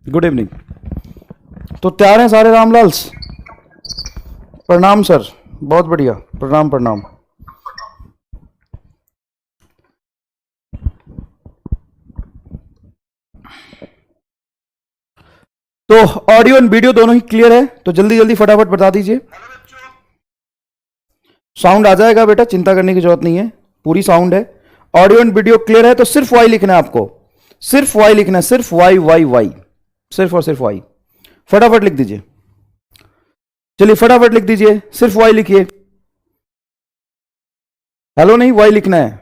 Good evening. तो तैयार हैं सारे रामलाल्स? प्रणाम सर, बहुत बढ़िया, प्रणाम प्रणाम। तो ऑडियो एंड वीडियो दोनों ही क्लियर है? तो जल्दी जल्दी फटाफट बता दीजिए। साउंड आ जाएगा बेटा, चिंता करने की जरूरत नहीं है, पूरी साउंड है। ऑडियो एंड वीडियो क्लियर है तो सिर्फ वाई लिखना है आपको, सिर्फ वाई लिखना है, सिर्फ वाई वाई वाई, सिर्फ और सिर्फ वाई। फटाफट लिख दीजिए, चलिए फटाफट लिख दीजिए, सिर्फ वाई लिखिए। हेलो नहीं, वाई लिखना है।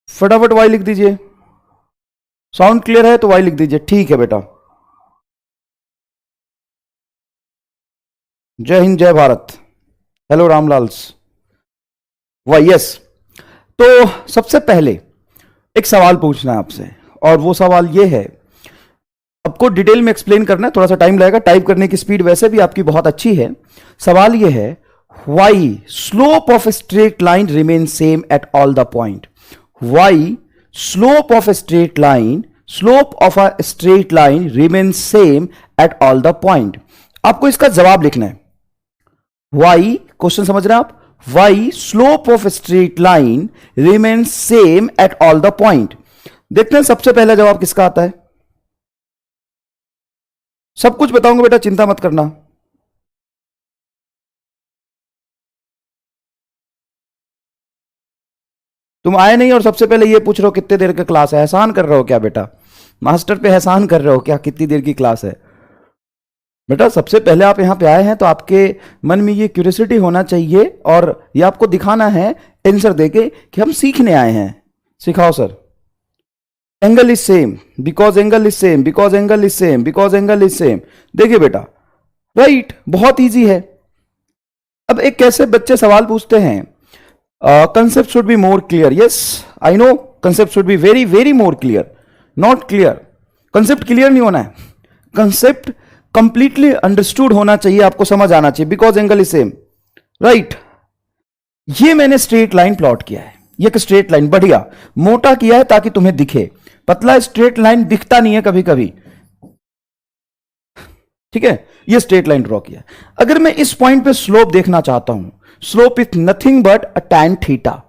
फटाफट वाई लिख दीजिए। साउंड क्लियर है तो वाई लिख दीजिए। ठीक है बेटा, जय हिंद जय भारत। हेलो रामलाल्स, वाई यस। तो सबसे पहले एक सवाल पूछना है आपसे, और वो सवाल ये है, आपको डिटेल में एक्सप्लेन करना है, थोड़ा सा टाइम लगेगा, टाइप करने की स्पीड वैसे भी आपकी बहुत अच्छी है। सवाल ये है, why slope of straight line remain same at all the point. Why slope of straight line, slope of a straight line remain same at all the point. आपको इसका जवाब लिखना है। वाई, क्वेश्चन समझ रहे हैं आप? Why slope of straight line remain same at all the point. देखते हैं सबसे पहला जवाब किसका आता है। सब कुछ बताऊंगा बेटा, चिंता मत करना। तुम आए नहीं और सबसे पहले ये पूछ रहे हो कितने देर का क्लास है। एहसान कर रहे हो क्या बेटा? मास्टर पे एहसान कर रहे हो क्या? कितनी देर की क्लास है बेटा? सबसे पहले आप यहां पे आए हैं तो आपके मन में ये क्यूरियोसिटी होना चाहिए, और ये आपको दिखाना है आंसर देके कि हम सीखने आए हैं। सिखाओ sir. Angle is same because angle is same, because angle is same, because angle is same. देखिए बेटा, राइट, बहुत इजी है। अब एक कैसे बच्चे सवाल पूछते हैं, concept should be more clear. Yes I know, concept should be very very more clear, not clear. Concept clear नहीं होना है, कंसेप्ट कंप्लीटली अंडरस्टूड होना चाहिए, आपको समझ आना चाहिए। Because angle is same, right. ये मैंने स्ट्रेट लाइन प्लॉट किया है, ये एक स्ट्रेट लाइन बढ़िया मोटा किया है ताकि तुम्हें दिखे। पतला स्ट्रेट लाइन दिखता नहीं है कभी कभी, ठीक है। ये स्ट्रेट लाइन ड्रॉ किया। अगर मैं इस पॉइंट पे स्लोप देखना चाहता हूं, slope is nothing but a tan theta.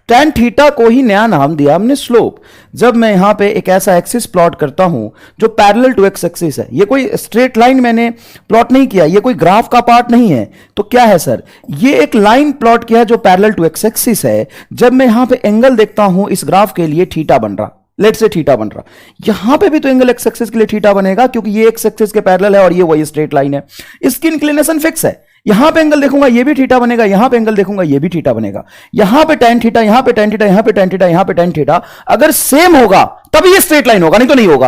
tan theta को ही नया नाम दिया हमने स्लोप। जब मैं यहां पे एक ऐसा एक्सिस प्लॉट करता हूं जो पैरेलल टू एक्स एक्सिस है, ये कोई स्ट्रेट लाइन मैंने प्लॉट नहीं किया, ये कोई ग्राफ का पार्ट नहीं है, तो क्या है सर, ये एक लाइन प्लॉट किया है जो पैरेलल टू एक्स एक्सिस है। जब मैं यहां पे एंगल देखता हूं इस ग्राफ के लिए, थीटा बन रहा, लेट से थीटा बन रहा, यहां पे भी तो एंगल एक्स एक्सिस के लिए थीटा बनेगा, क्योंकि ये एक्स एक्सिस के पैरेलल है और ये वही स्ट्रेट लाइन है। इसकी इंक्लिनेशन फिक्स है। यहां पे एंगल देखूंगा ये भी थीटा बनेगा, यहां पे एंगल देखूंगा ये भी थीटा बनेगा, यहां पे tan थीटा, यहां पे tan थीटा, यहां पे tan थीटा, यहां पे tan थीटा। अगर सेम होगा तभी ये स्ट्रेट लाइन होगा, नहीं तो नहीं होगा।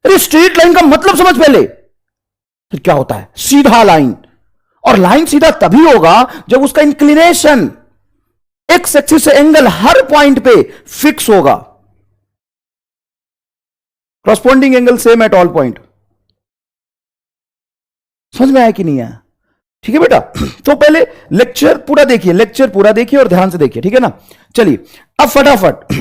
अरे स्ट्रेट लाइन का मतलब समझ पहले, फिर क्या होता है, सीधा लाइन। और लाइन सीधा तभी होगा जब उसका इंक्लिनेशन एक्स एक्सिस से एंगल हर पॉइंट पे फिक्स होगा। Corresponding angle same at all point. समझ में आया कि नहीं आया? ठीक है बेटा। तो पहले लेक्चर पूरा देखिए, लेक्चर पूरा देखिए और ध्यान से देखिए, ठीक है ना। चलिए अब फटाफट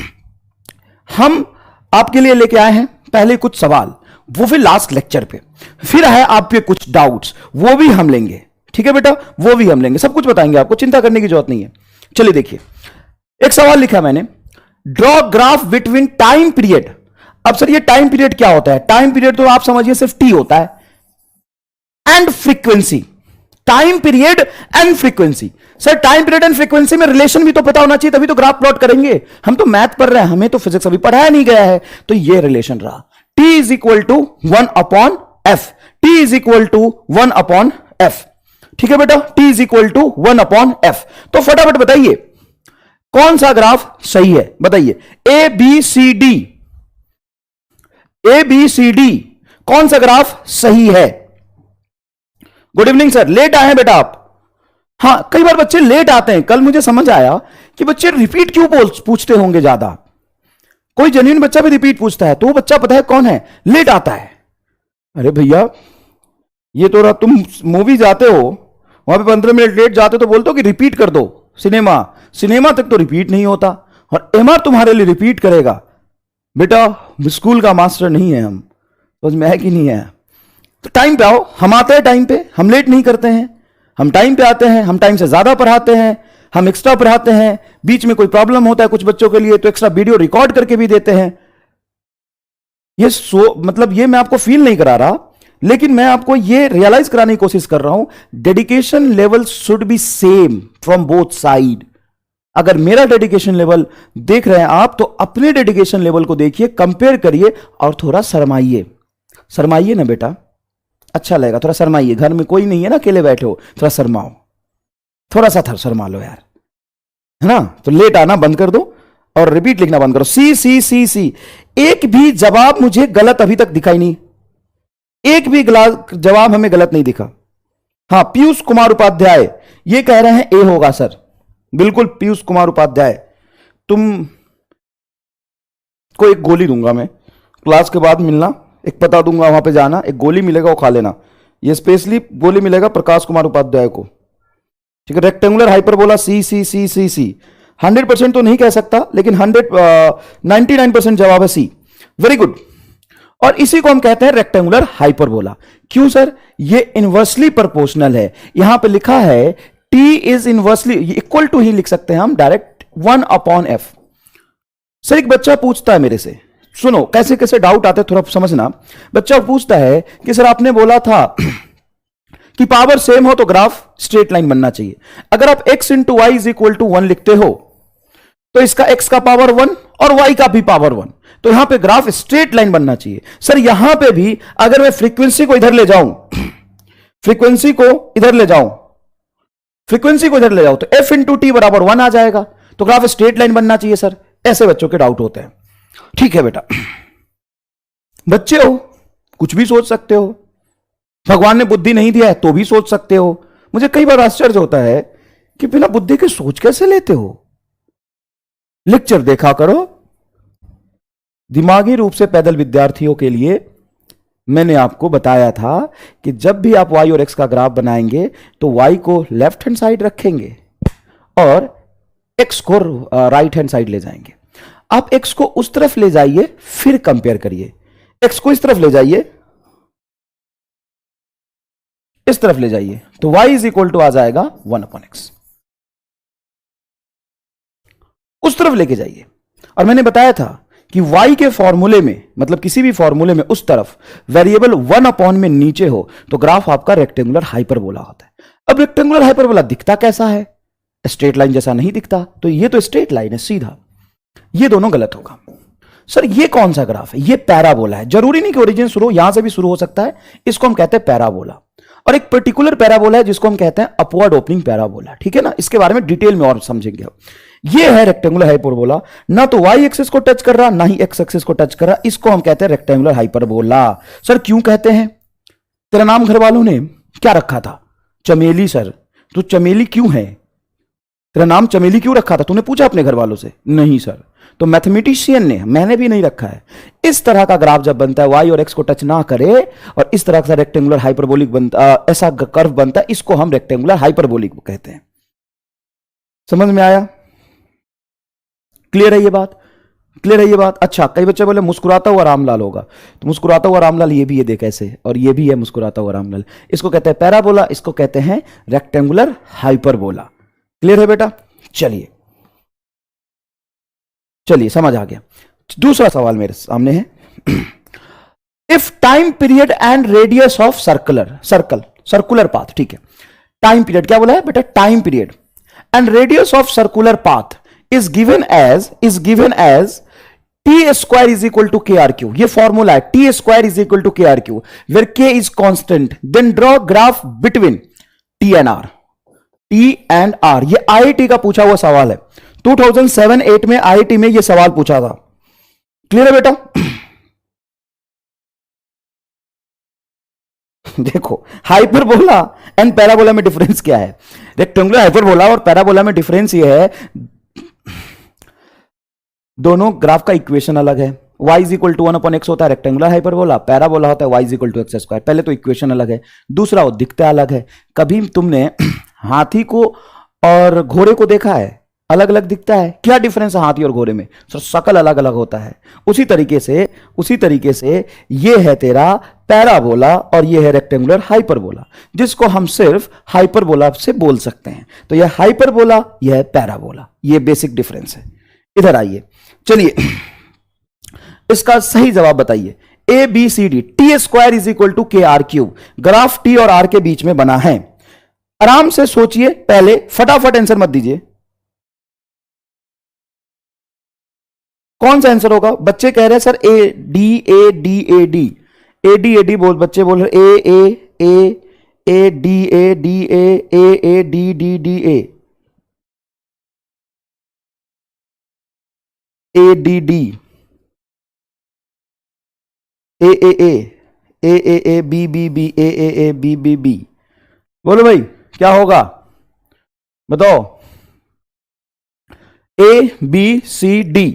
हम आपके लिए लेके आए हैं पहले कुछ सवाल, वो फिर लास्ट लेक्चर पे, फिर है आपके कुछ डाउट्स, वो भी हम लेंगे, ठीक है बेटा, वो भी हम लेंगे, सब कुछ बताएंगे आपको, चिंता करने की जरूरत नहीं है। चलिए देखिए, एक सवाल लिखा मैंने, draw graph between time period. अब सर ये टाइम पीरियड क्या होता है? टाइम पीरियड तो आप समझिए सिर्फ टी होता है, and frequency. Time period and frequency. Sir time period and frequency में रिलेशन भी तो पता होना चाहिए, तभी तो ग्राफ प्लॉट करेंगे। हम तो मैथ पढ़ रहे हैं, हमें तो फिजिक्स अभी पढ़ाया नहीं गया है। तो ये रिलेशन रहा, T is equal to 1/f, T is equal to 1/f, ठीक है बेटा, T is equal to 1/f। तो फटाफट बताइए कौन सा ग्राफ सही है, बताइए। A B C D, A B C D, कौन सा ग्राफ सही है? गुड इवनिंग सर, लेट आए हैं बेटा आप? हाँ, कई बार बच्चे लेट आते हैं। कल मुझे समझ आया कि बच्चे रिपीट क्यों पूछते होंगे ज्यादा। कोई जेन्युइन बच्चा भी रिपीट पूछता है, तो वो बच्चा पता है कौन है, लेट आता है। अरे भैया ये तो तुम मूवी जाते हो, वहां पे 15 मिनट लेट जाते हो तो बोलते हो कि रिपीट कर दो। सिनेमा तक तो रिपीट नहीं होता, और एमआर तुम्हारे लिए रिपीट करेगा। बेटा स्कूल का मास्टर नहीं है हम, समझ में है कि नहीं है? तो टाइम पे आओ, हम आते हैं टाइम पे, हम लेट नहीं करते हैं, हम टाइम पे आते हैं, हम टाइम से ज्यादा पढ़ाते हैं, हम एक्स्ट्रा पढ़ाते हैं। बीच में कोई प्रॉब्लम होता है कुछ बच्चों के लिए तो एक्स्ट्रा वीडियो रिकॉर्ड करके भी देते हैं। ये मतलब ये मैं आपको फील नहीं करा रहा, लेकिन मैं आपको ये रियलाइज कराने की कोशिश कर रहा हूं, dedication level should be same from both side. अगर मेरा डेडिकेशन लेवल देख रहे हैं आप, तो अपने डेडिकेशन लेवल को देखिए, कंपेयर करिए और थोड़ा शर्माइए। शर्माइए ना बेटा, अच्छा लगेगा, थोड़ा शर्माइए। घर में कोई नहीं है ना, अकेले बैठे हो, थोड़ा शर्माओ, थोड़ा सा शर्मा लो यार, है ना? तो लेट आना बंद कर दो और रिपीट लिखना बंद करो। सी सी सी सी। एक भी जवाब मुझे गलत अभी तक दिखाई नहीं, एक भी जवाब हमें गलत नहीं दिखा। हां, पीयूष कुमार उपाध्याय ये कह रहे हैं ए होगा सर। बिल्कुल पीयूष कुमार उपाध्याय, तुम को एक गोली दूंगा मैं, क्लास के बाद मिलना, एक पता दूंगा, वहां पे जाना, एक गोली मिलेगा वो खा लेना। ये स्पेशली गोली मिलेगा प्रकाश कुमार उपाध्याय को, ठीक है? रेक्टेंगुलर हाइपरबोला सी सी सी सी सी। 100% तो नहीं कह सकता, लेकिन 99% जवाब है सी। Very good. और इसी को हम कहते हैं रेक्टेंगुलर हाइपरबोला। क्यों सर? ये इनवर्सली प्रोपोर्शनल है। यहां पे लिखा है T is inversely equal to, ही लिख सकते हैं हम डायरेक्ट 1/f। सर एक बच्चा पूछता है मेरे से, सुनो कैसे कैसे डाउट आते हैं थोड़ा समझना। बच्चा पूछता है कि सर आपने बोला था कि पावर सेम हो तो ग्राफ स्ट्रेट लाइन बनना चाहिए। अगर आप x into y is equal to 1 लिखते हो तो इसका x का पावर 1 और y का भी पावर 1, तो यहां पे ग्राफ स्ट्रेट लाइन बनना चाहिए। सर यहां पे भी अगर मैं फ्रीक्वेंसी को इधर ले जाऊं, फ्रीक्वेंसी को इधर ले जाऊं, फ्रीक्वेंसी को इधर ले जाऊं, तो f इंटू टी बराबर 1 आ जाएगा, तो ग्राफ स्ट्रेट लाइन बनना चाहिए। सर ऐसे बच्चों के डाउट होते हैं। ठीक है बेटा, बच्चे हो, कुछ भी सोच सकते हो, भगवान ने बुद्धि नहीं दिया है तो भी सोच सकते हो। मुझे कई बार आश्चर्य होता है कि बिना बुद्धि के सोच कैसे लेते हो। लेक्चर देखा करो। दिमागी रूप से पैदल विद्यार्थियों के लिए मैंने आपको बताया था कि जब भी आप y और x का ग्राफ बनाएंगे तो y को लेफ्ट हैंड साइड रखेंगे और x को राइट हैंड साइड ले जाएंगे। आप x को उस तरफ ले जाइए, फिर कंपेयर करिए। x को इस तरफ ले जाइए, इस तरफ ले जाइए, तो y इज इक्वल टू आ जाएगा 1/x। उस तरफ लेके जाइए। और मैंने बताया था कि y के फॉर्मूले में, मतलब किसी भी फॉर्मूले में उस तरफ वेरिएबल 1/, में नीचे हो तो ग्राफ आपका रेक्टेंगुलर हाइपरबोला होता है। अब रेक्टेंगुलर हाइपरबोला दिखता कैसा है? स्ट्रेट लाइन जैसा नहीं दिखता, तो ये तो स्ट्रेट लाइन है सीधा। ये दोनों गलत होगा। सर ये कौन सा ग्राफ है? ये पैराबोला है। जरूरी नहीं कि ओरिजिन शुरू, यहां से भी शुरू हो सकता है। इसको हम कहते हैं पैराबोला। और एक पर्टिकुलर पैराबोला है जिसको हम कहते हैं अपवर्ड ओपनिंग पैराबोला। ठीक है ना? इसके बारे में डिटेल में और समझेंगे। ये है रेक्टेंगुलर हाइपरबोला, ना तो y एक्सिस को टच कर रहा, ना ही x एक्सिस को टच कर रहा। इसको हम कहते हैं रेक्टेंगुलर हाइपरबोला। सर क्यों कहते हैं? तेरा नाम घर वालों ने क्या रखा था? चमेली। सर तो चमेली क्यों है? तेरा नाम चमेली क्यों रखा था? तूने पूछा अपने घर वालों से? नहीं सर। तो मैथमेटिशियन ने, मैंने भी नहीं रखा है। इस तरह का ग्राफ जब बनता है, y और x को टच ना करे और इस तरह का रेक्टेंगुलर हाइपरबोलिक बनता, ऐसा कर्व बनता है, इसको हम रेक्टेंगुलर हाइपरबोलिक कहते हैं। समझ में आया? क्लियर है ये बात? क्लियर है ये बात? अच्छा, कई बच्चे बोले मुस्कुराता हुआ रामलाल होगा, तो मुस्कुराता हुआ रामलाल ये भी, ये देख ऐसे, और ये भी है मुस्कुराता हुआ रामलाल। इसको कहते हैं पैराबोला, इसको कहते हैं रेक्टेंगुलर हाइपरबोला। क्लियर है बेटा? चलिए चलिए, समझ आ गया। दूसरा सवाल मेरे सामने है। If time period and radius of circular path, ठीक है, टाइम पीरियड क्या बोला है बेटा? Time period and radius of circular path is given as t square is equal to krq. ये फॉर्मूला है, t square is equal to krq, where k is constant. Then draw graph between t and r. ये IIT का पूछा हुआ सवाल है। 2007-8 में IIT में ये सवाल पूछा था। क्लियर है बेटा? देखो, हाइपरबोला एंड पैराबोला में डिफरेंस क्या है? रेक्टेंगुलर हाइपरबोला और पैराबोला में डिफरेंस ये है, दोनों ग्राफ का इक्वेशन अलग है। y is equal to 1/x होता है रेक्टेंगुलर हाइपरबोला, पैराबोला होता है y is equal to x square. पहले तो इक्वेशन अलग है, दूसरा वो दिखता अलग है। कभी तुमने हाथी को और घोड़े को देखा है अलग अलग दिखता है। क्या डिफरेंस है हाथी और घोड़े में? सर शकल अलग अलग होता है। उसी तरीके से ये है तेरा पैराबोला और ये है रेक्टेंगुलर हाइपरबोला, जिसको हम सिर्फ हाइपरबोला से बोल सकते हैं। तो यह हाइपरबोला, यह है पैराबोला, ये बेसिक डिफरेंस है। इधर आइए, चलिए इसका सही जवाब बताइए। A B C D, T square is equal to K R cube, graph T और आर के बीच में बना है। आराम से सोचिए, पहले फटाफट आंसर मत दीजिए। कौन सा आंसर होगा? बच्चे कह रहे हैं sir A D A D A D, A D A D बोल, बच्चे बोल रहे A D A D A D D D A D D A B B B A B B B. बोलो भाई क्या होगा बताओ? A B C D,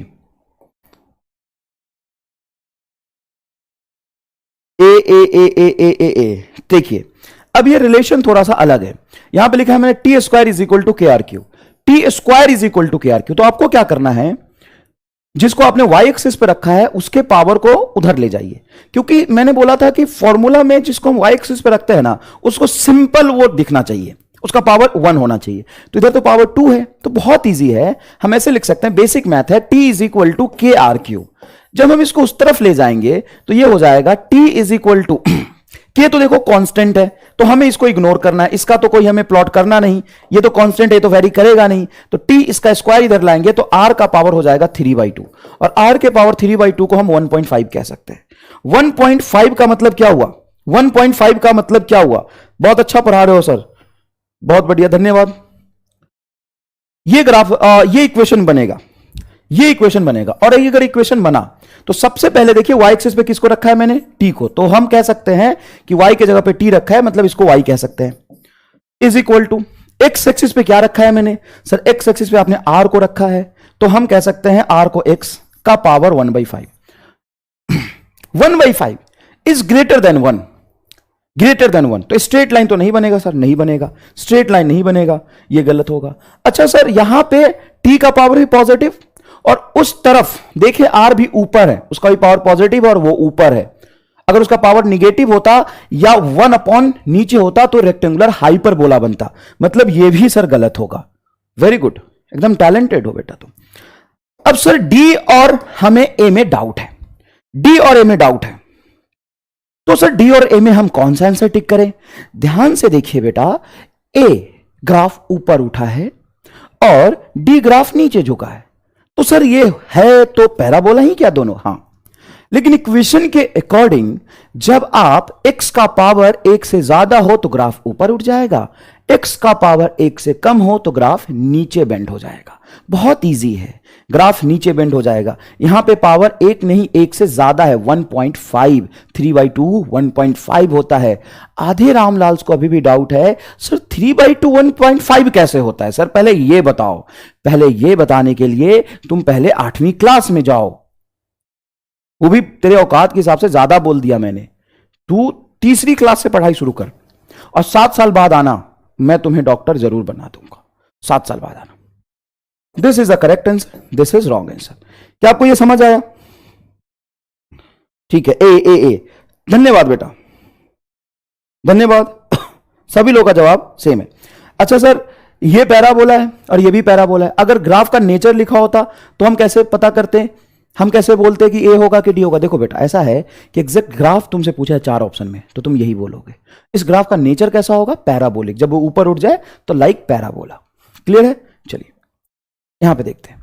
A. देखिए अब ये रिलेशन थोड़ा सा अलग है। यहां पे लिखा है मैंने T square is equal to K R Q, T square is equal to K R Q. तो आपको क्या करना है, जिसको आपने वाई एक्सिस पे रखा है उसके पावर को उधर ले जाइए, क्योंकि मैंने बोला था कि फॉर्मूला में जिसको हम वाई एक्सिस पे रखते हैं ना, उसको सिंपल वो दिखना चाहिए, उसका पावर 1 होना चाहिए। तो इधर तो पावर 2 है, तो बहुत इजी है, हम ऐसे लिख सकते हैं, बेसिक मैथ है, T is equal to K R Q. जब हम इसको उस तरफ ले जाएंगे तो ये हो जाएगा टी इज इक्वल टू के, तो देखो कांस्टेंट है तो हमें इसको इग्नोर करना है, इसका तो कोई हमें प्लॉट करना नहीं, ये तो कांस्टेंट है तो वेरी करेगा नहीं। तो टी इसका स्क्वायर इधर लाएंगे तो आर का पावर हो जाएगा 3/2, और आर के पावर 3/2 को हम 1.5 कह सकते हैं। 1.5 का मतलब क्या हुआ? 1.5 का मतलब क्या हुआ? बहुत अच्छा पढ़ा रहे हो सर, बहुत बढ़िया, धन्यवाद। ये ग्राफ ये इक्वेशन बनेगा, ये इक्वेशन बनेगा। और अगर इक्वेशन बना तो सबसे पहले देखिए वाई एक्सिस पे किसको रखा है मैंने? टी को। तो हम कह सकते हैं कि वाई की जगह पे टी रखा है, मतलब इसको वाई कह सकते हैं। Is equal to x axis पे क्या रखा है मैंने? सर एक्स एक्सिस पे आपने आर को रखा है, तो हम कह सकते हैं आर को एक्स का power 1/5। 1/5 is greater than 1, greater than 1। तो स्ट्रेट लाइन तो नहीं बनेगा सर, नहीं बनेगा, स्ट्रेट लाइन नहीं बनेगा, ये गलत होगा। अच्छा सर यहां पे टी का पावर भी पॉजिटिव, और उस तरफ देखिए आर भी ऊपर है, उसका भी पावर पॉजिटिव और वो ऊपर है। अगर उसका पावर निगेटिव होता या 1 अपॉन नीचे होता तो रेक्टेंगुलर हाइपरबोला बनता, मतलब ये भी सर गलत होगा। वेरी गुड, एकदम टैलेंटेड हो बेटा तुम। अब सर डी और हमें ए में डाउट है, डी और ए में डाउट है, तो सर डी और ए में हम कौन सा आंसर टिक करें? ध्यान से देखिए बेटा, ए ग्राफ ऊपर उठा है और डी ग्राफ नीचे झुका है, तो सर ये है तो पैराबोला ही क्या दोनों? हां, लेकिन इक्वेशन के अकॉर्डिंग जब आप x का पावर 1 से ज्यादा हो तो ग्राफ ऊपर उठ जाएगा, x का पावर 1 से कम हो तो ग्राफ नीचे बेंड हो जाएगा। बहुत इजी है, ग्राफ नीचे बेंड हो जाएगा। यहां पे पावर 1 नहीं, 1 से ज्यादा है, 1.5, 3/2 1.5 होता है। आधे रामलाल को अभी भी डाउट है, सर 3/2 1.5 कैसे होता है? सर पहले ये बताओ, पहले ये बताने के लिए तुम पहले 8वीं क्लास में जाओ, वो भी तेरे औकात के हिसाब से ज्यादा बोल दिया मैंने। तू तीसरी क्लास से पढ़ाई शुरू कर और 7 साल बाद आना, मैं तुम्हें डॉक्टर जरूर बना दूंगा। 7 साल बाद आना। This is the correct answer, this is wrong answer. क्या आपको यह समझ आया? ठीक है, ए। धन्यवाद बेटा, धन्यवाद। सभी लोगों का जवाब सेम है। अच्छा सर ये पैराबोला है और ये भी पैराबोला है, अगर ग्राफ का नेचर लिखा होता तो हम कैसे पता करते हैं, हम कैसे बोलते हैं कि ए होगा कि डी होगा? देखो बेटा ऐसा है कि एग्जैक्ट ग्राफ तुमसे पूछा है 4 ऑप्शन में, तो तुम यही बोलोगे। इस ग्राफ का नेचर कैसा होगा? पैराबोलिक, जब वो ऊपर उठ जाए तो लाइक पैराबोला। क्लियर है? चलिए यहां पे देखते हैं।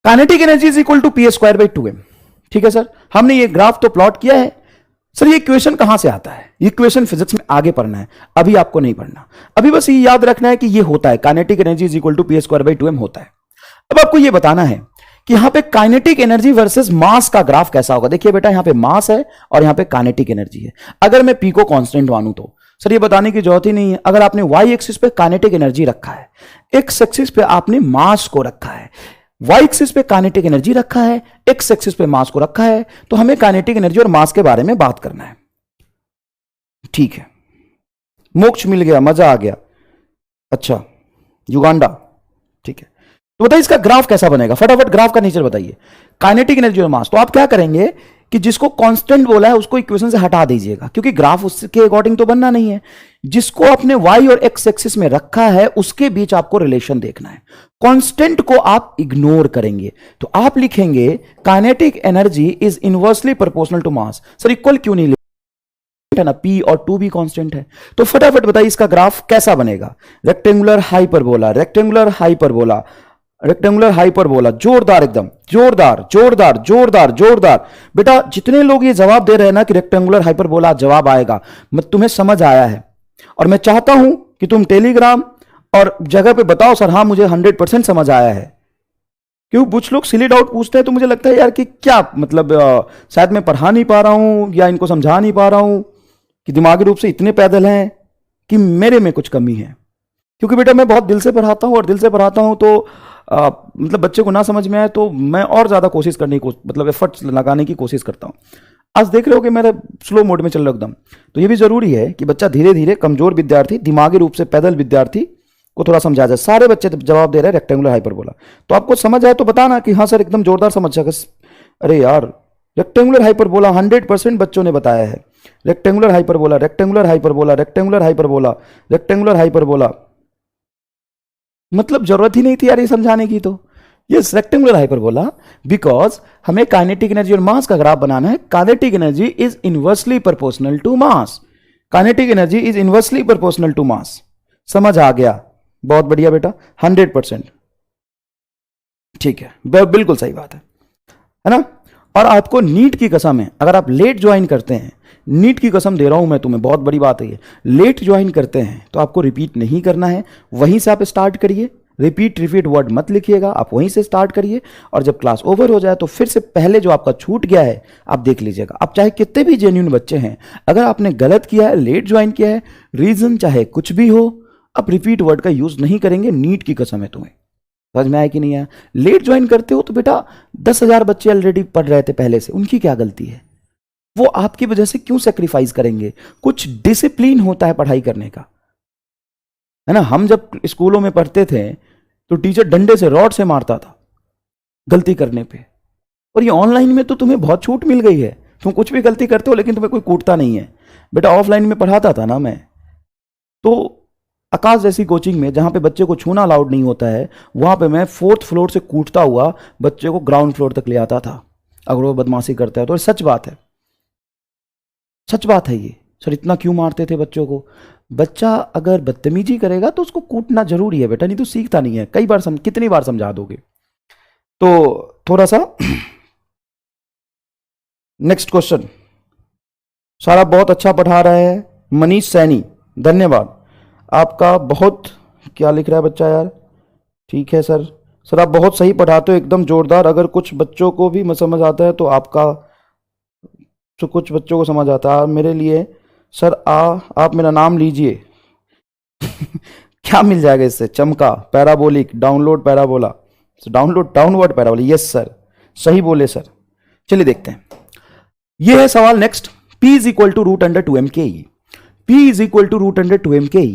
Kinetic energy is equal to p²/2m। ठीक है सर, हमने ये ग्राफ तो प्लॉट किया है। सर ये इक्वेशन कहां से आता है? ये इक्वेशन फिजिक्स में आगे पढ़ना है, अभी आपको नहीं पढ़ना। अभी बस ये याद रखना है कि ये होता है, kinetic energy is equal to p²/2m होता है। अब आपको ये बताना है कि यहां पे काइनेटिक एनर्जी वर्सेस मास का ग्राफ कैसा होगा। देखिए बेटा यहां पे मास है और यहां पे काइनेटिक एनर्जी है। अगर मैं पी को कांस्टेंट मानूं तो सर ये बताने की जरूरत ही नहीं है। अगर आपने वाई एक्सिस पे काइनेटिक एनर्जी रखा है, एक्स एक्सिस पे आपने मास को रखा है, वाई एक्सिस पे काइनेटिक एनर्जी रखा है, एक्स एक्सिस पे मास को रखा है, तो हमें काइनेटिक एनर्जी और मास के बारे में बात करना है। ठीक है, मोक्ष मिल गया, मजा आ गया। अच्छा युगांडा, ठीक है। तो बताइए इसका ग्राफ कैसा बनेगा, फटाफट ग्राफ का नेचर बताइए। काइनेटिक एनर्जी और मास, तो आप क्या करेंगे कि जिसको कांस्टेंट बोला है उसको इक्वेशन से हटा दीजिएगा, क्योंकि ग्राफ उसके अकॉर्डिंग तो बनना नहीं है। जिसको अपने वाई और एक्स एक्सिस में रखा है उसके बीच आपको रिलेशन देखना है, कांस्टेंट को आप इग्नोर करेंगे। तो आप लिखेंगे kinetic energy is inversely proportional to mass. Sir equal क्यों नहीं है ना, पी और टू भी कांस्टेंट है। तो फटाफट बताइए इसका ग्राफ कैसा बनेगा। Rectangular hyperbola, rectangular hyperbola, rectangular hyperbola, जोरदार एकदम, जोरदार जोरदार जोरदार जोरदार। बेटा जितने लोग ये जवाब दे रहे हैं ना कि रेक्टेंगुलर हाइपरबोला जवाब आएगा, मैं तुम्हें समझ आया है और मैं चाहता हूं कि तुम टेलीग्राम और जगह पे बताओ सर हाँ मुझे 100% समझ आया है। क्यों कुछ लोग सिली डाउट पूछते हैं तो मुझे लगता है यार कि क्या मतलब शायद मैं पढ़ा नहीं पा रहा हूं या इनको समझा नहीं पा रहा हूं कि दिमागी रूप से इतने पैदल हैं कि मेरे में कुछ कमी है। क्योंकि बेटा मैं बहुत दिल से पढ़ाता हूं और दिल से पढ़ाता हूं तो मतलब बच्चे को ना समझ में आए तो मैं और ज्यादा कोशिश करने की मतलब एफर्ट्स लगाने की कोशिश करता हूं। आज देख रहे हो कि मेरे स्लो मोड में चल रहा एकदम, तो ये भी जरूरी है कि बच्चा धीरे धीरे कमजोर विद्यार्थी, दिमागी रूप से पैदल विद्यार्थी को थोड़ा समझा जाए। सारे बच्चे जवाब दे रहे हैं रेक्टेंगुलर हाइपरबोला, तो आपको समझ आए तो बताना कि हाँ सर एकदम जोरदार समझ जाएगा। अरे यार रेक्टेंगुलर हाइपरबोला 100% बच्चों ने बताया है। Rectangular hyperbola, rectangular hyperbola, rectangular hyperbola, rectangular hyperbola, मतलब जरूरत ही नहीं थी यार ये समझाने की। तो यस रेक्टेंगुलर हाइपरबोला, बिकॉज हमें काइनेटिक एनर्जी और मास का ग्राफ बनाना है। Kinetic energy is inversely proportional to mass, kinetic energy is inversely proportional to mass. समझ आ गया, बहुत बढ़िया बेटा, 100%। ठीक है, बिल्कुल सही बात है ना। और आपको नीट की कसम है, अगर आप लेट ज्वाइन करते हैं, नीट की कसम दे रहा हूं मैं तुम्हें, बहुत बड़ी बात है ये, लेट ज्वाइन करते हैं तो आपको रिपीट नहीं करना है, वहीं से आप स्टार्ट करिए। रिपीट रिपीट वर्ड मत लिखिएगा, आप वहीं से स्टार्ट करिए और जब क्लास ओवर हो जाए तो फिर से पहले जो आपका छूट गया है आप देख लीजिएगा। आप चाहे कितने भी जेन्युइन बच्चे हैं, अगर आपने गलत किया है, लेट ज्वाइन किया है, रीजन चाहे कुछ भी हो, आप रिपीट वर्ड का यूज नहीं करेंगे। नीट की कसम है तुम्हें, समझ में आया कि नहीं आया। लेट ज्वाइन करते हो तो बेटा 10,000 बच्चे ऑलरेडी पढ़ रहे थे पहले से, उनकी क्या गलती है, वो आपकी वजह से क्यों सेक्रीफाइस करेंगे। कुछ डिसिप्लिन होता है पढ़ाई करने का, है ना। हम जब स्कूलों में पढ़ते थे तो टीचर डंडे से, रॉड से मारता था गलती करने पे, और ये ऑनलाइन में तो तुम्हें बहुत छूट मिल गई है, तुम कुछ भी गलती करते हो लेकिन तुम्हें कोई कूटता नहीं है। बेटा ऑफलाइन में पढ़ाता था ना मैं, तो आकाश जैसी कोचिंग में जहां पे बच्चे को छूना अलाउड नहीं होता है, वहां पे मैं 4th फ्लोर से कूटता हुआ बच्चे को ग्राउंड फ्लोर तक ले आता था अगर वो बदमाशी करता है तो। सच बात है, सच बात है ये। सर इतना क्यों मारते थे बच्चों को। बच्चा अगर बदतमीजी करेगा तो उसको कूटना जरूरी है बेटा, नहीं तो सीखता नहीं है। कई बार कितनी बार समझा दोगे। तो थोड़ा सा नेक्स्ट क्वेश्चन, सारा बहुत अच्छा पढ़ा रहे हैं। मनीष सैनी, धन्यवाद आपका। बहुत क्या लिख रहा है बच्चा यार, ठीक है सर। सर आप बहुत सही पढ़ाते हो, एकदम जोरदार। अगर कुछ बच्चों को भी समझ आता है तो आपका, तो कुछ बच्चों को समझ आता है मेरे लिए। सर आप मेरा नाम लीजिए क्या मिल जाएगा इससे, चमका, parabolic, download parabola, download downward parabola. Yes sir, सही बोले सर। चलिए देखते हैं, ये है सवाल next. P is equal to root under 2m/k। P is equal to root under 2m/k।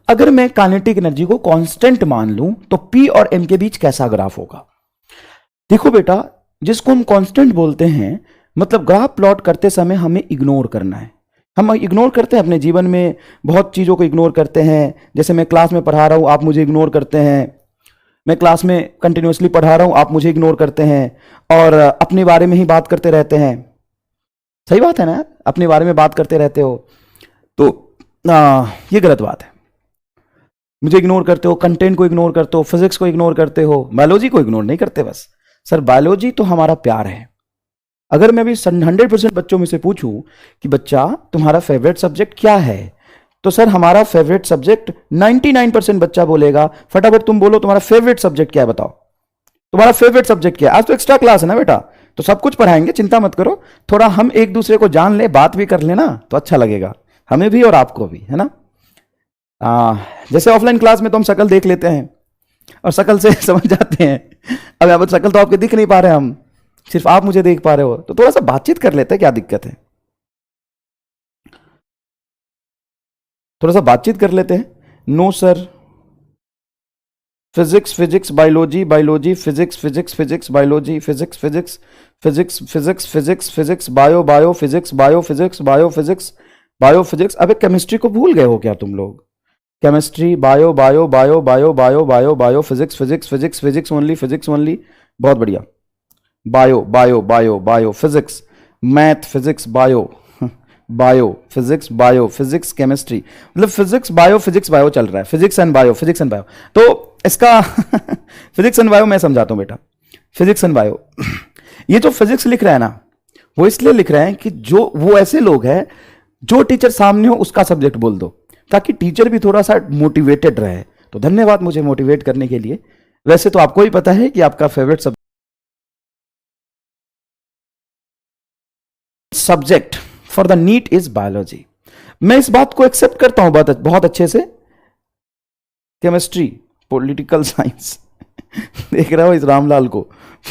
अगर मैं काइनेटिक एनर्जी को कांस्टेंट मान लूं तो P और M के बीच कैसा ग्राफ होगा। देखो बेटा, जिसको हम कांस्टेंट बोलते हैं, मतलब ग्राफ प्लॉट करते समय हमें इग्नोर करना है। हम इग्नोर करते हैं अपने जीवन में, बहुत चीज़ों को इग्नोर करते हैं। जैसे मैं क्लास में पढ़ा रहा हूँ, आप मुझे इग्नोर करते हैं। मैं क्लास में कंटिन्यूसली पढ़ा रहा हूँ, आप मुझे इग्नोर करते हैं और अपने बारे में ही बात करते रहते हैं। सही बात है ना, अपने बारे में बात करते रहते हो, तो ये गलत बात है। मुझे इग्नोर करते हो, कंटेंट को इग्नोर करते हो, फिजिक्स को इग्नोर करते हो, बायोलॉजी को इग्नोर नहीं करते बस। सर बायोलॉजी तो हमारा प्यार है। अगर मैं अभी 100% बच्चों में से पूछूं कि बच्चा तुम्हारा फेवरेट सब्जेक्ट क्या है, तो सर हमारा फेवरेट सब्जेक्ट 99% बच्चा बोलेगा। फटाफट तुम बोलो तुम्हारा फेवरेट सब्जेक्ट क्या है, बताओ तुम्हारा फेवरेट सब्जेक्ट क्या है। आज तो एक्स्ट्रा क्लास है ना बेटा, तो सब कुछ पढ़ाएंगे, चिंता मत करो। थोड़ा हम एक दूसरे को जान ले, बात भी कर लेना तो अच्छा लगेगा हमें भी और आपको भी, है ना। जैसे ऑफलाइन क्लास में तो हम शक्ल देख लेते हैं और शक्ल से समझ जाते हैं। अब शक्ल तो आपके दिख नहीं पा रहे, हम सिर्फ आप मुझे देख पा रहे हो, तो थोड़ा सा बातचीत कर लेते हैं, क्या दिक्कत है। थोड़ा सा बातचीत कर लेते हैं। No sir, physics physics biology biology physics physics physics biology physics physics physics physics physics physics bio bio physics bio physics bio physics bio physics. अबे केमिस्ट्री को भूल गए हो क्या तुम लोग? Chemistry bio bio bio bio bio bio bio physics physics physics physics only physics only. बहुत बढ़िया। Bio bio bio bio physics math physics bio bio physics bio physics chemistry, मतलब फिजिक्स बायो चल रहा है, physics and bio physics and bio. तो इसका physics and bio मैं समझाता हूं बेटा। फिजिक्स एंड बायो ये जो फिजिक्स लिख रहा है ना, वो इसलिए लिख रहे हैं कि जो वो ऐसे लोग हैं जो टीचर सामने हो उसका सब्जेक्ट बोल दो, ताकि टीचर भी थोड़ा सा मोटिवेटेड रहे। तो धन्यवाद मुझे मोटिवेट करने के लिए। वैसे तो आपको ही पता है कि आपका favourite subject for the NEET is biology. मैं इस बात को एक्सेप्ट करता हूं बहुत अच्छे से। केमिस्ट्री पॉलिटिकल साइंस देख रहा हो इस रामलाल को,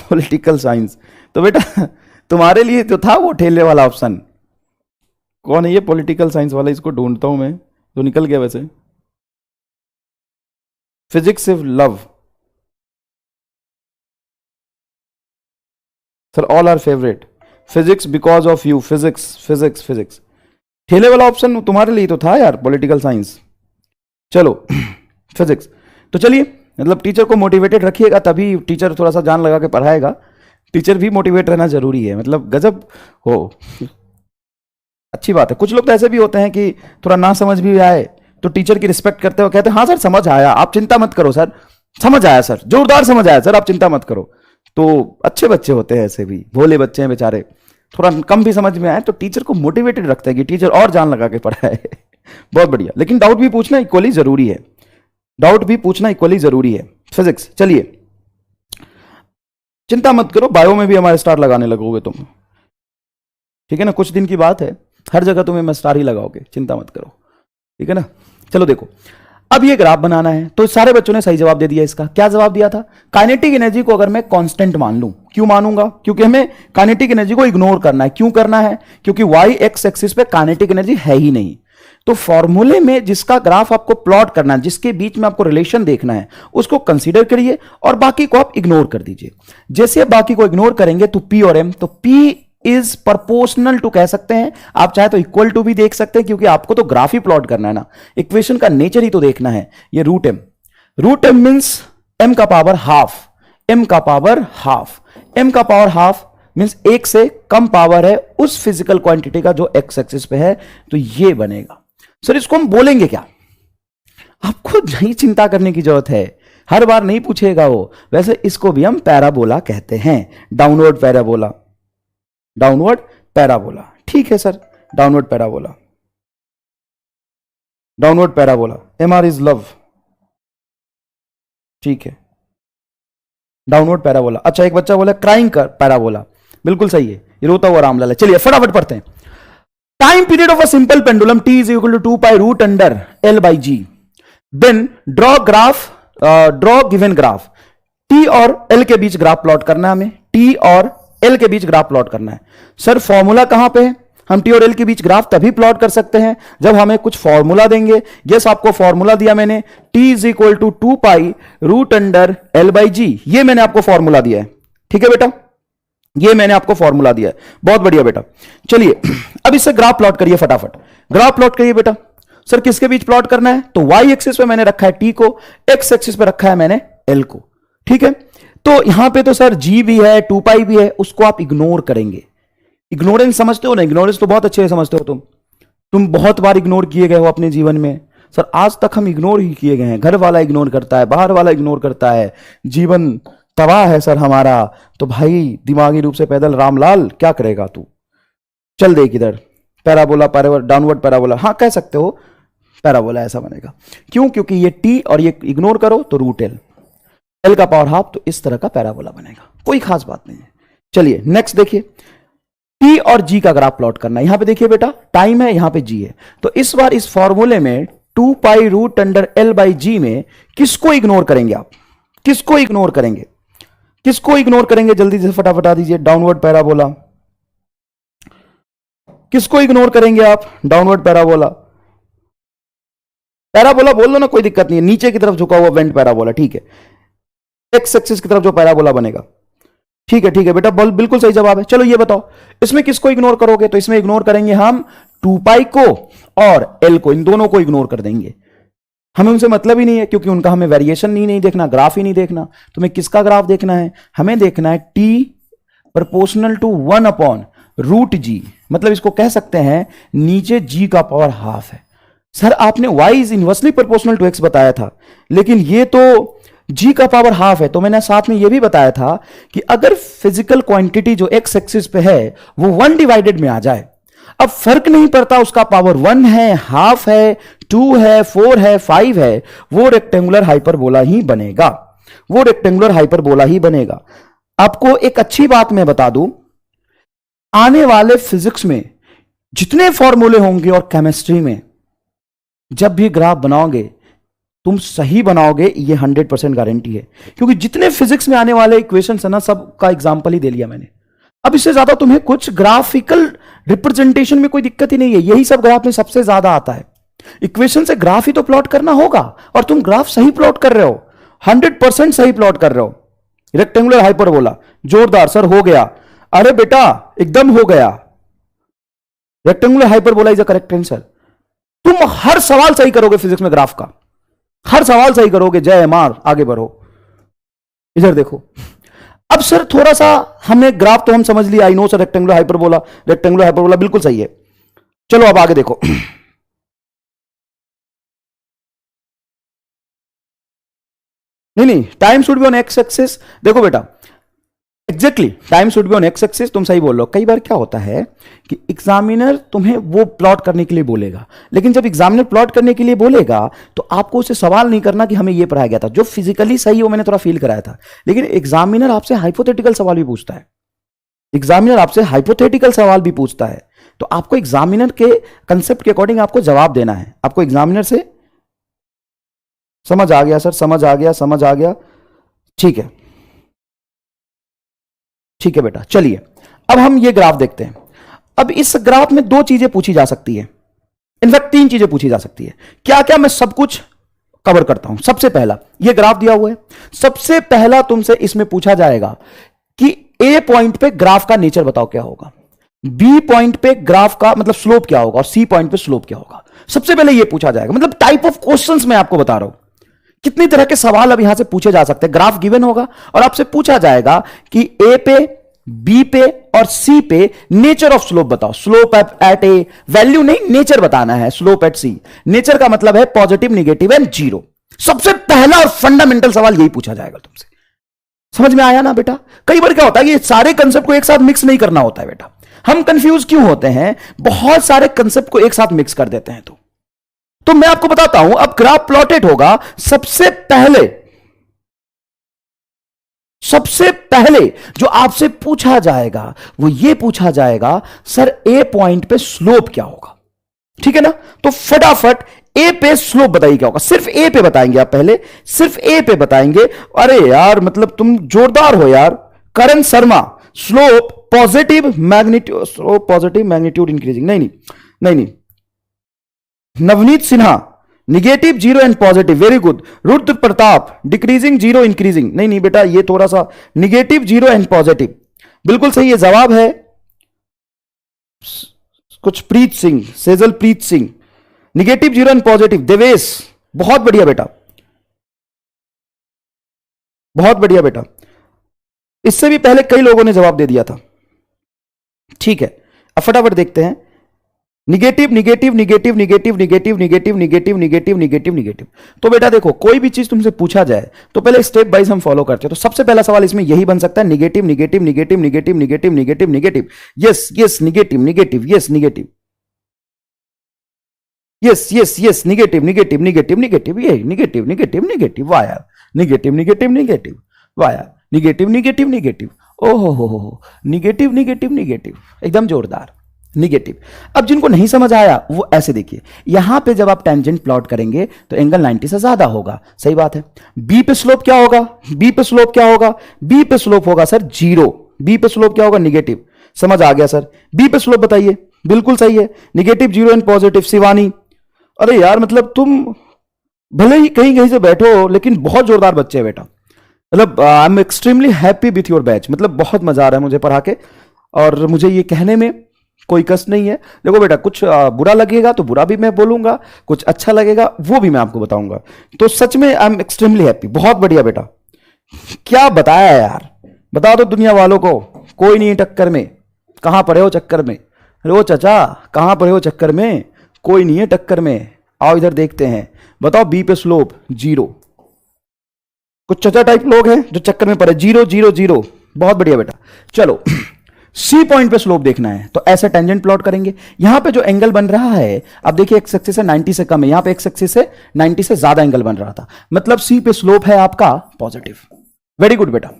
पॉलिटिकल साइंस। तो बेटा तुम्हारे लिए तो था वो ठेले वाला ऑप्शन। कौन है ये पॉलिटिकल साइंस वाला? इसको ढूंढता हूं मैं, तो निकल गया वैसे। Physics is love sir, all are favourite. Physics because of you, physics physics physics. ठेले वाला ऑप्शन तुम्हारे लिए तो था यार, पॉलिटिकल साइंस। चलो फिजिक्स। तो चलिए, मतलब टीचर को मोटिवेटेड रखिएगा, तभी टीचर थोड़ा सा जान लगा के पढ़ाएगा। टीचर भी मोटिवेट रहना जरूरी है, मतलब गजब हो, अच्छी बात है। कुछ लोग तो ऐसे भी होते हैं कि थोड़ा ना समझ भी आए तो टीचर की रिस्पेक्ट करते हो, कहते हैं हाँ सर समझ आया, आप चिंता मत करो सर, समझ आया सर, जोरदार समझ आया सर, आप चिंता मत करो। तो अच्छे बच्चे होते हैं, ऐसे भी भोले बच्चे हैं बेचारे। थोड़ा कम भी समझ में आए तो टीचर को मोटिवेटेड रखता है कि टीचर और जान लगा के पढ़ाए। बहुत बढ़िया। लेकिन डाउट भी पूछना इक्वली जरूरी है, डाउट भी पूछना इक्वली जरूरी है। फिजिक्स, चलिए चिंता मत करो, बायो में भी हमारे स्टार लगाने लगोगे तुम, ठीक है ना? कुछ दिन की बात है, हर जगह तुम्हें मैं स्टार ही लगाओगे, चिंता मत करो, ठीक है ना? चलो देखो, अब ये ग्राफ बनाना है। तो सारे बच्चों ने सही जवाब दे दिया। इसका क्या जवाब दिया था? काइनेटिक एनर्जी को अगर मैं कांस्टेंट मान लूं, क्यों मानूंगा? क्योंकि हमें काइनेटिक एनर्जी को इग्नोर करना है। क्यों करना है? क्योंकि वाई एक्स एक्सिस पे काइनेटिक एनर्जी है ही नहीं। तो फॉर्मूले में जिसका ग्राफ आपको प्लॉट करना है, जिसके बीच में आपको रिलेशन देखना है, उसको कंसीडर करिए और बाकी को आप इग्नोर कर दीजिए। जैसे बाकी को इग्नोर करेंगे तो पी और एम, तो पी इज प्रोपोर्शनल टू कह सकते हैं, आप चाहे तो इक्वल टू भी देख सकते हैं, क्योंकि आपको तो ग्राफ ही प्लॉट करना है ना, इक्वेशन का नेचर ही तो देखना है। ये रूट एम मींस एम का पावर हाफ, एम का पावर हाफ, एम का पावर हाफ मींस एक से कम पावर है उस फिजिकल क्वांटिटी का जो एक्स एक्सिस पे है। तो ये बनेगा। सर इसको हम बोलेंगे क्या? आपको नहीं चिंता करने की जरूरत है, हर बार नहीं पूछेगा वो। वैसे इसको भी हम पैराबोला कहते हैं, डाउनवर्ड पैराबोला, डाउनवर्ड पैराबोला, ठीक है sir, downward parabola, downward parabola. MR is love, ठीक है, डाउनवर्ड पैराबोला। अच्छा, एक बच्चा बोला क्राइंग कर पैराबोला, बिल्कुल सही है, ये रोता हुआ रामलाल है। चलिए फटाफट पढ़ते हैं। Time period of a simple pendulum t is equal to 2 pi root under L by G. Then draw given graph. T और L के बीच ग्राफ प्लॉट करना है हमें, T और L के बीच ग्राफ प्लॉट करना है। सर फॉर्मूला कहां पे है? हम T और L के बीच ग्राफ तभी प्लॉट कर सकते हैं जब हमें कुछ फॉर्मूला देंगे। यस, आपको फॉर्मूला दिया मैंने, T is equal to 2 pi root under L by G, ये मैंने आपको फॉर्मूला दिया है, ठीक है बेटा, ये मैंने आपको फॉर्मूला दिया है। बहुत बढ़िया बेटा। चलिए अब इससे ग्राफ प्लॉट करिए, फटाफट ग्राफ प्लॉट करिए बेटा। सर किसके बीच प्लॉट करना है? तो वाई एक्सिस पे मैंने रखा है टी को, एक्स एक्सिस पे रखा है मैंने एल को, ठीक है। तो यहां पे तो सर जी भी है, 2 पाई भी है, उसको आप इग्नोर करेंगे। इग्नोरेंस समझते हो ना? इग्नोरेंस तो बहुत अच्छे से समझते हो तुम बहुत बार इग्नोर किए गए हो अपने जीवन में। सर आज तक हम इग्नोर ही किए गए हैं, घर वाला इग्नोर करता है, बाहर वाला इग्नोर करता है, जीवन तबाह है सर हमारा। तो भाई दिमागी रूप से पैदल रामलाल क्या करेगा तू? चल देख इधर, पैराबोला डाउनवर्ड पैराबोला, हाँ कह सकते हो, पैराबोला ऐसा बनेगा। क्यों? क्योंकि ये टी और ये इग्नोर करो तो रूट एल, एल का पावर हाफ, तो इस तरह का पैराबोला बनेगा, कोई खास बात नहीं है। चलिए नेक्स्ट देखिए, टी और जी का ग्राफ प्लॉट करना है। यहां पे देखिए बेटा, टाइम है, यहां पे जी है। तो इस बार इस फॉर्मूले में 2 pi root under L by G में किसको इग्नोर करेंगे आप? किसको इग्नोर करेंगे? किसको इग्नोर करेंगे? जल्दी से फटाफट आ दीजिए। डाउनवर्ड पैराबोला, किसको इग्नोर करेंगे आप? डाउनवर्ड पैराबोला, पैराबोला बोल दो ना, कोई दिक्कत नहीं है, नीचे की तरफ झुका हुआ वेंट पैराबोला, ठीक है। एक्स एक्सिस की तरफ जो पैराबोला बनेगा। ठीक है बेटा, बिल्कुल सही जवाब है। चलो ये बताओ, इसमें किसको इग्नोर करोगे? तो इसमें इग्नोर करेंगे हम 2 पाई को और एल को, इन दोनों को इग्नोर कर देंगे। हमें उनसे मतलब ही नहीं है, क्योंकि उनका हमें वेरिएशन ही नहीं देखना, ग्राफ ही नहीं देखना। तुम्हें किसका ग्राफ देखना है? हमें देखना है टी प्रोपोर्शनल टू 1/√g, मतलब इसको कह सकते हैं नीचे g का पावर हाफ है। सर आपने y is inversely proportional to x बताया था, लेकिन ये तो g का पावर हाफ है। तो मैंने साथ में ये भी बताया था कि अगर फिजिकल क्वांटिटी जो x एक्सिस पे है वो 1 डिवाइडेड में आ जाए, अब फर्क नहीं पड़ता उसका पावर 1 है, हाफ है, 2 है, 4 है, 5 है, वो रेक्टेंगुलर हाइपरबोला ही बनेगा, वो रेक्टेंगुलर हाइपरबोला ही बनेगा। आपको एक अच्छी बात मैं बता दूं, आने वाले फिजिक्स में जितने फॉर्मूले होंगे और केमिस्ट्री में, जब भी ग्राफ बनाओगे तुम सही बनाओगे, ये 100% गारंटी है। क्योंकि जितने फिजिक्स में आने वाले इक्वेशन है ना, सब का एग्जांपल ही दे लिया मैंने। अब इससे ज्यादा तुम्हें कुछ ग्राफिकल रिप्रेजेंटेशन में कोई दिक्कत ही नहीं है, यही सब ग्राफ में सबसे ज्यादा आता है। इक्वेशन से ग्राफ ही तो प्लॉट करना होगा, और तुम ग्राफ सही प्लॉट कर रहे हो, 100% सही प्लॉट कर रहे हो। रेक्टेंगुलर हाइपरबोला, जोरदार सर, हो गया। अरे बेटा एकदम हो गया, rectangular hyperbola is a correct answer. तुम हर सवाल सही करोगे फिजिक्स में, ग्राफ का हर सवाल सही करोगे। जय मार, आगे बढ़ो। इधर देखो, अब सर थोड़ा सा हमें ग्राफ तो हम समझ लिया, I know sir rectangular hyperbola बिल्कुल सही है। चलो अब आगे देखो। नहीं, time should be on x axis. देखो बेटा, exactly time should be on x axis, तुम सही बोल रहे हो। कई बार क्या होता है कि एग्जामिनर तुम्हें वो प्लॉट करने के लिए बोलेगा, लेकिन जब एग्जामिनर प्लॉट करने के लिए बोलेगा तो आपको उसे सवाल नहीं करना कि हमें ये पढ़ाया गया था। जो फिजिकली सही है वो मैंने थोड़ा फील कराया था, लेकिन एग्जामिनर आपसे हाइपोथेटिकल सवाल भी पूछता है। एग्जामिनर आपसे हाइपोथेटिकल सवाल भी पूछता है, तो आपको एग्जामिनर के कंसेप्ट के अकॉर्डिंग आपको जवाब देना है। आपको एग्जामिनर से समझ आ गया सर? समझ आ गया। ठीक है बेटा, चलिए अब हम ये ग्राफ देखते हैं। अब इस ग्राफ में 2 चीजें पूछी जा सकती है, इनफैक्ट 3 चीजें पूछी जा सकती है। क्या क्या, मैं सब कुछ कवर करता हूं। सबसे पहला, ये ग्राफ दिया हुआ है, सबसे पहला तुमसे इसमें पूछा जाएगा कि ए पॉइंट पे ग्राफ का नेचर बताओ क्या होगा, बी पॉइंट पे ग्राफ का मतलब स्लोप क्या होगा, और सी पॉइंट पे स्लोप क्या होगा। सबसे पहले ये पूछा जाएगा। मतलब टाइप ऑफ क्वेश्चंस मैं आपको बता रहा हूं, कितनी तरह के सवाल अब यहां से पूछे जा सकते हैं। ग्राफ गिवन होगा और आपसे पूछा जाएगा कि ए पे, बी पे और सी पे नेचर ऑफ स्लोप बताओ। स्लोप एट ए, वैल्यू नहीं, नेचर बताना है। स्लोप एट सी, नेचर का मतलब है पॉजिटिव, निगेटिव एंड जीरो। सबसे पहला और फंडामेंटल सवाल यही पूछा जाएगा तुमसे। समझ में आया ना बेटा? कई बार क्या होता है कि सारे कंसेप्ट को एक साथ मिक्स नहीं करना होता है बेटा। हम कंफ्यूज क्यों होते हैं? बहुत सारे कंसेप्ट को एक साथ मिक्स कर देते हैं। तो मैं आपको बताता हूं, अब ग्राफ प्लॉटेड होगा। सबसे पहले जो आपसे पूछा जाएगा वो ये पूछा जाएगा, सर ए पॉइंट पे स्लोप क्या होगा। ठीक है ना? तो फटाफट ए पे स्लोप बताइए क्या होगा। सिर्फ ए पे बताएंगे आप, पहले सिर्फ ए पे बताएंगे। अरे यार मतलब तुम जोरदार हो यार। Karan Sharma, slope positive magnitude increasing, नहीं। Navneet Sinha, negative, zero and positive, very good. Rudra Pratap, decreasing, zero, increasing. नहीं बेटा, ये थोड़ा सा निगेटिव, जीरो एंड पॉजिटिव, बिल्कुल सही है जवाब है। कुछ Preet Singh, Sejal Preet Singh, negative, zero and positive. Devesh, बहुत बढ़िया बेटा, बहुत बढ़िया बेटा। इससे भी पहले कई लोगों ने जवाब दे दिया था। ठीक है, अब फटाफट देखते हैं। Negative, negative, negative, negative, negative, negative, negative, negative, negative, negative. तो बेटा देखो, कोई भी चीज तुमसे पूछा जाए तो पहले स्टेप वाइज हम फॉलो करते हैं। तो सबसे पहला सवाल इसमें यही बन सकता है, negative, negative, negative, negative, negative, negative, negative. Yes yes, negative, negative, yes, negative, yes yes yes, negative, negative, negative, negative, ये negative, negative, negative, via, negative, negative, negative, via, negative, negative, negative. ओहो हो, negative, negative, negative, एकदम जोरदार, negative. अब जिनको नहीं समझ आया वो ऐसे देखिए, यहां पे जब आप टेंजेंट प्लॉट करेंगे तो एंगल 90 से ज्यादा होगा, सही बात है। बी पे स्लोप क्या होगा? बी पे स्लोप क्या होगा? बी पे स्लोप होगा सर जीरो। बी पे स्लोप क्या होगा? निगेटिव। समझ आ गया सर? बी पे स्लोप बताइए, बिल्कुल सही है, negative, zero and positive. Shivani, अरे यार मतलब तुम भले ही कहीं कहीं से बैठो लेकिन बहुत जोरदार बच्चे हैं बेटा। मतलब I am extremely happy with your batch, मतलब बहुत मजा आ रहा है मुझे पढ़ा के, और मुझे ये कहने में कोई कष्ट नहीं है। देखो बेटा, कुछ बुरा लगेगा तो बुरा भी मैं बोलूंगा, कुछ अच्छा लगेगा वो भी मैं आपको बताऊंगा। तो सच में आई एम एक्सट्रीमली हैप्पी। बहुत बढ़िया बेटा, क्या बताया यार, बता दो दुनिया वालों को, कोई नहीं टक्कर में। कहां पड़े हो चक्कर में? रो चाचा, कहां पड़े हो चक्कर में? कोई नहीं है टक्कर में। आओ इधर देखते हैं, बताओ बी पे स्लोप 0। कुछ चचा टाइप लोग हैं जो चक्कर में पड़े, 0 0 0। बहुत बढ़िया बेटा, चलो सी पॉइंट पे स्लोप देखना है तो ऐसे टेंजेंट प्लॉट करेंगे। यहां पे जो एंगल बन रहा है, अब देखिए एक्स एक्सिस से 90 से कम है, यहां पे एक्स एक्सिस से 90 से ज्यादा एंगल बन रहा था, मतलब सी पे स्लोप है आपका पॉजिटिव। वेरी गुड बेटा,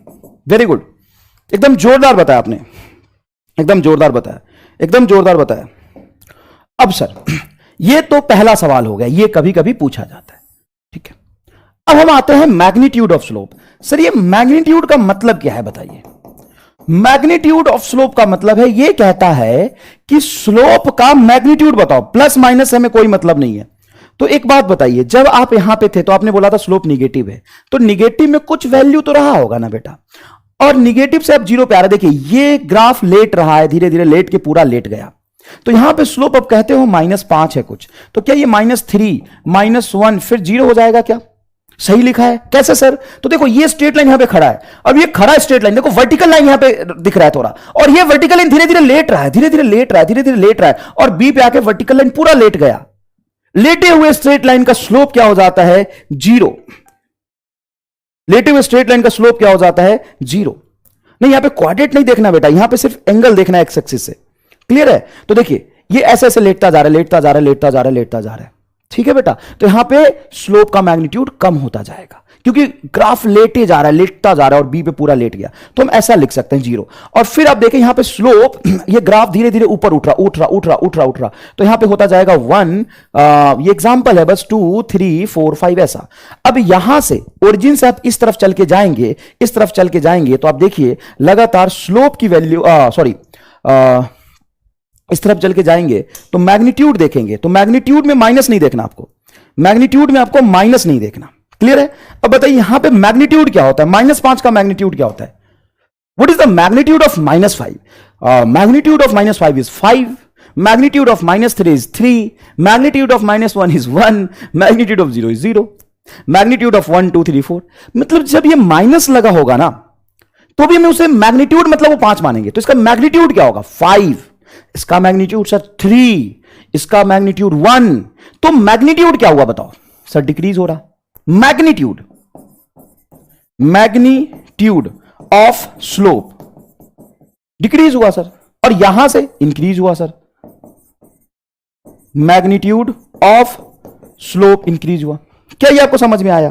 वेरी गुड, एकदम जोरदार बताया आपने, एकदम जोरदार बताया, एकदम जोरदार बताया। अब सर ये तो पहला सवाल हो गया, ये कभी कभी पूछा जाता है, ठीक है। अब हम आते हैं मैग्नीट्यूड ऑफ स्लोप। सर ये मैग्नीट्यूड का मतलब क्या है बताइए? मैग्नीट्यूड ऑफ स्लोप का मतलब है, ये कहता है कि स्लोप का मैग्नीट्यूड बताओ, प्लस माइनस हमें कोई मतलब नहीं है। तो एक बात बताइए, जब आप यहां पे थे तो आपने बोला था स्लोप निगेटिव है, तो निगेटिव में कुछ वैल्यू तो रहा होगा ना बेटा, और निगेटिव से अब 0 पे आ रहा है। देखिए ये ग्राफ लेट रहा है, धीरे धीरे लेट के पूरा लेट गया, तो यहां पे स्लोप अब कहते हो -5 है कुछ, तो क्या ये -3 -1 फिर 0 हो जाएगा क्या? सही लिखा है। कैसे सर? तो देखो ये स्ट्रेट लाइन यहां पे खड़ा है, अब ये खड़ा स्ट्रेट लाइन, देखो वर्टिकल लाइन यहां पे दिख रहा है थोड़ा, और ये वर्टिकल लाइन धीरे धीरे लेट रहा है, धीरे धीरे लेट रहा है, धीरे धीरे लेट रहा है, और बी पे आके वर्टिकल लाइन पूरा लेट गया। लेटे हुए स्ट्रेट लाइन का स्लोप क्या हो जाता है? 0। लेटे हुए स्ट्रेट लाइन का स्लोप क्या हो जाता है? 0। नहीं, यहां पे क्वाड्रेट नहीं देखना बेटा, यहां पे सिर्फ एंगल देखना है एक्स एक्सिस से। क्लियर है? तो देखिए ये ऐसे ऐसे लेटता जा रहा है, लेटता जा रहा है, लेटता जा रहा है, लेटता जा रहा है, ठीक है बेटा। तो यहां पे स्लोप का मैग्नीट्यूड कम होता जाएगा, क्योंकि ग्राफ लेटे जा रहा है, लेटता जा रहा है, और बी पे पूरा लेट गया, तो हम ऐसा लिख सकते हैं 0। और फिर आप देखें यहां पे स्लोप, ये ग्राफ धीरे धीरे ऊपर उठ रहा, उठ रहा, उठ रहा, उठ रहा, उठ रहा, तो यहां पे होता जाएगा 1, ये एग्जांपल है बस, 2 3 4 5 ऐसा। अब यहां से ओरिजिन से आप इस तरफ चल के जाएंगे, इस तरफ चल के जाएंगे, तो आप देखिए लगातार स्लोप की वैल्यू, सॉरी इस तरफ चल के जाएंगे तो मैग्नीट्यूड देखेंगे, तो मैग्नीट्यूड में माइनस नहीं देखना आपको, मैग्नीट्यूड में आपको माइनस नहीं देखना। क्लियर है? अब बताइए यहां पे मैग्नीट्यूड क्या होता है? -5 का मैग्नीट्यूड क्या होता है? What is the magnitude of -5? Magnitude of -5 is 5, magnitude of -3 is 3, magnitude of -1 is 1, magnitude of 0 is 0, magnitude of 1 2 3 4। मतलब जब ये माइनस लगा होगा ना, तो भी हमें उसे मैग्नीट्यूड मतलब वो 5 मानेंगे, तो इसका मैग्नीट्यूड क्या होगा? 5। इसका मैग्नीट्यूड सर 3, इसका मैग्नीट्यूड 1, तो मैग्नीट्यूड क्या हुआ बताओ सर? डिक्रीज हो रहा। Magnitude, magnitude of slope decrease हुआ सर, और यहां से इंक्रीज हुआ sir, magnitude of slope increase हुआ। क्या ये आपको समझ में आया?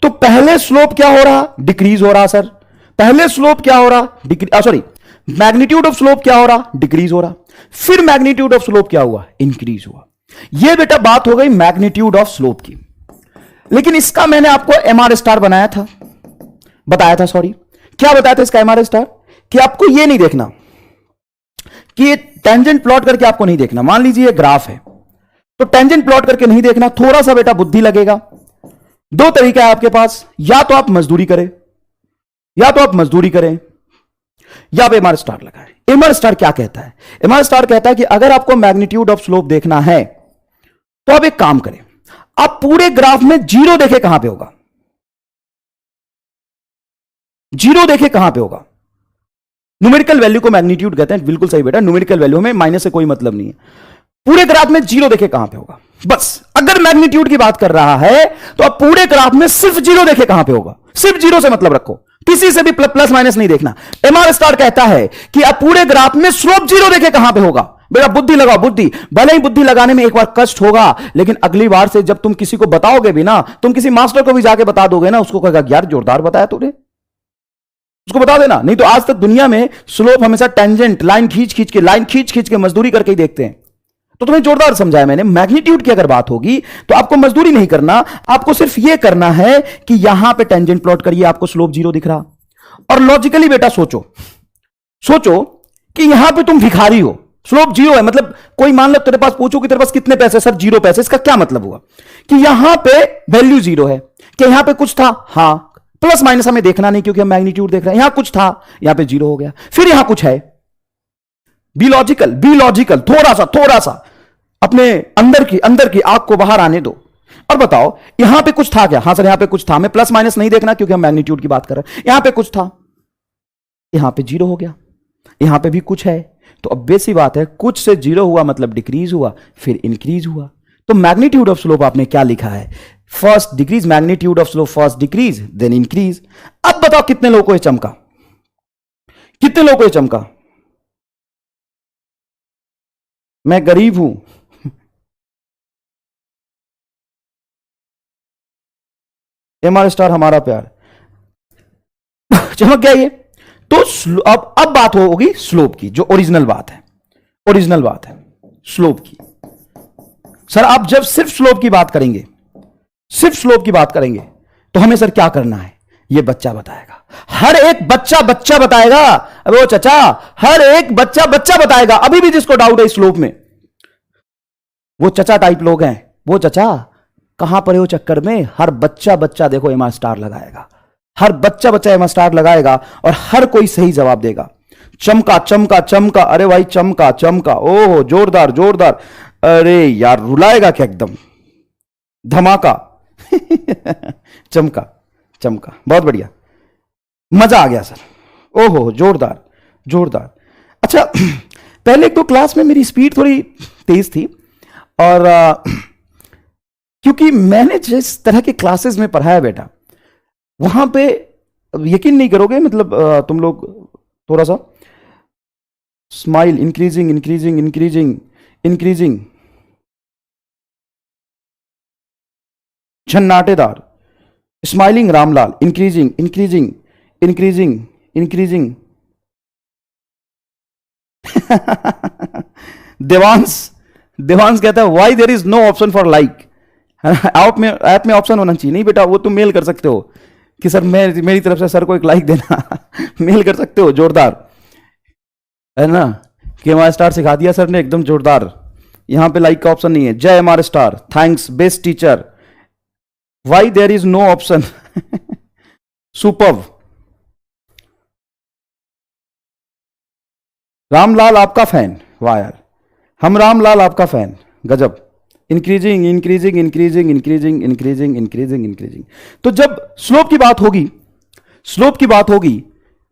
तो पहले स्लोप क्या हो रहा? डिक्रीज हो रहा सर। पहले स्लोप क्या हो रहा? सॉरी, मैग्नीट्यूड ऑफ स्लोप क्या हो रहा? डिक्रीज हो रहा। फिर मैग्नीट्यूड ऑफ स्लोप क्या हुआ? इंक्रीज हुआ। यह बेटा बात हो गई मैग्नीट्यूड ऑफ स्लोप की। लेकिन इसका मैंने आपको एमआर स्टार बताया था, क्या बताया था इसका एमआर स्टार? कि आपको यह नहीं देखना कि टेंजेंट प्लॉट करके आपको नहीं देखना। मान लीजिए ये ग्राफ है, तो टेंजेंट प्लॉट करके नहीं देखना, थोड़ा सा बेटा बुद्धि लगेगा। 2 तरीका है आपके पास, या तो आप मजदूरी करें, या आप एमआर स्टार लगाएं। एमआर स्टार क्या कहता है? एमआर स्टार कहता है कि अगर आपको मैग्नीट्यूड ऑफ स्लोप देखना है तो आप एक काम करें, आप पूरे ग्राफ में 0 देखे कहां पे होगा? 0 देखे कहां पे होगा? न्यूमेरिकल वैल्यू को मैग्नीट्यूड कहते हैं। बिल्कुल सही बेटा, न्यूमेरिकल वैल्यू में माइनस से कोई मतलब नहीं है। पूरे ग्राफ में 0 देखे कहां पे होगा? बस अगर मैग्नीट्यूड की बात कर रहा है तो आप पूरे ग्राफ में सिर्फ 0 देखे कहां पे होगा? सिर्फ 0 से मतलब रखो, किसी से भी प्लस माइनस नहीं देखना। एमआर स्टार कहता है कि आप पूरे ग्राफ में स्लोप 0 देखे कहां पे होगा? बेटा बुद्धि लगाओ, बुद्धि। भले ही बुद्धि लगाने में एक बार कष्ट होगा, लेकिन अगली बार से जब तुम किसी को बताओगे भी ना, तुम किसी मास्टर को भी जाके बता दोगे ना, उसको कहेगा यार जोरदार बताया तूने, उसको बता देना। नहीं तो आज तक दुनिया में स्लोप हमेशा टेंजेंट लाइन खींच के मजदूरी करके ही देखते हैं। तो तुम्हें जोरदार समझाया मैंने। मैग्नीट्यूड की अगर बात होगी तो आपको मजदूरी नहीं करना, आपको सिर्फ यह करना है कि यहां पे टेंजेंट प्लॉट करिए, आपको स्लोप 0 दिख रहा। और लॉजिकली बेटा सोचो कि यहां पे तुम भिखारी हो, स्लोप 0 है, मतलब कोई मान लो तेरे पास पूछो कि तेरे पास कितने पैसे? सर 0 पैसे। इसका क्या मतलब हुआ? कि यहां पे वैल्यू 0 है। क्या यहां पे कुछ था? हां, प्लस माइनस हमें देखना नहीं क्योंकि हम मैग्नीट्यूड देख रहे हैं। यहां कुछ था, यहां पे 0 हो गया, फिर यहां कुछ है। बी लॉजिकल, थोड़ा सा अपने अंदर की आग को बाहर आने दो और बताओ यहां पे कुछ था क्या? हां सर यहां पे कुछ था। हमें प्लस माइनस नहीं देखना क्योंकि हम मैग्नीट्यूड की बात कर रहे हैं। यहां पे कुछ था, यहां पे 0 हो गया, यहां पे भी कुछ है। तो अब बेसिक बात है, कुछ से 0 हुआ मतलब डिक्रीज हुआ, फिर इंक्रीज हुआ। तो मैग्नीट्यूड ऑफ स्लोप आपने क्या लिखा है? First decrease, magnitude of slope first decrease then increase. अब बताओ कितने लोगों को यह चमका? कितने लोगों को यह चमका? मैं गरीब हूं, MR स्टार हमारा प्यार, चमक गया ये। तो अब बात होगी स्लोप की, जो ओरिजिनल बात है स्लोप की। सर आप जब सिर्फ स्लोप की बात करेंगे, तो हमें सर क्या करना है? ये बच्चा बताएगा, हर एक बच्चा बताएगा। अरे वो चचा, हर एक बच्चा बताएगा। अभी भी जिसको डाउट है स्लोप में, वो चचा टाइप लोग हैं, वो चचा कहां पर हो चक्कर में, हर बच्चा देखो MR स्टार लगाएगा, हर बच्चा MR स्टार लगाएगा और हर कोई सही जवाब देगा। चमका, अरे भाई चमका, ओहो जोरदार, अरे यार रुलाएगा क्या एकदम, धमाका। चमका, बहुत बढ़िया, मजा आ गया सर, ओहो जोरदार। अच्छा, पहले एक दो क्लास में मेरी स्पीड थोड़ी तेज थी और क्योंकि मैंने जिस तरह के क्लासेस में पढ़ाया बेटा, वहां पे यकीन नहीं करोगे, मतलब तुम लोग थोड़ा सा स्माइल, इंक्रीजिंग, झन्नाटेदार, स्माइलिंग रामलाल, इंक्रीजिंग। देवांश कहता है why there is no option for like. App में ऑप्शन होना चाहिए। नहीं बेटा, वो तुम मेल कर सकते हो कि सर मेरी तरफ से सर को एक लाइक देना। मेल कर सकते हो, जोरदार है ना, कि MR स्टार सिखा दिया सर ने, एकदम जोरदार। यहां पे लाइक का ऑप्शन नहीं है। जय MR star, thanks best teacher, why there is no option. Superb. Ramlal आपका फैन, वाह यार, हम रामलाल आपका फैन, गजब। इंक्रीजिंग। तो जब स्लोप की बात होगी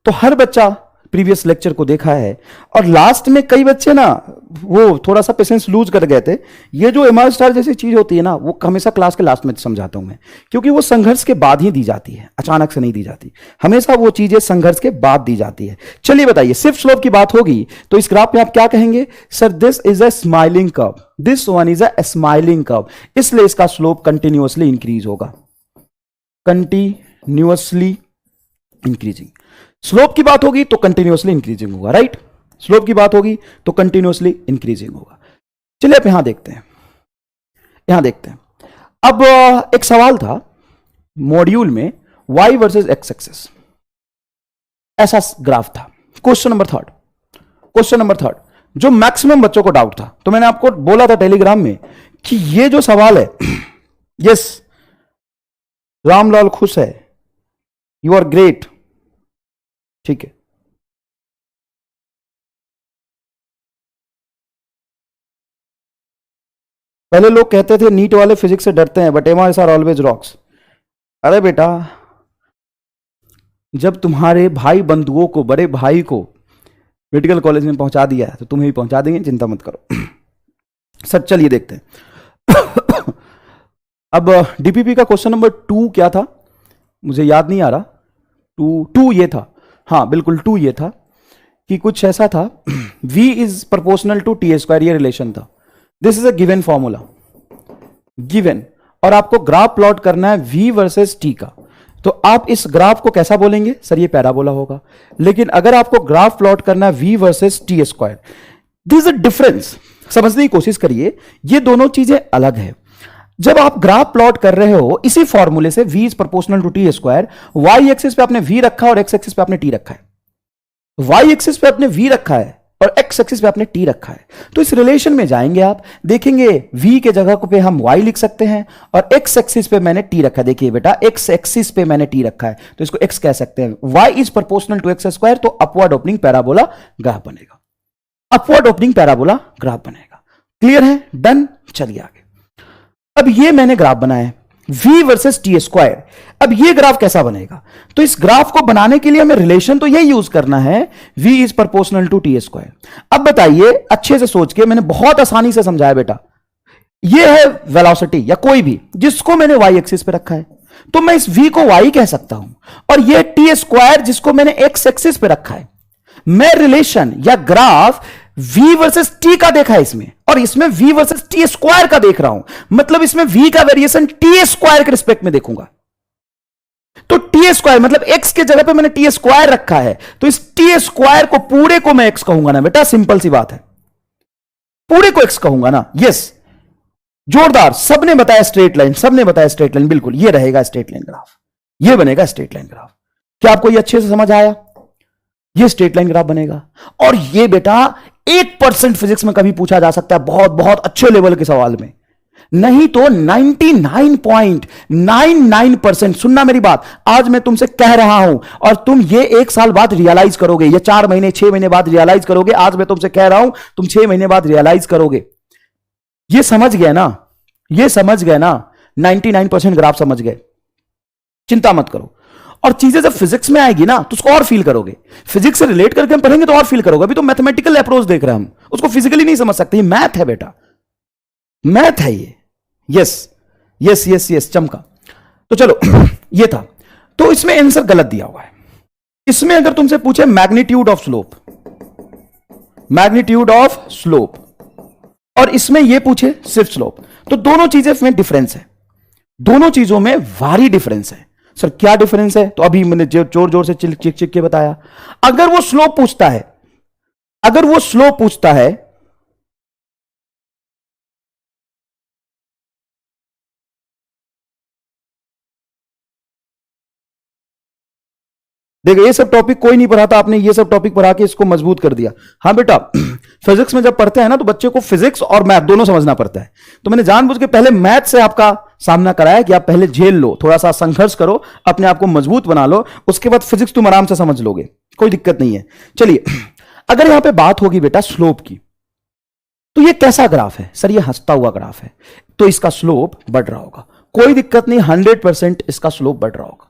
तो हर बच्चा प्रीवियस लेक्चर को देखा है और लास्ट में कई बच्चे ना वो थोड़ा सा पेशेंस लूज कर गए थे। ये जो MR स्टार जैसी चीज होती है ना, वो हमेशा क्लास के लास्ट में समझाता हूं मैं, क्योंकि वो संघर्ष के बाद ही दी जाती है, अचानक से नहीं दी जाती। हमेशा वो चीजें संघर्ष के बाद दी जाती है। चलिए बताइए, सिर्फ स्लोप की बात होगी तो इस ग्राफ में आप क्या कहेंगे? Sir this is a smiling curve, this one is a smiling curve, इसलिए इसका स्लोप कंटिन्यूअसली इंक्रीज होगा, कंटिन्यूअसली इंक्रीजिंग। स्लोप की बात होगी तो कंटिन्यूअसली इंक्रीजिंग होगा, राइट? स्लोप की बात होगी तो कंटिन्यूअसली इंक्रीजिंग होगा। चलिए अब यहां देखते हैं। अब एक सवाल था मॉड्यूल में, y वर्सेस x एक्सिस, ऐसा ग्राफ था। क्वेश्चन नंबर थर्ड, जो मैक्सिमम बच्चों को डाउट था। तो मैंने आपको बोला था टेलीग्राम में कि ये जो सवाल है, यस रामलाल खुश है, यू आर ग्रेट, ठीक है। पहले लोग कहते थे नीट वाले फिजिक्स से डरते हैं, but MRs are always rocks. अरे बेटा, जब तुम्हारे भाई बंधुओं को, बड़े भाई को मेडिकल कॉलेज में पहुंचा दिया है तो तुम्हें भी पहुंचा देंगे, चिंता मत करो। सर चलिए देखते हैं। अब DPP का क्वेश्चन नंबर 2 क्या था, मुझे याद नहीं आ रहा। टू ये था, हाँ बिल्कुल 2 ये था कि कुछ ऐसा था, V is proportional to T square, ये रिलेशन था। This is a given formula, given, और आपको ग्राफ प्लॉट करना है V वर्सेस T का। तो आप इस ग्राफ को कैसा बोलेंगे? सर ये पैराबोला होगा। लेकिन अगर आपको ग्राफ प्लॉट करना है V versus T square, this is a difference, समझने की कोशिश करिए, ये दोनों चीजें अलग है। जब आप ग्राफ प्लॉट कर रहे हो इसी फॉर्मूले से, V is proportional to T square, y axis पे आपने V रखा और x एक्सिस पे आपने T रखा है। y एक्सिस पे आपने V रखा है और एक्स एक्सिस पे आपने टी रखा है। तो इस रिलेशन में जाएंगे आप, देखेंगे v के जगह पे हम y लिख सकते हैं और एक्स एक्सिस पे मैंने t रखा है। देखिए बेटा, एक्स एक्सिस पे मैंने t रखा है तो इसको x कह सकते हैं। y is proportional to x square, तो अपवर्ड ओपनिंग पैराबोला ग्राफ बनेगा, अपवर्ड ओपनिंग पैराबोला ग्राफ बनेगा। क्लियर है? डन। चलिए आगे। अब ये मैंने ग्राफ बनाया है v वर्सेस टी स्क्वायर। अब ये ग्राफ कैसा बनेगा? तो इस ग्राफ को बनाने के लिए हमें रिलेशन तो यही यूज करना है, v is proportional to T square. अब बताइए अच्छे से सोच के, मैंने बहुत आसानी से समझाया बेटा। ये है वेलोसिटी या कोई भी जिसको मैंने y एक्सिस पे रखा है, तो मैं इस v को y कह सकता हूं, और ये टी स्क्वायर जिसको मैंने x एक्सिस पे रखा है। मैं रिलेशन या ग्राफ v वर्सेस t का देखा है इसमें, और इसमें v वर्सेस टी स्क्वायर का देख रहा हूं, मतलब इसमें v का वेरिएशन टी स्क्वायर के रिस्पेक्ट में देखूंगा। तो टी स्क्वायर मतलब x के जगह पे मैंने टी स्क्वायर रखा है, तो इस टी स्क्वायर को पूरे को मैं x कहूंगा ना बेटा, सिंपल सी बात है, पूरे को x कहूंगा ना। यस, जोरदार, सबने बताया स्ट्रेट लाइन, सबने बताया स्ट्रेट लाइन, बिल्कुल ये रहेगा स्ट्रेट लाइन ग्राफ, ये बनेगा स्ट्रेट लाइन ग्राफ। क्या आपको ये अच्छे से समझ आया? ये स्ट्रेट लाइन ग्राफ बनेगा। और ये बेटा 8% फिजिक्स में कभी पूछा जा सकता है, बहुत बहुत अच्छे लेवल के सवाल में, नहीं तो 99.99%। सुनना मेरी बात, आज मैं तुमसे कह रहा हूं और तुम ये 1 साल बाद रियलाइज करोगे, या 4 महीने 6 महीने बाद रियलाइज करोगे। आज मैं तुमसे कह रहा हूं, तुम 6 महीने बाद रियलाइज करोगे। ये समझ गए ना? ये समझ गए ना? 99% ग्राफ समझ गए, चिंता मत करो। और चीजें जब फिजिक्स में आएगी ना तो उसको और फील करोगे, फिजिक्स से रिलेट करके हम पढ़ेंगे तो और फील करोगे। अभी तो मैथमेटिकल अप्रोच देख रहे हैं हम, उसको फिजिकली नहीं समझ सकते। ये मैथ है बेटा, मैथ है ये। यस यस यस यस, चमका। तो चलो ये था, तो इसमें आंसर गलत दिया हुआ है। इसमें अगर तुमसे पूछे magnitude of slope, magnitude of slope, और इसमें ये पूछे सिर्फ स्लोप, तो दोनों चीजें में डिफरेंस है, दोनों चीजों में भारी डिफरेंस है। सर क्या डिफरेंस है? तो अभी मैंने जोर जोर से चिक चिक के बताया। अगर वो स्लोप पूछता है, अगर वो स्लोप पूछता है, देखो ये सब टॉपिक कोई नहीं पढ़ाता, आपने ये सब टॉपिक पढ़ा के इसको मजबूत कर दिया। हाँ बेटा, फिजिक्स में जब पढ़ते हैं ना तो बच्चे को फिजिक्स और मैथ दोनों समझना पड़ता है। तो मैंने जानबूझ के पहले मैथ से आपका सामना कराया कि आप पहले झेल लो, थोड़ा सा संघर्ष करो, अपने आप को मजबूत बना लो, उसके बाद फिजिक्स तुम आराम से समझ लोगे, कोई दिक्कत नहीं है। चलिए, अगर यहां पर बात होगी बेटा स्लोप की, तो ये कैसा ग्राफ है? सर ये हंसता हुआ ग्राफ है, तो इसका स्लोप बढ़ रहा होगा, कोई दिक्कत नहीं, 100% इसका स्लोप बढ़ रहा होगा,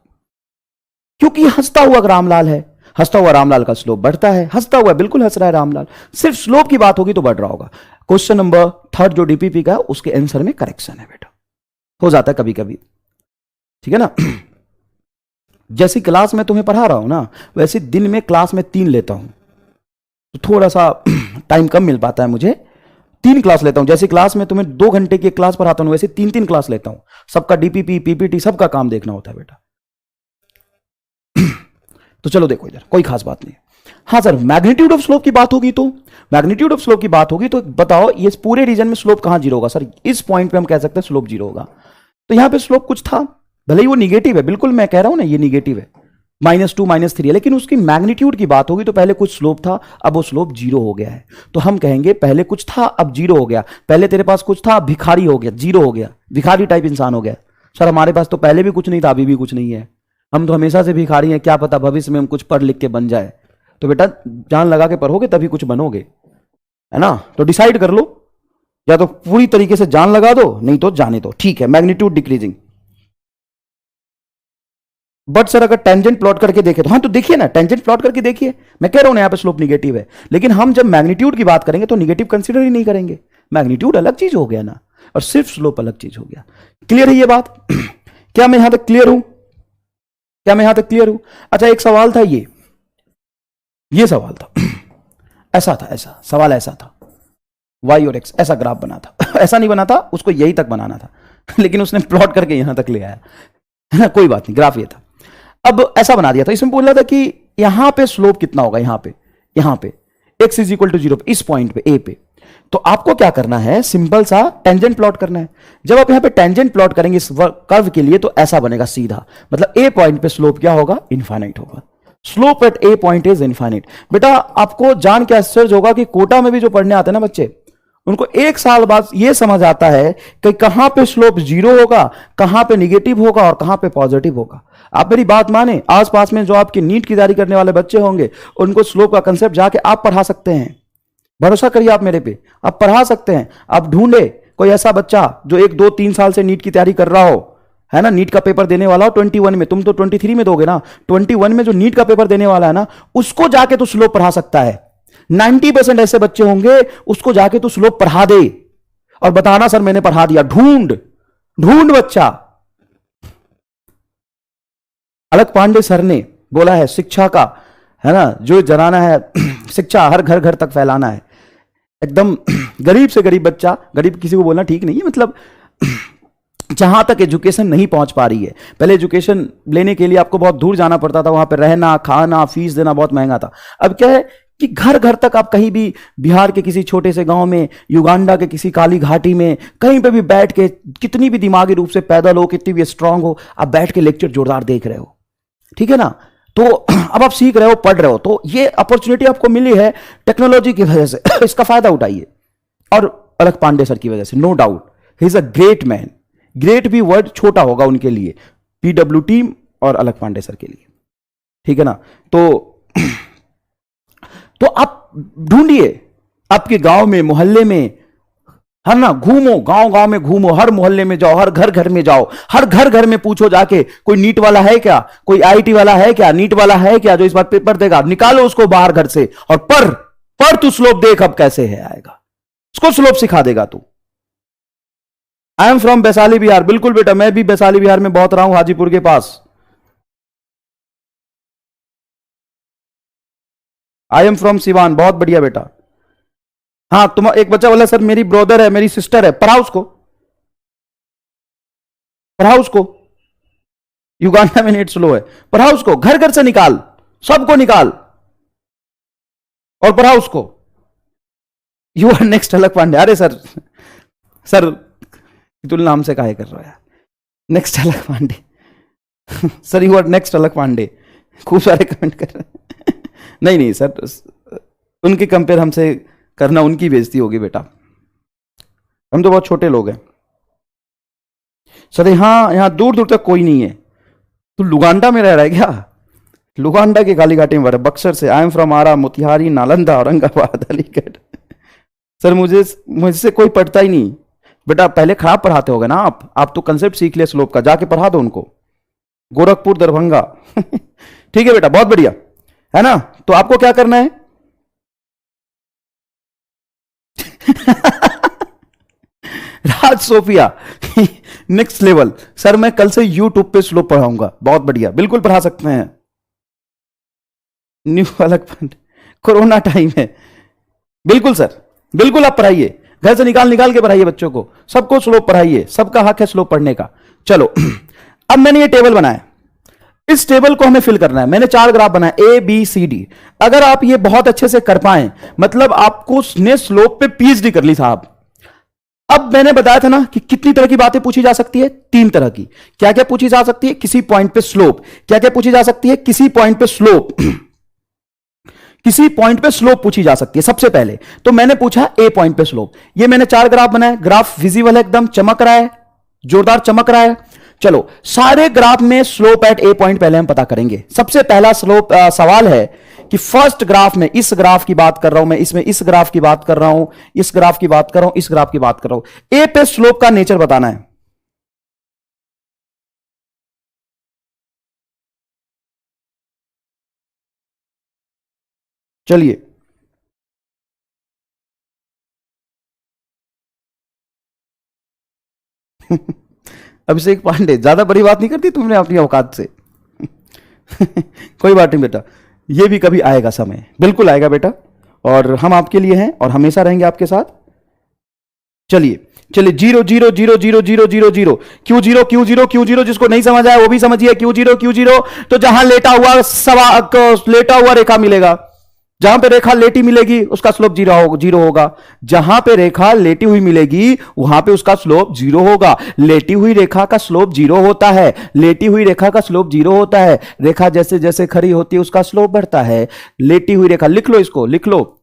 क्योंकि हंसता हुआ रामलाल है, हंसता हुआ रामलाल का स्लोप बढ़ता है, हंसता हुआ बिल्कुल हंस रहा है रामलाल। सिर्फ स्लोप की बात होगी तो बढ़ रहा होगा। क्वेश्चन नंबर 3 जो डीपीपी का, उसके आंसर में करेक्शन है बेटा, हो जाता है कभी कभी, ठीक है ना। जैसी क्लास में तुम्हें पढ़ा रहा हूं ना, वैसे दिन में क्लास में 3 लेता हूं, तो थोड़ा सा टाइम कम मिल पाता है मुझे, 3 क्लास लेता हूं। जैसे क्लास में तुम्हें 2 घंटे की क्लास पढ़ाता हूं, वैसे 3-3 क्लास लेता हूं, सबका डीपीपी पीपीटी सबका काम देखना होता है बेटा। तो चलो देखो इधर, कोई खास बात नहीं। हाँ सर, मैग्नीट्यूड ऑफ स्लोप की बात होगी तो, मैग्नीट्यूड ऑफ स्लोप की बात होगी तो बताओ ये पूरे रीजन में स्लोप कहां 0 होगा? सर इस पॉइंट पे हम कह सकते हैं स्लोप 0 होगा। तो यहां पे स्लोप कुछ था, भले ही वो निगेटिव है, बिल्कुल मैं कह रहा हूं ना ये निगेटिव है, -2 -3 है, लेकिन उसकी मैग्नीट्यूड की बात होगी तो पहले कुछ स्लोप था, अब वो स्लोप 0 हो गया है। तो हम कहेंगे पहले कुछ था अब 0 हो गया, पहले तेरे पास कुछ था भिखारी हो गया, 0 हो गया, भिखारी टाइप इंसान हो गया। सर हमारे पास तो पहले भी कुछ नहीं था, अभी भी कुछ नहीं है, हम तो हमेशा से भिखारी हैं, क्या पता भविष्य में हम कुछ पढ़ लिख के बन जाए। तो बेटा जान लगा के पढ़ोगे तभी कुछ बनोगे, है ना। तो डिसाइड कर लो, या तो पूरी तरीके से जान लगा दो, नहीं तो जाने दो, ठीक है। मैग्नीट्यूड डिक्रीजिंग, बट सर अगर टेंजेंट प्लॉट करके देखे तो, हाँ तो देखिए ना, टेंजेंट प्लॉट करके देखिए, मैं कह रहा हूं ना यहाँ पे स्लोप निगेटिव है, लेकिन हम जब मैग्नीट्यूड की बात करेंगे तो निगेटिव कंसीडर ही नहीं करेंगे। मैग्नीट्यूड अलग चीज हो गया ना, और सिर्फ स्लोप अलग चीज हो गया। क्लियर है ये बात? क्या मैं यहां तक क्लियर हूं? क्या मैं यहां तक क्लियर हूं? अच्छा एक सवाल था, ये सवाल था, ऐसा था, ऐसा सवाल ऐसा था, y और x ऐसा ग्राफ बना था। ऐसा नहीं बना था, उसको यही तक बनाना था, लेकिन उसने प्लॉट करके यहां तक ले आया, है ना, कोई बात नहीं, ग्राफ ये था। अब ऐसा बना दिया था, इसमें बोल रहा था कि यहां पे स्लोप कितना होगा, यहां पे x इज इक्वल टू 0 इस पॉइंट पे, a पे। तो आपको क्या करना है, सिंपल सा टेंजेंट प्लॉट करना है। जब आप यहां पे टेंजेंट प्लॉट करेंगे इस कर्व के लिए तो ऐसा बनेगा सीधा, मतलब a पॉइंट पे स्लोप क्या होगा, इनफाइनाइट होगा। Slope eight A point is infinite. बेटा आपको जान के आश्चर्य होगा कि कोटा में भी जो पढ़ने आते हैं ना बच्चे, उनको एक साल बाद यह समझ आता है कि कहां पे स्लोप जीरो होगा, कहां पे निगेटिव होगा और कहां पे पॉजिटिव होगा। आप मेरी बात माने, आसपास में जो आपकी नीट की तैयारी करने वाले बच्चे होंगे उनको स्लोप का कंसेप्ट जाके आप पढ़ा सकते हैं। भरोसा करिए आप मेरे पे, आप पढ़ा सकते हैं। आप ढूंढे कोई ऐसा बच्चा जो 1 2 3 साल से नीट की तैयारी कर रहा हो, है ना, नीट का पेपर देने वाला हो 21 में, तुम तो 23 में दोगे ना, 21 में जो नीट का पेपर देने वाला है ना, उसको जाके तो स्लोप पढ़ा सकता है। 90% ऐसे बच्चे होंगे, उसको जाके तो स्लोप पढ़ा दे और बताना सर मैंने पढ़ा दिया। ढूंढ ढूंढ बच्चा। अलक पांडे सर ने बोला है शिक्षा का, है ना, जो जनाना है शिक्षा हर घर घर तक फैलाना है। एकदम गरीब से गरीब बच्चा, गरीब किसी को बोलना ठीक नहीं है, मतलब जहां तक एजुकेशन नहीं पहुंच पा रही है। पहले एजुकेशन लेने के लिए आपको बहुत दूर जाना पड़ता था, वहां पर रहना खाना फीस देना बहुत महंगा था। अब क्या है कि घर घर तक आप कहीं भी बिहार के किसी छोटे से गांव में, युगांडा के किसी काली घाटी में, कहीं पे भी बैठ के, कितनी भी दिमागी रूप से पैदल हो, कितनी भी स्ट्रांग हो, आप बैठ के लेक्चर जोरदार देख रहे हो, ठीक है ना। तो अब आप सीख रहे हो, पढ़ रहे हो, तो ये अपॉर्चुनिटी आपको मिली है टेक्नोलॉजी की वजह से। इसका फायदा उठाइए। और अलक पांडे सर की वजह से, नो डाउट ही is a great man. Great भी वर्ड छोटा होगा उनके लिए, पीडब्ल्यू टीम और अलक पांडे सर के लिए, ठीक है ना। तो आप ढूंढिए आपके गांव में, मोहल्ले में, है ना, घूमो, गांव गांव में घूमो, हर मोहल्ले में जाओ, हर घर घर में जाओ, हर घर घर में पूछो जाके कोई नीट वाला है क्या, कोई आईटी वाला है क्या, नीट वाला है क्या जो इस बार पेपर देगा। निकालो उसको बाहर घर से और पढ़ तू स्लोप देख अब कैसे है आएगा, उसको स्लोप सिखा देगा तू। आई एम फ्रॉम वैशाली बिहार। बिल्कुल बेटा, मैं भी वैशाली बिहार में बहुत रहा हूं, हाजीपुर के पास। I am from Siwan. बहुत बढ़िया बेटा। हाँ, तुम एक बच्चा बोला सर मेरी ब्रदर है, मेरी सिस्टर है, पढ़ाओ उसको, पढ़ाओ उसको। युगांडा में नेट स्लो है, पढ़ाओ उसको, घर घर से निकाल, सबको निकाल और पढ़ाओ उसको। You are next Alak Pandey. अरे सर तुलना हमसे काहे कर रहा है यार। Next Alak Pandey sir, you are next Alak Pandey. खूब सारे कमेंट कर रहे हैं। नहीं सर, उनके कंपेयर हमसे करना उनकी बेइज्जती होगी बेटा, हम तो बहुत छोटे लोग हैं। सर यहां दूर दूर तक कोई नहीं है। तू लुगांडा में रह रहा है क्या? लुगांडा के कालीघाटी में, बक्सर से। I am from Arrah, Motihari, Nalanda, Aurangabad, Aligarh. Sir मुझसे कोई पढ़ता ही नहीं बेटा। पहले खराब पढ़ाते होगे ना आप तो कंसेप्ट सीख ले स्लोप का, जाके पढ़ा दो उनको। गोरखपुर, दरभंगा ठीक है बेटा, बहुत बढ़िया, है ना। तो आपको क्या करना है राज सोफिया नेक्स्ट लेवल। सर मैं कल से यूट्यूब पे स्लोप पढ़ाऊंगा। बहुत बढ़िया, बिल्कुल पढ़ा सकते हैं। न्यू अलग फंड, कोरोना टाइम है। बिल्कुल सर, बिल्कुल आप पढ़ाइए, घर से निकाल के पढ़ाइए बच्चों को, सबको स्लोप पढ़ाइए, सबका हक है स्लोप पढ़ने का। चलो अब मैंने ये टेबल बनाया, इस टेबल को हमें फिल करना है। मैंने 4 ग्राफ बनाए, ए बी सी डी। अगर आप ये बहुत अच्छे से कर पाए, मतलब आपको ने स्लोप पे पीएचडी कर ली साहब। अब मैंने बताया था ना कि कितनी तरह की बातें पूछी जा सकती है, 3 तरह की। क्या क्या पूछी जा सकती है? किसी पॉइंट पे स्लोप। क्या क्या पूछी जा सकती है? किसी पॉइंट पे स्लोप किसी पॉइंट पे स्लोप पूछी जा सकती है। सबसे पहले तो मैंने पूछा ए पॉइंट पे स्लोप। ये मैंने 4 ग्राफ बनाए, ग्राफ विजिबल है, एकदम चमक रहा है, जोरदार चमक रहा है। चलो सारे ग्राफ में स्लोप एट ए पॉइंट पहले हम पता करेंगे। सबसे पहला स्लोप सवाल है कि फर्स्ट ग्राफ में, इस ग्राफ की बात कर रहा हूं मैं, इसमें इस ग्राफ की बात कर रहा हूं, इस ग्राफ की बात कर रहा हूं, इस ग्राफ की बात कर रहा हूं। ए पे स्लोप का नेचर बताना है। चलिए अभिषेक पांडे, ज्यादा बड़ी बात नहीं करती तुमने अपनी औकात से कोई बात नहीं बेटा, ये भी कभी आएगा समय, बिल्कुल आएगा बेटा, और हम आपके लिए हैं और हमेशा रहेंगे आपके साथ। चलिए 0 0 0 0 0 0 0 क्यू जीरो, जिसको नहीं समझ आया वो भी समझिए। क्यू जीरो तो जहां लेटा हुआ रेखा मिलेगा, जहां पे रेखा लेटी मिलेगी उसका स्लोप जीरो होगा। जहां पे रेखा लेटी हुई मिलेगी वहां पे उसका स्लोप जीरो होगा। लेटी हुई रेखा का स्लोप जीरो होता है। लेटी हुई रेखा का स्लोप जीरो होता है। रेखा जैसे जैसे खड़ी होती है उसका स्लोप बढ़ता है। लेटी हुई रेखा, लिख लो इसको, लिख लो,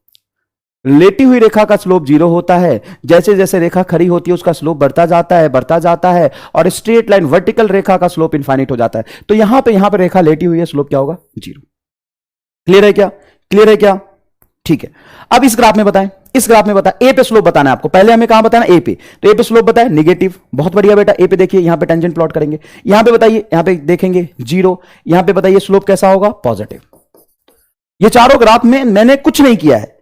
लेटी हुई रेखा का स्लोप जीरो होता है। जैसे जैसे रेखा खड़ी होती है उसका स्लोप बढ़ता जाता है और स्ट्रेट लाइन वर्टिकल रेखा का स्लोप इनफाइनाइट हो जाता है। तो यहां पे रेखा लेटी हुई है, स्लोप क्या होगा? जीरो। क्लियर है क्या? क्लियर है क्या? ठीक है। अब इस ग्राफ में बताएं, इस ग्राफ में बताएं, ए पे स्लोप बताना है आपको। पहले हमें कहां बताना? ए पे। तो ए पे स्लोप बताएं निगेटिव। बहुत बढ़िया बेटा। ए पे देखिए, यहां पे टेंजेंट प्लॉट करेंगे। यहां पे बताइए, यहां पे देखेंगे जीरो। यहां पे बताइए स्लोप कैसा होगा? पॉजिटिव। ये चारों ग्राफ में मैंने कुछ नहीं किया है।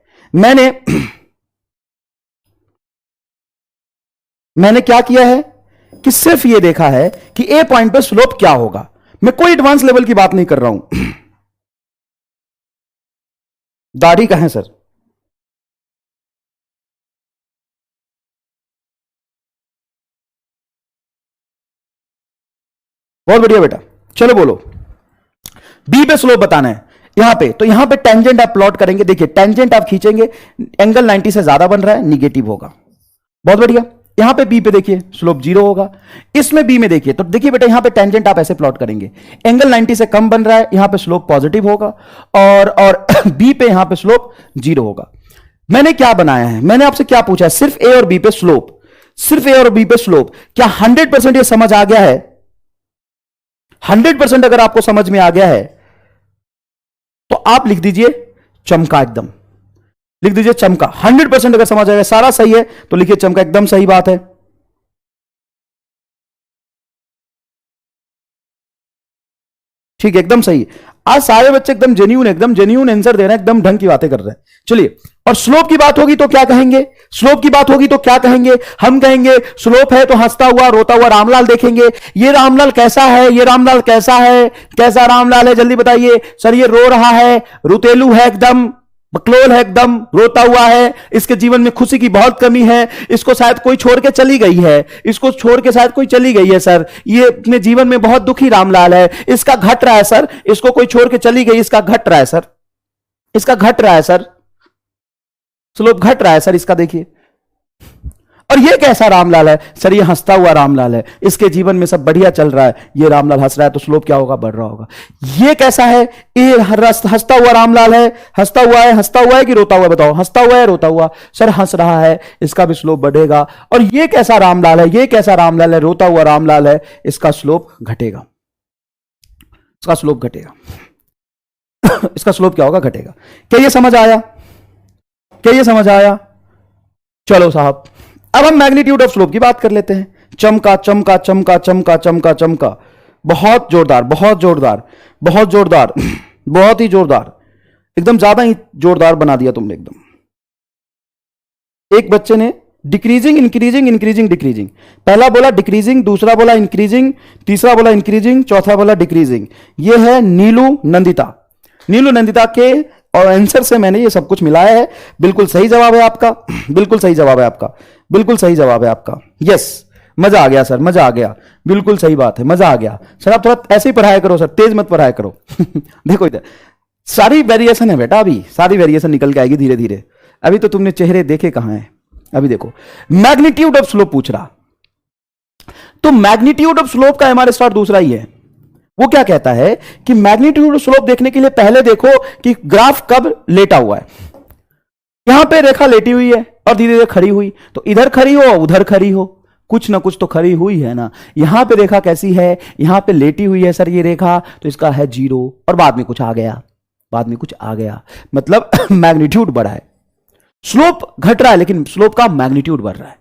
मैंने क्या किया है कि सिर्फ ये देखा है कि ए पॉइंट पे स्लोप क्या होगा। मैं कोई एडवांस लेवल की बात नहीं कर रहा हूं। दाढ़ी कहां है सर? बहुत बढ़िया बेटा, चलो बोलो। बी पे स्लोप बताना है यहां पे। तो यहां पे टेंजेंट आप प्लॉट करेंगे। देखिए टेंजेंट आप खींचेंगे, एंगल 90 से ज्यादा बन रहा है, निगेटिव होगा। बहुत बढ़िया। यहां पे बी पे देखिए स्लोप जीरो होगा। इसमें बी में देखिए, तो देखिए बेटा यहां पे टेंजेंट आप ऐसे प्लॉट करेंगे, एंगल 90 से कम बन रहा है, यहां पे स्लोप पॉजिटिव होगा और बी पे यहां पे स्लोप जीरो होगा। मैंने क्या बनाया है? मैंने आपसे क्या पूछा है? सिर्फ ए और बी पे स्लोप, सिर्फ ए और बी पे स्लोप। क्या 100% ये समझ आ गया है? 100% अगर आपको समझ में आ गया है तो आप लिख दीजिए चमका, एकदम लिख दीजिए चमका। 100% अगर समझ आ गया, सारा सही है तो लिखिए चमका, एकदम सही बात है। ठीक है, एकदम सही। आज सारे बच्चे एकदम जेन्यून आंसर दे रहे हैं, एकदम ढंग की बातें कर रहे हैं। चलिए, और स्लोप की बात होगी तो क्या कहेंगे? स्लोप की बात होगी तो क्या कहेंगे? हम कहेंगे स्लोप है तो हंसता हुआ रोता हुआ रामलाल देखेंगे। ये रामलाल कैसा है? ये रामलाल कैसा है? कैसा रामलाल है? जल्दी बताइए। सर ये रो रहा है, रुतेलू है, एकदम बकलोल है, एकदम रोता हुआ है, इसके जीवन में खुशी की बहुत कमी है, इसको शायद कोई छोड़ के चली गई है, इसको छोड़ के शायद कोई चली गई है सर, ये अपने जीवन में बहुत दुखी रामलाल है, इसका घट रहा है सर, इसको कोई छोड़ के चली गई, इसका घट रहा है सर, इसका घट रहा है सर, स्लोप घट रहा है सर इसका, देखिए। और ये कैसा रामलाल है? सर ये हंसता हुआ रामलाल है, इसके जीवन में सब बढ़िया चल रहा है, ये रामलाल हंस रहा है तो स्लोप क्या होगा? बढ़ रहा होगा। ये कैसा है? ये हंसता हुआ रामलाल है, हंसता हुआ है कि रोता हुआ? बताओ, हंसता हुआ है रोता हुआ? सर हंस रहा है, इसका भी स्लोप बढ़ेगा। और ये कैसा रामलाल है? ये कैसा रामलाल है? रोता हुआ रामलाल है, इसका स्लोप घटेगा, इसका स्लोप घटेगा। इसका स्लोप क्या होगा? घटेगा। क्या ये समझ आया? क्या ये समझ आया? चलो साहब, अब हम मैग्नीट्यूड ऑफ स्लोप की बात कर लेते हैं। चमका चमका चमका चमका चमका चमका, बहुत जोरदार, बहुत जोरदार, बहुत जोरदार, बहुत ही जोरदार, एकदम ज्यादा ही जोरदार बना दिया तुमने एकदम। एक बच्चे ने डिक्रीजिंग इंक्रीजिंग इंक्रीजिंग डिक्रीजिंग, पहला बोला डिक्रीजिंग, दूसरा बोला इंक्रीजिंग, तीसरा बोला इंक्रीजिंग, चौथा बोला डिक्रीजिंग। ये है नीलू नंदिता। नीलू नंदिता के और आंसर से मैंने ये सब कुछ मिलाया है। बिल्कुल सही जवाब है आपका, बिल्कुल सही जवाब है आपका, बिल्कुल सही जवाब है आपका। यस, मजा आ गया सर, मजा आ गया, बिल्कुल सही बात है, मजा आ गया सर। आप थोड़ा ऐसे ही पढ़ाया करो सर, तेज मत पढ़ाया करो। देखो इधर सारी वेरिएशन है बेटा, अभी सारी वेरिएशन निकल के आएगी धीरे धीरे। अभी तो तुमने चेहरे देखे कहां हैं? अभी देखो, मैग्नीट्यूड ऑफ स्लोप पूछ रहा, तो मैग्नीट्यूड ऑफ स्लोप का हमारे स्टार्ट दूसरा ही है। वो क्या कहता है कि मैग्नीट्यूड ऑफ स्लोप देखने के लिए पहले देखो कि ग्राफ कब लेटा हुआ है। यहां पे रेखा लेटी हुई है और धीरे धीरे खड़ी हुई, तो इधर खड़ी हो उधर खड़ी हो, कुछ ना कुछ तो खड़ी हुई है ना। यहां पे रेखा कैसी है? यहां पे लेटी हुई है सर ये रेखा, तो इसका है जीरो, और बाद में कुछ आ गया, बाद में कुछ आ गया, मतलब मैग्नीट्यूड बढ़ा है। स्लोप घट रहा है लेकिन स्लोप का मैग्नीट्यूड बढ़ रहा है।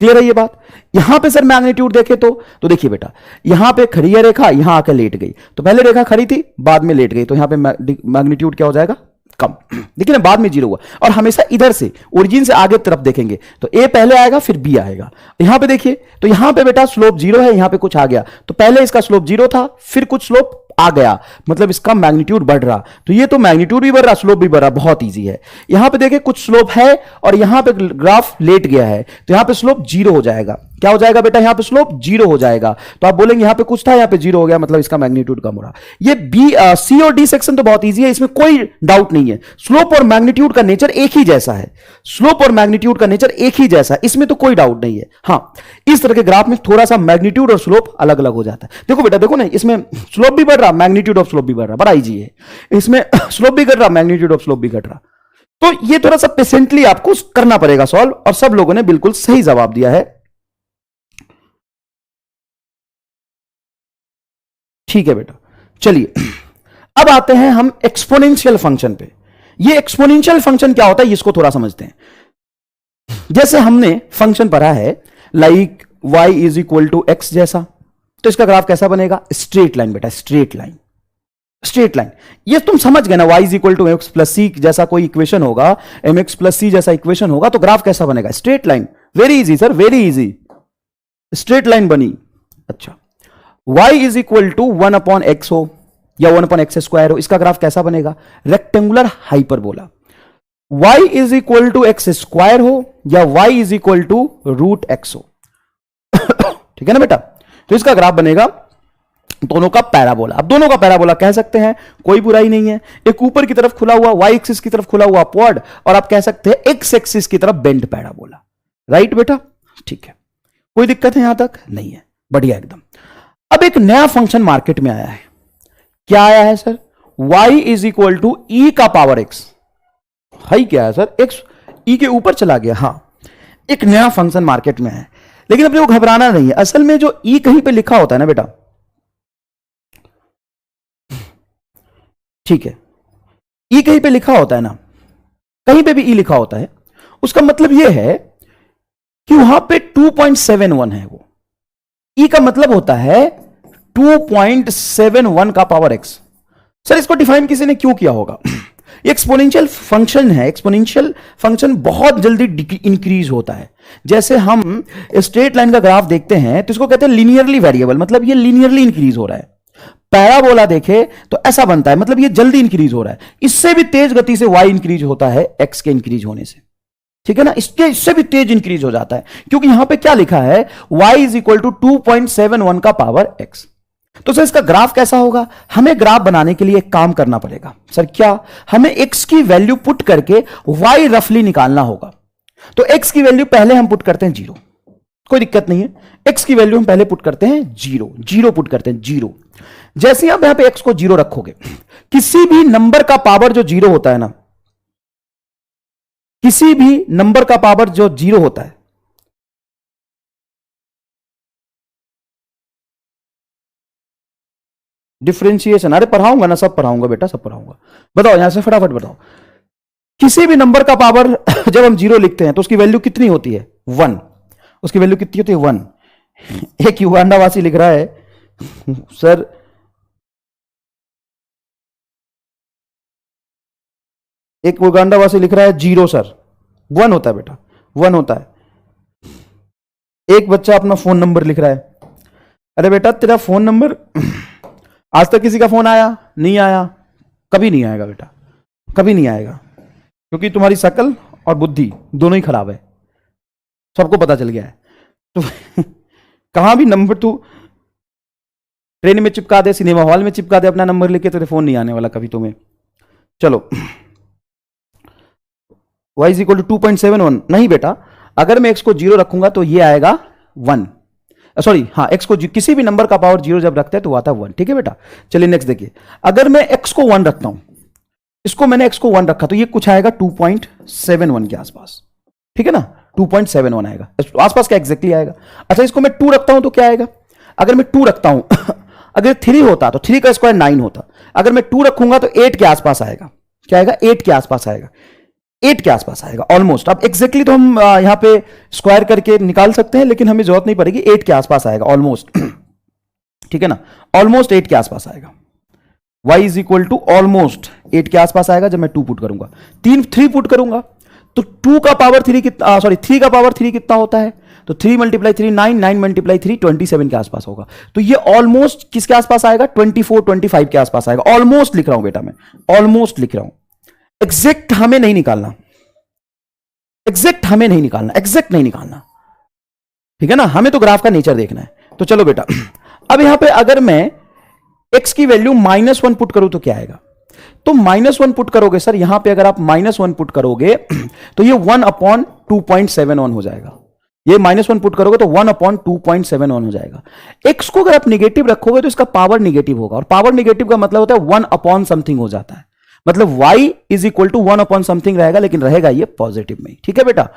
क्लियर है ये बात? यहां पे सर मैग्नीट्यूड देखे तो देखिए बेटा, यहां पे खड़ी है रेखा, यहां आकर लेट गई, तो पहले रेखा खड़ी थी बाद में लेट गई, तो यहां पे मैग्नीट्यूड क्या हो जाएगा? कम। देखिए ना, बाद में जीरो हुआ। और हमेशा इधर से ओरिजिन से आगे तरफ देखेंगे तो ए पहले आएगा फिर बी आएगा। यहां पे देखिए, तो यहां पे बेटा स्लोप जीरो है, यहां पे कुछ आ गया, तो पहले इसका स्लोप जीरो था फिर कुछ स्लोप आ गया, मतलब इसका मैग्नीट्यूड बढ़ रहा। तो ये तो मैग्नीट्यूड भी बढ़ रहा, स्लोप भी बढ़ रहा, बहुत इजी है। यहां पे देखिए कुछ स्लोप है और यहां पे ग्राफ लेट गया है, तो यहां पे स्लोप जीरो हो जाएगा। क्या हो जाएगा बेटा, यहां पे स्लोप जीरो हो जाएगा। तो आप बोलेंगे यहां पे कुछ था, यहां पे जीरो हो गया, मतलब इसका मैग्नीट्यूड कम हो रहा। ये बी सी और डी सेक्शन तो बहुत इजी है, इसमें कोई डाउट नहीं है। स्लोप और मैग्नीट्यूड का नेचर एक ही जैसा है, स्लोप और मैग्नीट्यूड का नेचर एक ही जैसा है, इसमें तो कोई डाउट नहीं है। हां, इस तरह के ग्राफ में थोड़ा सा मैग्नीट्यूड और स्लोप अलग अलग हो जाता है। देखो बेटा, देखो ना, इसमें स्लोप भी बढ़ रहा, मैग्नीट्यूड ऑफ स्लोप भी बढ़ रहा, बड़ा इजी है। इसमें स्लोप भी घट रहा, मैग्नीट्यूड ऑफ स्लोप भी घट रहा। तो ये थोड़ा सा पेशेंटली आपको करना पड़ेगा सॉल्व, और सब लोगों ने बिल्कुल सही जवाब दिया है। ठीक है बेटा, चलिए अब आते हैं हम एक्सपोनेंशियल फंक्शन पे। ये एक्सपोनेंशियल फंक्शन क्या होता है, इसको थोड़ा समझते हैं। जैसे हमने फंक्शन पढ़ा है like y is equal to x जैसा, तो इसका ग्राफ कैसा बनेगा, स्ट्रेट लाइन बेटा, स्ट्रेट लाइन, स्ट्रेट लाइन। ये तुम समझ गए ना, y is equal to x plus c जैसा कोई इक्वेशन होगा, एम एक्स प्लस सी जैसा इक्वेशन होगा, तो ग्राफ कैसा बनेगा, straight line. Very easy sir, very easy, straight line बनी। अच्छा, y is equal to 1/x हो या 1/x स्क्वायर हो, इसका ग्राफ कैसा बनेगा, rectangular hyperbola. y is equal to x square हो या y is equal to root x हो, ठीक है ना बेटा। तो इसका ग्राफ बनेगा दोनों का पैराबोला। अब दोनों का पैराबोला कह सकते हैं, कोई बुराई नहीं है। एक ऊपर की तरफ खुला हुआ y एक्सिस की तरफ खुला हुआ अपवर्ड, और आप कह सकते हैं x एक्सिस की तरफ बेंड पैराबोला। राइट बेटा, ठीक है, कोई दिक्कत है यहां तक, नहीं है, बढ़िया एकदम। अब एक नया फंक्शन मार्केट में आया है, क्या आया है sir, y is equal to e का पावर x। हाई क्या है सर, x e के ऊपर चला गया। हां, एक नया फंक्शन मार्केट में है, लेकिन अपने को घबराना नहीं है। असल में जो e कहीं पे लिखा होता है ना बेटा, ठीक है, e कहीं पे लिखा होता है ना, कहीं पे भी e लिखा होता है, उसका मतलब यह है कि वहां पे 2.71 है। वो e का मतलब होता है 2.71 का पावर x। सर इसको डिफाइन किसी ने क्यों किया होगा, एक्सपोनेंशियल फंक्शन है, एक्सपोनेंशियल फंक्शन बहुत जल्दी इंक्रीज होता है। जैसे हम स्ट्रेट लाइन का ग्राफ देखते हैं तो इसको कहते हैं लीनियरली वेरिएबल, मतलब ये लीनियरली इंक्रीज हो रहा है। पैराबोला देखे तो ऐसा बनता है, मतलब ये जल्दी इंक्रीज हो रहा है। इससे भी तेज गति से y इंक्रीज होता है x के इंक्रीज होने से, ठीक है ना, इससे भी तेज इंक्रीज हो जाता है, क्योंकि यहां पे क्या लिखा है, y इज इक्वल टू 2.71 का पावर x। तो सर इसका ग्राफ कैसा होगा, हमें ग्राफ बनाने के लिए एक काम करना पड़ेगा। सर क्या, हमें x की वैल्यू पुट करके y रफली निकालना होगा। तो x की वैल्यू पहले हम पुट करते हैं 0, कोई दिक्कत नहीं है। x की वैल्यू हम पहले पुट करते हैं 0, 0 पुट करते हैं 0। जैसे ही आप यहां पे x को 0 रखोगे, किसी भी नंबर का पावर जो 0 होता है ना, किसी भी नंबर का पावर जो 0 होता है, डिफरेंशिएशन, अरे पढ़ाऊंगा ना, सब पढ़ाऊंगा बेटा, सब पढ़ाऊंगा। बताओ यहां से फटाफट बताओ, किसी भी नंबर का पावर जब हम 0 लिखते हैं तो उसकी वैल्यू कितनी होती है, 1। उसकी वैल्यू कितनी होती है, 1। एक युगांडावासी लिख रहा है सर, एक युगांडावासी लिख रहा है 0 सर, 1 होता है बेटा, 1 होता है। एक बच्चा अपना फोन नंबर लिख रहा है, अरे बेटा तेरा फोन नंबर आज तक किसी का फोन आया, नहीं आया, कभी नहीं आएगा बेटा, कभी नहीं आएगा, क्योंकि तुम्हारी शकल और बुद्धि दोनों ही खराब है, सबको पता चल गया है। तो कहां भी नंबर तू ट्रेन में चिपका दे, सिनेमा हॉल में चिपका दे, अपना नंबर लेके तेरे फोन नहीं आने वाला कभी तुम्हें। चलो, y इज इक्वल टू 2.71, नहीं बेटा, अगर मैं x को 0 रखूंगा तो ये आएगा 1, सॉरी हाँ, x को किसी भी नंबर का पावर 0 जब रखते हैं तो आता है 1, ठीक है बेटा। चलिए नेक्स्ट देखिए, अगर मैं x को 1 रखता हूं, इसको मैंने x को 1 रखा तो ये कुछ आएगा 2.71 के आसपास, ठीक है ना, 2.71 आएगा, आसपास क्या एग्जैक्टली आएगा। अच्छा इसको मैं 2 रखता हूं तो क्या आएगा, अगर मैं 2 रखता हूं अगर 3 होता तो 3 का स्क्वायर 9 होता, अगर मैं 2 रखूंगा तो 8 के आसपास आएगा, क्या आएगा, 8 के आसपास आएगा, 8 के आसपास आएगा ऑलमोस्ट। अब एग्जैक्टली तो हम यहां पे स्क्वायर करके निकाल सकते हैं, लेकिन हमें जरूरत नहीं पड़ेगी, 8 के आसपास आएगा ऑलमोस्ट, ठीक है ना, ऑलमोस्ट 8 के आसपास आएगा। y is equal to almost 8 के आसपास आएगा जब मैं 2 पुट करूंगा, 3 पुट करूंगा तो 2 का पावर 3 कितना, सॉरी 3 का पावर 3 कितना होता है, तो 3 × 3 9, 9 × 3 27 के आसपास होगा। तो ये ऑलमोस्ट किसके आसपास आएगा, 24 25 के आसपास आएगा। ऑलमोस्ट लिख रहा हूं बेटा, मैं ऑलमोस्ट लिख रहा हूं, एग्जैक्ट हमें नहीं निकालना, एग्जैक्ट हमें नहीं निकालना, एग्जैक्ट नहीं निकालना। ठीक है ना, हमें तो ग्राफ का नेचर देखना है। तो चलो बेटा, अब यहां पे अगर मैं x की वैल्यू -1 पुट करूं तो क्या आएगा? तो -1 पुट करोगे सर, यहां पे अगर आप -1 पुट करोगे तो ये 1/2.71 हो जाएगा। ये -1 पुट करोगे तो 1/2.71 हो जाएगा। x को अगर आप निगेटिव रखोगे तो इसका पावर निगेटिव होगा, और पावर निगेटिव का मतलब होता है 1 समथिंग हो जाता है, मतलब y is equal to 1 something रहेगा, लेकिन रहेगा ये पॉजिटिव में। ठीक है बेटा,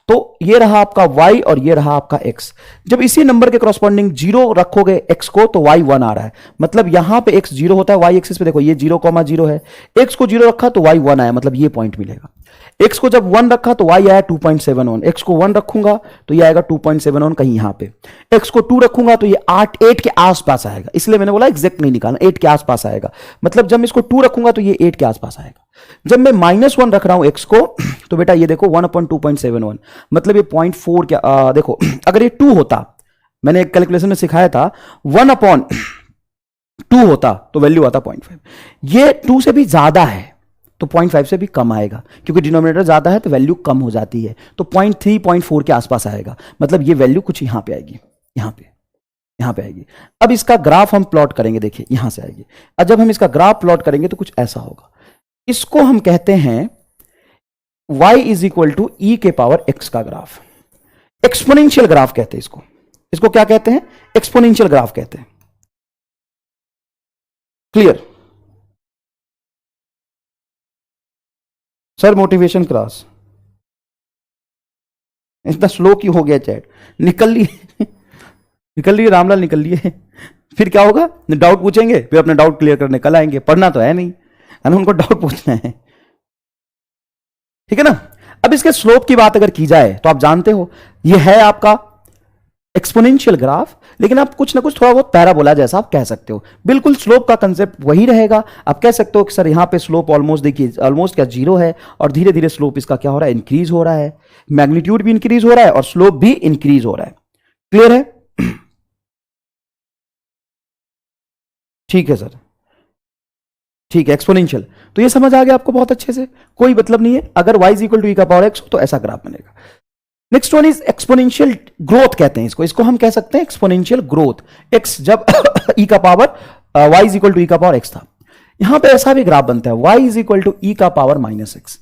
तो ये रहा आपका y और ये रहा आपका x। जब इसी नंबर के करस्पॉन्डिंग 0 रखोगे x को तो y 1 आ रहा है, मतलब यहां पे x 0 होता है, y एक्सिस पे देखो ये 0,0 है, x को 0 रखा तो y 1 आया, मतलब ये पॉइंट मिलेगा। x को जब 1 रखा तो y आया 2.71, x को 1 रखूंगा तो ये आएगा 2.71 कहीं यहां पे, x को 2 रखूंगा तो ये 8 के आसपास आएगा, इसलिए मैंने बोला एग्जैक्ट नहीं निकालना, 8 के आसपास आएगा। मतलब जब मैं इसको 2 रखूंगा तो ये 8 के आसपास आएगा। जब मैं -1 रख रहा हूं x को तो बेटा ये देखो 1/2.71, मतलब ये 0.4 क्या देखो अगर ये 2 होता, मैंने एक कैलकुलेशन में सिखाया था 1/2 होता तो वैल्यू आता 0.5, ये 2 से भी ज्यादा है तो 0.5 से भी कम आएगा, क्योंकि डिनोमिनेटर ज्यादा है तो वैल्यू कम हो जाती है, तो 0.3 0.4 के आसपास आएगा, मतलब ये वैल्यू कुछ यहां पे आएगी, यहां पे आएगी। अब इसका ग्राफ हम प्लॉट करेंगे, देखिए यहां से आएगी। अब जब हम इसका ग्राफ प्लॉट करेंगे तो कुछ ऐसा होगा, इसको हम कहते हैं y is equal to e के पावर x का ग्राफ, एक्सपोनेंशियल ग्राफ कहते हैं इसको क्या कहते हैं? एक्सपोनेंशियल ग्राफ कहते हैं। Clear sir? मोटिवेशन क्लास इतना स्लो क्यों हो गया? चैट निकल लिए रामलाल, निकल लिए। फिर क्या होगा? डाउट पूछेंगे, फिर अपना डाउट क्लियर करने कल आएंगे, पढ़ना तो है नहीं, है ना, उनको डाउट पूछना है। ठीक है ना। अब इसके स्लोप की बात अगर की जाए तो आप जानते हो ये है आपका एक्सपोनेंशियल ग्राफ, लेकिन आप कुछ ना कुछ थोड़ा बहुत पैराबोला जैसा आप कह सकते हो, बिल्कुल स्लोप का कंसेप्ट वही रहेगा। आप कह सकते हो कि सर यहां पे स्लोप ऑलमोस्ट, देखिए ऑलमोस्ट क्या 0 है, और धीरे धीरे स्लोप इसका क्या हो रहा है? इंक्रीज हो रहा है, मैग्नीट्यूड भी इंक्रीज हो रहा है और स्लोप भी इंक्रीज हो रहा है। क्लियर है? ठीक है सर, ठीक है, एक्सपोनेंशियल तो ये समझ आ गया आपको बहुत अच्छे से, कोई मतलब नहीं है। अगर y इक्वल टू ई का पावर x हो तो ऐसा ग्राफ बनेगा। Next one is exponential growth कहते हैं इसको हम कह सकते हैं एक्सपोनेंशियल ग्रोथ। x जब e का power y equal to e का पावर x था, यहां पे ऐसा भी ग्राफ बनता है y इक्वल टू ई का पावर -x।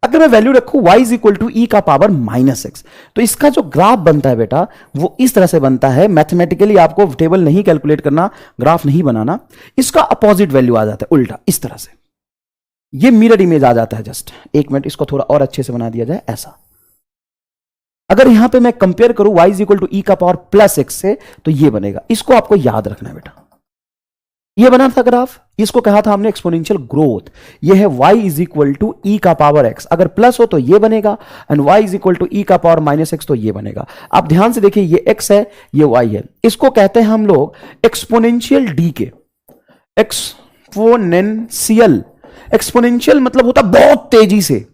अगर मैं वैल्यू रखूं y इक्वल टू ई का पावर -x, तो इसका जो ग्राफ बनता है बेटा वो इस तरह से बनता है। मैथमेटिकली आपको टेबल नहीं कैलकुलेट करना, ग्राफ नहीं बनाना, इसका अपोजिट वैल्यू आ जाता है उल्टा, इस तरह से ये मिरर इमेज आ जाता है। जस्ट एक मिनट, इसको थोड़ा और अच्छे से बना दिया जाए ऐसा। अगर यहां पे मैं कंपेयर करूं y इक्वल टू ई का पावर +x से, तो ये बनेगा। इसको आपको याद रखना है बेटा, ये बना था ग्राफ, इसको कहा था हमने एक्सपोनेंशियल ग्रोथ। ये है y is equal to e का पावर x, अगर प्लस हो तो ये बनेगा, and y is equal to e का पावर -x तो ये बनेगा। आप ध्यान से देखिए, ये x है, ये y है, इसको कहते हैं हम लोग एक्सपोनेंशियल डीके। एक्सपोनेंशियल, एक्सपोनेंशियल मतलब होता बहुत तेजी से।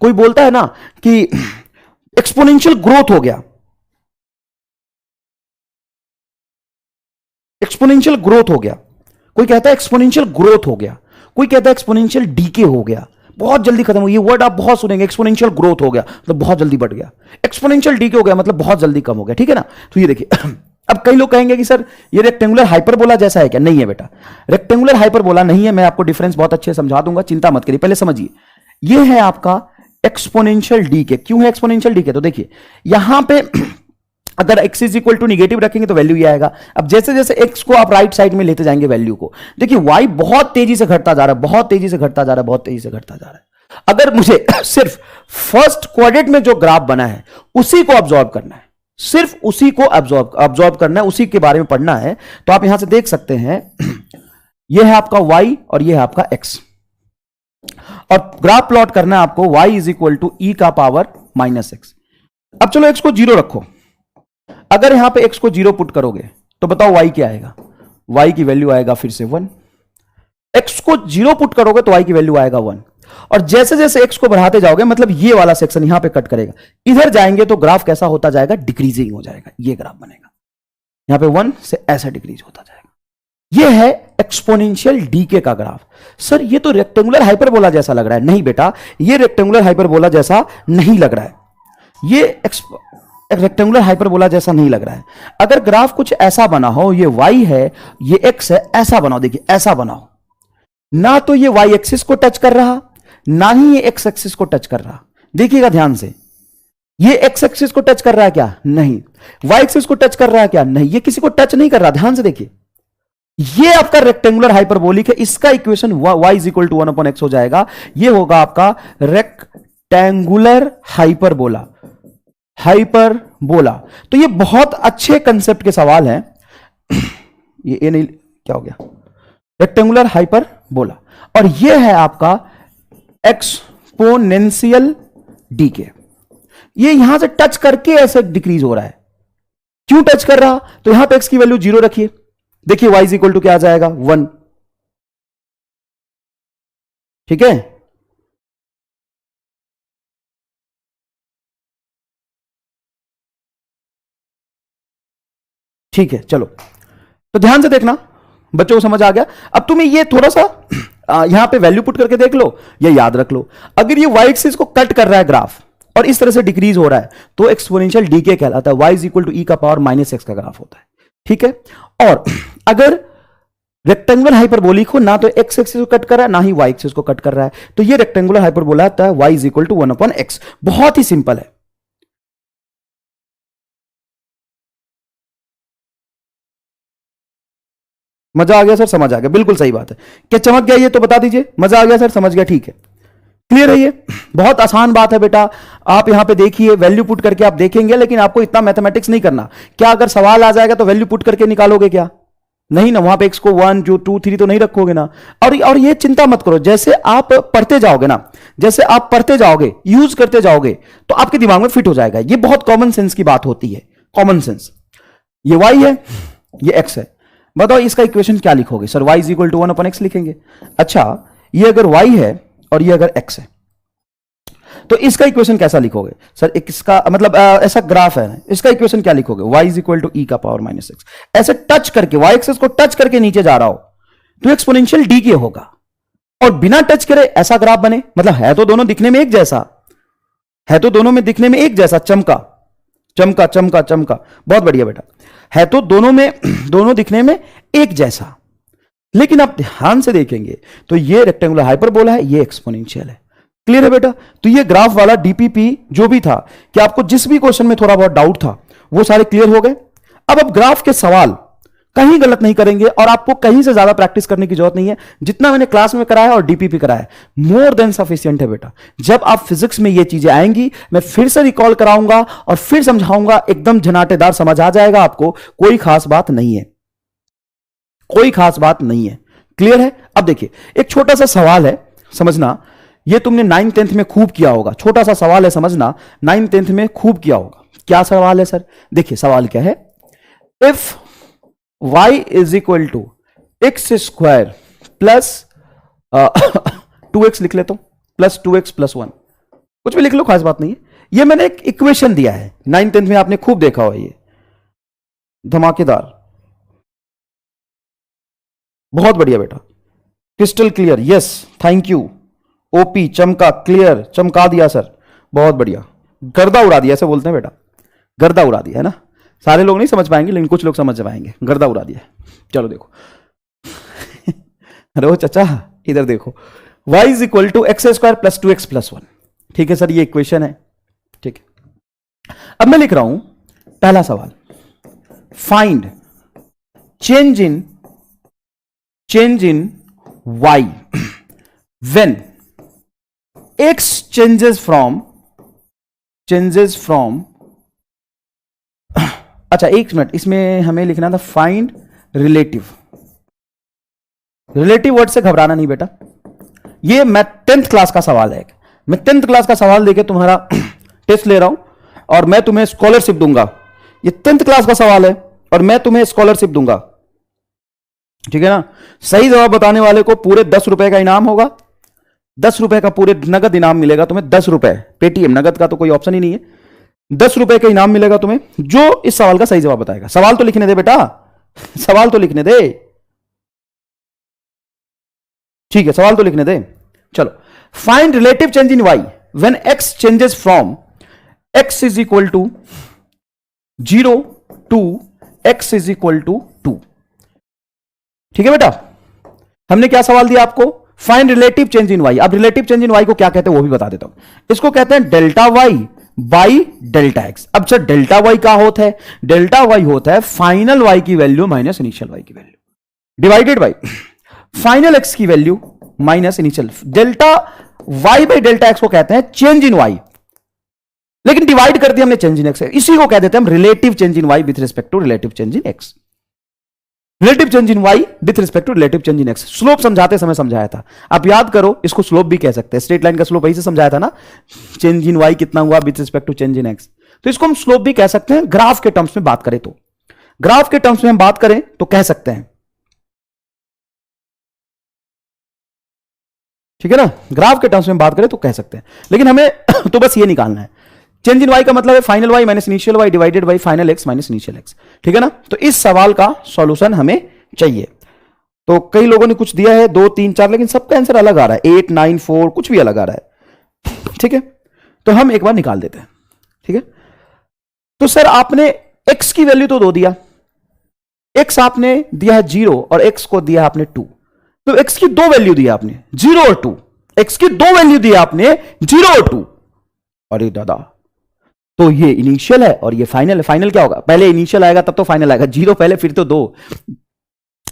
कोई बोलता है ना कि एक्सपोनेंशियल ग्रोथ हो गया, एक्सपोनेंशियल ग्रोथ हो गया, कोई कहता है एक्सपोनेंशियल ग्रोथ हो गया, कोई कहता है एक्सपोनेंशियल डीके हो गया, बहुत जल्दी खत्म हो। ये वर्ड आप बहुत सुनेंगे, एक्सपोनेंशियल ग्रोथ हो गया मतलब बहुत जल्दी बढ़ गया, एक्सपोनेंशियल डीके हो गया मतलब बहुत जल्दी कम हो गया। ठीक है ना। तो ये देखिए अब कई लोग कहेंगे कि सर ये रेक्टेंगुलर हाइपरबोला जैसा है क्या? नहीं है बेटा, रेक्टेंगुलर हाइपरबोला नहीं है। मैं आपको डिफरेंस बहुत अच्छे से समझा दूंगा, चिंता मत करिए, पहले समझिए। ये है आपका एक्सपोनेंशियल डीके। क्यों है एक्सपोनेंशियल डीके? तो देखिए यहां पे अगर x is equal to negative रखेंगे तो वैल्यू ये आएगा। अब जैसे जैसे x को आप राइट साइड में लेते जाएंगे वैल्यू को, देखिए y बहुत तेजी से घटता जा रहा है, बहुत तेजी से घटता जा रहा है, बहुत तेजी से घटता जा रहा है। अगर मुझे सिर्फ फर्स्ट क्वाड्रेंट में जो ग्राफ बना है उसी को ऑब्जॉर्व करना है, सिर्फ उसी को ऑब्जॉर्व करना है, उसी के बारे में पढ़ना है, तो आप यहां से देख सकते हैं यह है आपका y और यह है आपका x, और ग्राफ प्लॉट करना है आपको y is equal to e का पावर -x। अब चलो x को 0 रखो, अगर यहां पे x को 0 पुट करोगे तो बताओ y क्या आएगा? y की वैल्यू आएगा फिर से 1। x को 0 पुट करोगे तो y की वैल्यू आएगा 1, और जैसे जैसे x को बढ़ाते जाओगे, मतलब ये वाला सेक्शन यहां पे कट करेगा, इधर जाएंगे तो ग्राफ कैसा होता जाएगा? डिक्रीजिंग हो जाएगा, ये ग्राफ बनेगा, यहां पे 1 से ऐसा डिक्रीज होता जाएगा। ये है एक्सपोनेंशियल डीके का ग्राफ। सर ये तो रेक्टेंगुलर हाइपरबोला जैसा लग रहा है। नहीं बेटा, ये रेक्टेंगुलर हाइपरबोला जैसा नहीं लग रहा है, ये रेक्टेंगुलर हाइपरबोला जैसा नहीं लग रहा है। अगर ग्राफ कुछ ऐसा बना हो, ये y है, ये x है, ऐसा बनाओ, देखिए ऐसा बनाओ, ना तो ये y एक्सिस को टच कर रहा, ना ही ये x एक्सिस को टच कर रहा। देखिएगा ध्यान से, ये x एक्सिस को टच कर रहा है क्या? नहीं। y एक्सिस को टच कर रहा है क्या? नहीं। ये किसी को टच नहीं कर रहा, ध्यान से देखिए। ये आपका रेक्टेंगुलर हाइपरबोलिक है, इसका equation y is equal to 1/x हो जाएगा। ये होगा आपका रेक्टेंगुलर हाइपरबोला, हाइपरबोला। तो ये बहुत अच्छे कंसेप्ट के सवाल हैं। ये नहीं, क्या हो गया? रेक्टेंगुलर हाइपरबोला, और ये है आपका एक्सपोनेंशियल डीके। ये यहां से टच करके ऐसे डिक्रीज हो रहा है। क्यों टच कर रहा? तो यहां पे x की वैल्यू 0 रखिए, देखिए y इज इक्वल टू क्या आ जाएगा? 1। ठीक है, ठीक है, चलो तो ध्यान से देखना, बच्चों को समझ आ गया। अब तुम्हें ये थोड़ा सा यहां पे वैल्यू पुट करके देख लो या याद रख लो। अगर ये y एक्सिस को कट कर रहा है ग्राफ और इस तरह से डिक्रीज हो रहा है तो एक्सपोनेंशियल डीके कहलाता है। y is equal to e का पावर -x का ग्राफ होता है। ठीक है, और अगर रेक्टेंगुलर हाइपरबोलिक हो, ना तो x एक्सिस को कट कर रहा है, ना ही y एक्सिस को कट कर रहा है, तो ये रेक्टेंगुलर हाइपरबोला होता है y is equal to 1/x। बहुत ही सिंपल है। मजा आ गया सर? समझ आ गया, बिल्कुल सही बात है। क्या चमक गया ये तो बता दीजिए। मजा आ गया सर? समझ गया, ठीक है, क्लियर है। ये बहुत आसान बात है बेटा। आप यहां पे देखिए, वैल्यू पुट करके आप देखेंगे, लेकिन आपको इतना मैथमेटिक्स नहीं करना। क्या अगर सवाल आ जाएगा तो वैल्यू पुट करके निकालोगे क्या? नहीं ना, वहां पे x को 1 2 3 तो नहीं रखोगे ना। और ये चिंता मत करो, जैसे आप पढ़ते जाओगे ना, जैसे आप पढ़ते जाओगे, यूज करते जाओगे, तो आपके दिमाग में फिट हो जाएगा। ये बहुत कॉमन सेंस की बात होती है, कॉमन सेंस। ये y है, ये x है, बताओ इसका इक्वेशन क्या लिखोगे? Sir y is equal to 1/x लिखेंगे। अच्छा, ये अगर y है और ये अगर x है, तो इसका इक्वेशन कैसा लिखोगे? सर इसका मतलब ऐसा ग्राफ है, इसका इक्वेशन क्या लिखोगे? y is equal to e का पावर -x। ऐसे टच करके, y एक्सिस को टच करके नीचे जा रहा हो तो एक्सपोनेंशियल डीके होगा, और बिना टच करे ऐसा ग्राफ बने, मतलब है तो दोनों दिखने में एक जैसा, है तो दोनों में दिखने में एक जैसा, चमका चमका चमका चमका, बहुत बढ़िया बेटा, है तो दोनों में, दोनों दिखने में एक जैसा, लेकिन आप ध्यान से देखेंगे तो ये रेक्टेंगुलर हाइपरबोला है, ये एक्सपोनेंशियल है। क्लियर है बेटा? तो ये ग्राफ वाला डीपीपी जो भी था, कि आपको जिस भी क्वेश्चन में थोड़ा बहुत डाउट था वो सारे क्लियर हो गए। अब ग्राफ के सवाल कहीं गलत नहीं करेंगे, और आपको कहीं से ज्यादा प्रैक्टिस करने की जरूरत नहीं है। जितना मैंने क्लास में कराया और डीपीपी कराया, मोर देन सफिशिएंट है बेटा। जब आप फिजिक्स में ये चीजें आएंगी, मैं फिर से रिकॉल कराऊंगा और फिर समझाऊंगा, एकदम झनाटेदार समझ आ जाएगा आपको। कोई खास बात नहीं है, कोई खास बात नहीं है। क्लियर है? अब देखिए, एक छोटा सा सवाल है, समझना। ये तुमने 9th 10th में खूब किया होगा, छोटा सा सवाल है, समझना, 9th 10th में खूब किया होगा। क्या सवाल है सर? देखिए सवाल क्या है, if y is equal to x square plus 2x लिख लेता हूं, प्लस 2x प्लस 1, कुछ भी लिख लो, खास बात नहीं है। ये मैंने एक इक्वेशन दिया है, 9th 10th में आपने खूब देखा हो, ये धमाकेदार, बहुत बढ़िया बेटा, crystal clear, yes thank you. OP चमका, क्लियर, चमका दिया सर, बहुत बढ़िया, गर्दा उड़ा दिया, ऐसे बोलते हैं बेटा, गर्दा उड़ा दिया है ना। सारे लोग नहीं समझ पाएंगे, लेकिन कुछ लोग समझ पाएंगे, गर्दा उड़ा दिया। चलो देखो अरे वो चाचा इधर देखो, y is equal to x square plus 2x plus 1। ठीक है सर, ये इक्वेशन है। ठीक है, अब मैं लिख रहा हूं पहला सवाल, find change in y when x changes from अच्छा एक मिनट, इसमें हमें लिखना था फाइंड रिलेटिव। रिलेटिव वर्ड से घबराना नहीं बेटा, ये मैं 10th क्लास का सवाल है। मैं 10th क्लास का सवाल देके तुम्हारा टेस्ट ले रहा हूं, और मैं तुम्हें स्कॉलरशिप दूंगा। ये 10th क्लास का सवाल है और मैं तुम्हें स्कॉलरशिप दूंगा, ठीक है ना। सही जवाब बताने वाले को पूरे 10 रुपए का इनाम होगा, 10 रुपए का पूरे नगद इनाम मिलेगा तुम्हें, 10 रुपए पेटीएम, नगद का तो कोई ऑप्शन ही नहीं है। 10 रुपए का इनाम मिलेगा तुम्हें जो इस सवाल का सही जवाब बताएगा। सवाल तो लिखने दे बेटा, सवाल तो लिखने दे, ठीक है, सवाल तो लिखने दे। चलो, find relative change in y when x changes from x is equal to 0 2 x is equal to 2। ठीक है बेटा, हमने क्या सवाल दिया आपको, find relative change in y. अब रिलेटिव चेंज इन वाई को क्या कहते हैं वो भी बता देता हूं। इसको कहते हैं delta y by delta x. अब सर डेल्टा वाई क्या होता है, डेल्टा वाई होता है फाइनल वाई की वैल्यू माइनस इनिशियल वाई की value divided by final x की value minus initial. Delta y by delta x को कहते हैं चेंज इन वाई, लेकिन डिवाइड कर दिया हमने चेंज इन एक्स, इसी को कह देते हैं हम relative change in y with respect to relative change in x. Relative change in y with respect to relative change in x. Slope समझाते समय समझाया था, आप याद करो, इसको स्लोप भी कह सकते हैं। स्ट्रेट लाइन का स्लोप वही से समझाया था ना, चेंज इन वाई कितना हुआ with respect to change in x. तो इसको हम स्लोप भी कह सकते हैं। ग्राफ के टर्म्स में बात करें तो, ग्राफ के टर्म्स में हम बात करें तो कह सकते हैं, ठीक है ना, ग्राफ के टर्म्स में बात करें तो कह सकते हैं, लेकिन हमें तो बस ये निकालना है। चेंज इन वाई का मतलब है final y minus initial y divided by final x minus initial x. ठीक है ना, तो इस सवाल का सॉल्यूशन हमें चाहिए। तो कई लोगों ने कुछ दिया है 2 3 4, लेकिन सबका आंसर अलग आ रहा है, 8 9 4 कुछ भी अलग आ रहा है। ठीक है, तो हम एक बार निकाल देते हैं। ठीक है, तो सर आपने x की वैल्यू तो दो दिया, x आपने दिया है 0 और x को दिया आपने 2, तो x की दो वैल्यू दिया आपने 0 और 2, x की दो वैल्यू दिया आपने 0 और 2। अरे दादा, तो ये इनिशियल है और ये फाइनल है। फाइनल क्या होगा, पहले इनिशियल आएगा तब तो फाइनल आएगा, 0 पहले फिर तो 2।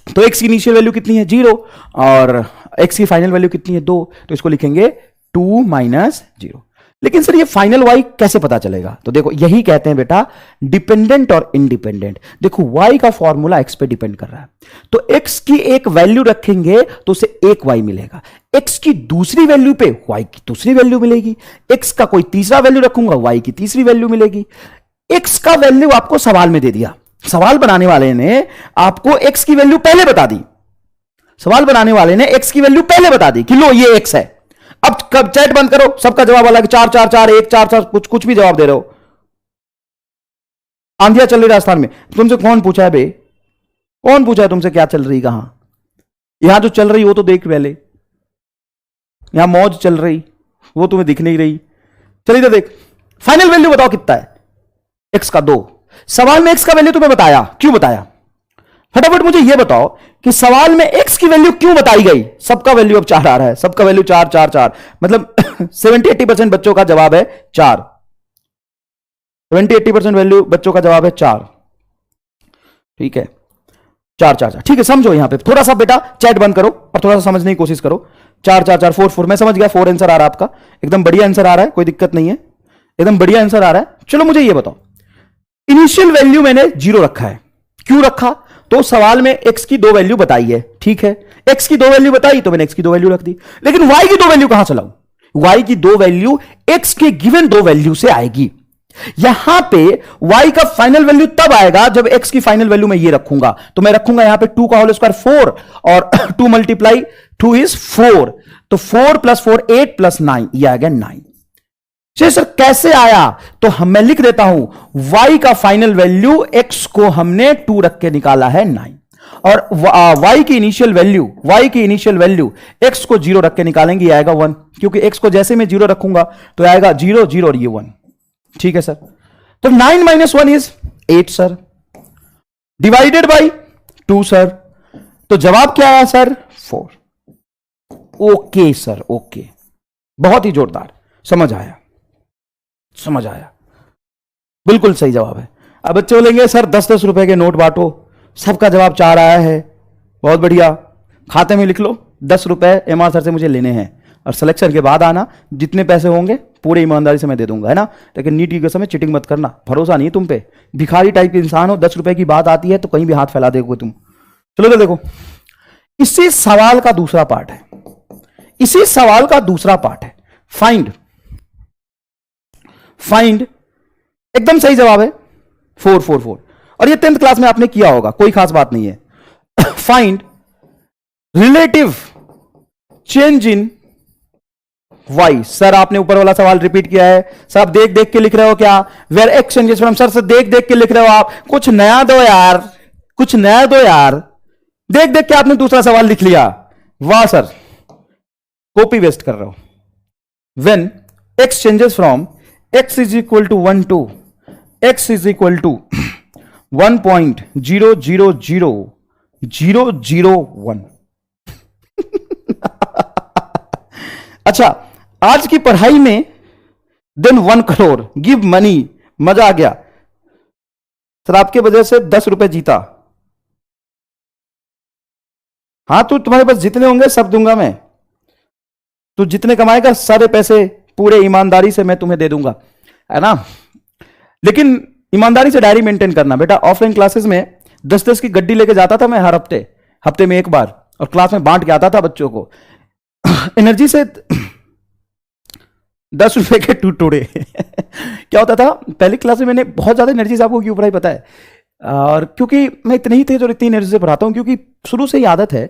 तो x की इनिशियल वैल्यू कितनी है 0 और x की फाइनल वैल्यू कितनी है 2, तो इसको लिखेंगे 2 माइनस 0। लेकिन सर ये फाइनल y कैसे पता चलेगा, तो देखो यही कहते हैं बेटा डिपेंडेंट और इंडिपेंडेंट। देखो y का फॉर्मूला x पे डिपेंड कर रहा है, तो x की एक वैल्यू रखेंगे तो उसे एक y मिलेगा, x की दूसरी वैल्यू पे y की दूसरी वैल्यू मिलेगी, x का कोई तीसरा वैल्यू रखूंगा y की तीसरी वैल्यू मिलेगी। x का वैल्यू आपको सवाल में दे दिया, सवाल बनाने वाले ने आपको x की वैल्यू पहले बता दी, सवाल बनाने वाले ने x की वैल्यू पहले बता दी कि लो ये x है। अब कब चैट बंद करो, सबका जवाब अलग, 4 4 4 1 4 4 कुछ भी जवाब दे रहे हो। आंधिया चल रही राजस्थान में, तुमसे कौन पूछा है बे, कौन पूछा है तुमसे क्या चल रही, कहां, यहां जो चल रही वो तो देख पहले, यहां मौज चल रही वो तुम्हें दिख नहीं रही। चलिए तो देख, फाइनल वैल्यू बताओ कितना है, x का 2। सवाल में x का वैल्यू तुम्हें बताया, क्यों बताया, फटाफट मुझे यह बताओ कि सवाल में x की वैल्यू क्यों बताई गई। सबका वैल्यू अब 4 आ रहा है, सबका वैल्यू 4 4 4, मतलब 70-80% बच्चों का जवाब है 4, 70-80% वैल्यू बच्चों का जवाब है 4। ठीक है, 4 4 4, ठीक है, समझो यहां पे थोड़ा सा बेटा, चैट बंद करो और थोड़ा सा समझने की कोशिश करो। 4 4 4 4 4, मैं समझ गया, 4 आंसर आ रहा है आपका, एकदम बढ़िया आंसर आ रहा है, कोई दिक्कत नहीं है, एकदम बढ़िया आंसर आ रहा है। चलो मुझे यह बताओ, इनिशियल वैल्यू मैंने 0 रखा है, क्यों रखा, तो सवाल में x की दो वैल्यू बताई है, ठीक है, x की दो वैल्यू बताई तो मैंने x की दो वैल्यू रख दी, लेकिन y की दो वैल्यू कहां से लाऊं, y की दो वैल्यू x के गिवन दो वैल्यू से आएगी। यहां पे y का फाइनल वैल्यू तब आएगा जब x की फाइनल वैल्यू मैं ये रखूंगा, तो मैं रखूंगा यहां पे 2 का होल स्क्वायर 4 और 2 मल्टीप्लाई 2 इज 4, तो 4 + 4 8 + 9, ये आ गया 9। सर कैसे आया, तो हम मैं लिख देता हूं, y का फाइनल वैल्यू x को हमने 2 रख के निकाला है 9, और y की इनिशियल वैल्यू x को 0 रख के निकालेंगे, ये आएगा 1, क्योंकि x को जैसे मैं 0 रखूंगा तो आएगा 0 0 और ये 1। ठीक है सर, तो 9 - 1 is 8 sir, divided by 2 sir, तो जवाब क्या आया सर 4। ओके सर, ओके, बहुत ही जोरदार, समझ आया, समझ आया, बिल्कुल सही जवाब है। अब बच्चे बोलेंगे सर 10-10 रुपए के नोट बांटो, सबका जवाब 4 आया है, बहुत बढ़िया, खाते में लिख लो 10 रुपए एमआर सर से मुझे लेने हैं, और सिलेक्शन के बाद आना, जितने पैसे होंगे पूरे ईमानदारी से मैं दे दूंगा, है ना, लेकिन नीट की कसम चिटिंग मत करना, भरोसा नहीं है तुम पे, भिखारी टाइप के इंसान हो, 10 रुपए की बात आती है तो कहीं भी हाथ फैला दोगे तुम। चलो तो देखो, इसी सवाल का दूसरा पार्ट है, इसी सवाल का दूसरा पार्ट है, फाइंड एकदम सही जवाब है 4 4 4, और ये 10th क्लास में आपने किया होगा, कोई खास बात नहीं है। Find relative change in y. Sir आपने ऊपर वाला सवाल रिपीट किया है, सर आप देख देख के लिख रहे हो क्या, where x changes from, sir देख देख के लिख रहे हो आप, कुछ नया दो यार, कुछ नया दो यार, देख देख के आपने दूसरा सवाल लिख लिया, वाह सर, कॉपी वेस्ट कर रहे हो। When x changes from x is equal to 1 to x is equal to 1.000001। अच्छा, आज की पढ़ाई में देन 1 करोड़ गिव मनी, मजा आ गया सर, आपके वजह से 10 रुपए जीता। हाँ, तो तुम्हारे पास जितने होंगे सब दूंगा मैं, तू जितने कमाएगा सारे पैसे पूरे ईमानदारी से मैं तुम्हें दे दूंगा, है ना। लेकिन ईमानदारी से डायरी मेंटेन करना बेटा। ऑफलाइन क्लासेस में 10-10 की गड्डी लेके जाता था मैं हर हफ्ते में एक बार, और क्लास में बांट के आता था बच्चों को। एनर्जी से 10 रुपए के टूटे। क्या होता था पहली क्लास में, मैंने बहुत ज्यादा एनर्जी से, आपको क्यों पढ़ाई पता है, और क्योंकि मैं इतने ही थे जो इतनी एनर्जी से पढ़ाता हूं, क्योंकि शुरू से ही आदत है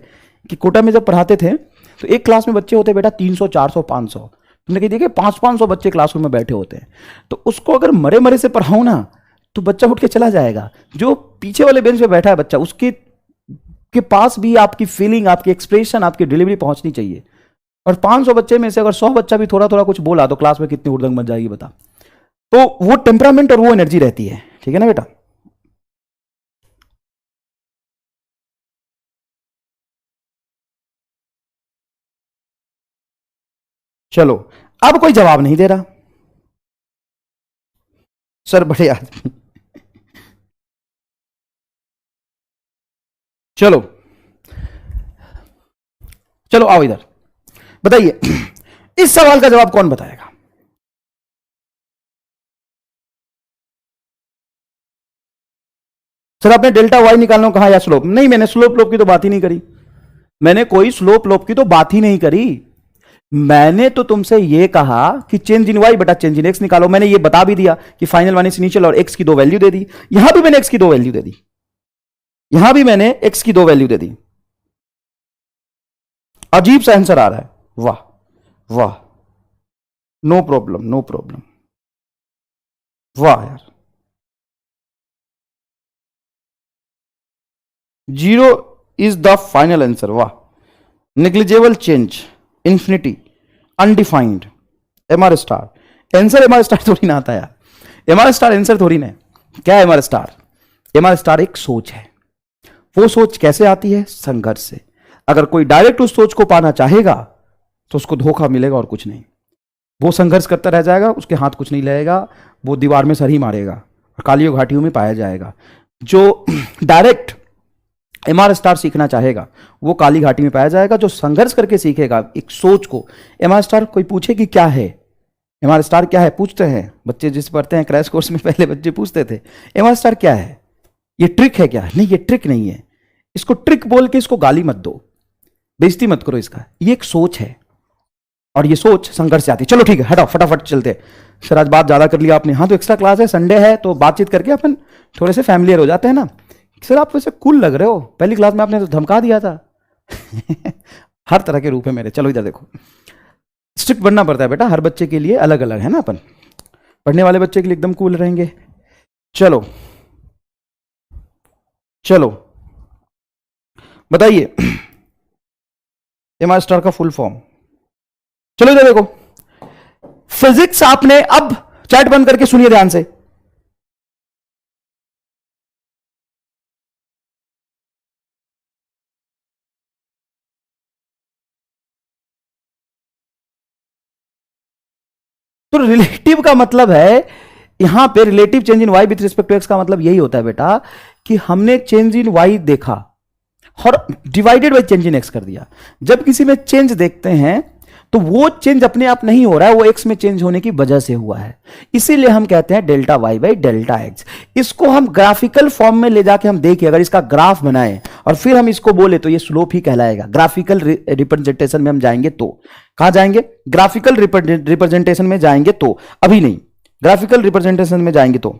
कि कोटा में जब पढ़ाते थे तो एक क्लास में बच्चे होते बेटा 300, 400, 500, तुमने कहीं देखे 500-500 बच्चे क्लासरूम में बैठे होते हैं। तो उसको अगर मरे मरे से पढ़ाऊं ना तो बच्चा उठ के चला जाएगा। जो पीछे वाले बेंच पे बैठा है बच्चा, उसके के पास भी आपकी फीलिंग, आपकी एक्सप्रेशन, आपकी डिलीवरी पहुंचनी चाहिए। और 500 बच्चे में से अगर 100 बच्चा भी थोड़ा थोड़ा कुछ बोला तो क्लास में कितनी हुड़दंग मच जाएगी बता। तो वो टेम्परामेंट और वो एनर्जी रहती है, ठीक है ना बेटा। चलो, अब कोई जवाब नहीं दे रहा सर, बड़े आदमी। चलो चलो आओ इधर, बताइए इस सवाल का जवाब कौन बताएगा। सर आपने डेल्टा वाई निकालना कहा या स्लोप? नहीं, मैंने स्लोप लोप की तो बात ही नहीं करी, मैंने कोई स्लोप लोप की तो बात ही नहीं करी। मैंने तो तुमसे यह कहा कि चेंज इन वाई बटा चेंज इन एक्स निकालो। मैंने ये बता भी दिया कि फाइनल माइनस इनिशियल और एक्स की 2 वैल्यू दे दी। यहां भी मैंने एक्स की 2 वैल्यू दे दी, यहां भी मैंने एक्स की 2 वैल्यू दे दी। अजीब सा आंसर आ रहा है, वाह वाह, नो प्रॉब्लम नो प्रॉब्लम, वाह यार। 0 इज द फाइनल आंसर, वाह। Negligible change, infinity, undefined, MR star. Answer MR star थोड़ी ना आता यार, एमआर स्टार आंसर थोड़ी ना। क्या है एमआर स्टार? एमआर स्टार एक सोच है। वो सोच कैसे आती है? संघर्ष से। अगर कोई डायरेक्ट उस सोच को पाना चाहेगा तो उसको धोखा मिलेगा और कुछ नहीं। वो संघर्ष करता रह जाएगा, उसके हाथ कुछ नहीं लगेगा, वो दीवार में सर ही मारेगा और कालियों घाटियों में पाया जाएगा। जो डायरेक्ट एमआर स्टार सीखना चाहेगा वो काली घाटी में पाया जाएगा। जो संघर्ष करके सीखेगा एक सोच को, एमआर स्टार कोई पूछे कि क्या है, एमआर स्टार क्या है, पूछते हैं बच्चे जिस पढ़ते हैं क्रैश कोर्स में, पहले बच्चे पूछते थे एमआर स्टार क्या है, ये ट्रिक है क्या? नहीं, ये ट्रिक नहीं है, इसको ट्रिक बोल के इसको गाली मत दो, बेइज्जती मत करो इसका। ये एक सोच है और ये सोच संघर्ष से आती है। चलो ठीक है, हटाओ फटाफट चलते। सर आज बात ज्यादा कर लिया आपने। हाँ तो एक्स्ट्रा क्लास है, संडे है, तो बातचीत करके अपन थोड़े से फैमिलियर हो जाते हैं ना। सर आप वैसे कूल लग रहे हो, पहली क्लास में आपने तो धमका दिया था। हर तरह के रूप है मेरे। चलो इधर देखो, स्ट्रिक्ट बनना पड़ता है बेटा, हर बच्चे के लिए अलग अलग है ना। अपन पढ़ने वाले बच्चे के लिए एकदम कूल रहेंगे। चलो चलो बताइए एमआर स्टार का फुल फॉर्म। चलो इधर देखो, फिजिक्स आपने, अब चैट बंद करके सुनिए ध्यान से। तो रिलेटिव का मतलब है, यहां पे relative change in y with respect to x का मतलब यही होता है बेटा कि हमने चेंज इन वाई देखा और divided by change in x कर दिया। जब किसी में चेंज देखते हैं तो वो चेंज अपने आप नहीं हो रहा है, वो एक्स में चेंज होने की वजह से हुआ है। इसीलिए हम कहते हैं delta y by delta x. इसको हम ग्राफिकल फॉर्म में ले जाके हम देखें, अगर इसका ग्राफ बनाए और फिर हम इसको बोले तो ये स्लोप ही कहलाएगा। ग्राफिकल रिप्रेजेंटेशन में हम जाएंगे तो कहां जाएंगे? ग्राफिकल रिप्रेजेंटेशन में जाएंगे तो, अभी नहीं, ग्राफिकल रिप्रेजेंटेशन में जाएंगे तो।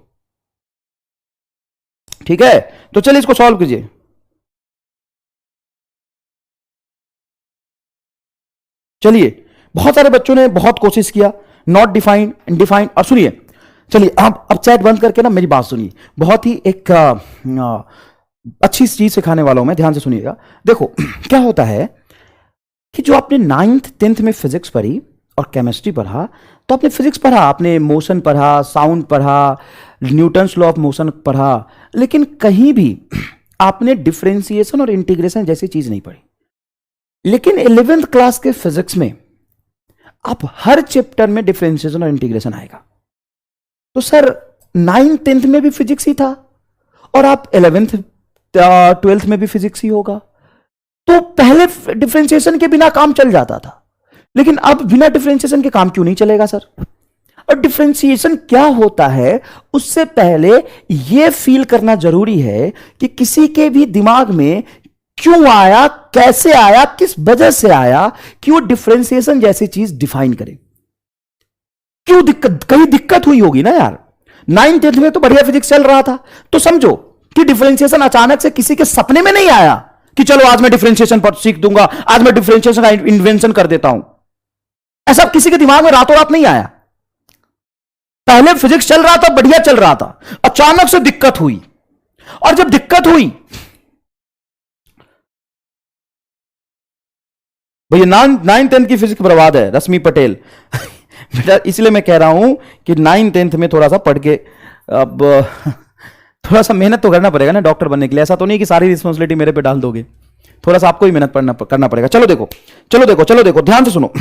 ठीक है, तो चलिए इसको सॉल्व कीजिए। चलिए, बहुत सारे बच्चों ने बहुत कोशिश किया, नॉट डिफाइंड, इनडिफाइंड। और सुनिए, चलिए अब चैट बंद करके ना मेरी बात सुनिए, बहुत ही एक अच्छी चीज सिखाने वाला हूं मैं, ध्यान से सुनिएगा। देखो क्या होता है कि जो आपने 9th 10th में फिजिक्स पढ़ी और केमिस्ट्री पढ़ा तो आपने फिजिक्स पढ़ा, आपने मोशन पढ़ा, साउंड पढ़ा, न्यूटन्स लॉ ऑफ मोशन पढ़ा, लेकिन कहीं भी आपने डिफरेंशिएशन और इंटीग्रेशन जैसी चीज नहीं पढ़ी। लेकिन 11th क्लास के फिजिक्स में आप हर चैप्टर में डिफरेंशिएशन और इंटीग्रेशन आएगा। तो सर 9th 10th में भी फिजिक्स ही था और आप 11th 12th में भी फिजिक्स ही होगा। तो पहले डिफरेंशिएशन के बिना काम चल जाता था, लेकिन अब बिना डिफरेंशिएशन के काम क्यों नहीं चलेगा सर? और डिफरेंशिएशन क्या होता है उससे पहले यह फील करना जरूरी है कि किसी के भी दिमाग में क्यों आया, कैसे आया, किस वजह से आया कि वो डिफरेंशिएशन जैसी चीज डिफाइन करे। क्यों दिक्कत, कहीं दिक्कत हुई होगी ना यार। 9th 10th में तो बढ़िया फिजिक्स चल रहा था, तो समझो कि डिफरेंशिएशन अचानक से किसी के सपने में नहीं आया कि चलो आज मैं डिफरेंशिएशन पर सीख दूंगा, आज मैं डिफरेंशिएशन का इन्वेंशन कर देता हूं। ऐसा किसी के दिमाग में रातों रात नहीं आया। पहले फिजिक्स चल रहा था, बढ़िया चल रहा था, अचानक से दिक्कत हुई। और जब दिक्कत हुई, भैया 9th 10th की फिजिक्स बर्बाद है, रश्मि पटेल बेटा इसलिए मैं कह रहा हूं कि 9th 10th में थोड़ा सा पढ़ के अब थोड़ा सा मेहनत तो करना पड़ेगा ना डॉक्टर बनने के लिए। ऐसा तो नहीं कि सारी रिस्पॉन्सिबिलिटी मेरे पे डाल दोगे, थोड़ा सा आपको ही मेहनत करना पड़ेगा। चलो देखो चलो देखो चलो देखो, ध्यान से सुनो।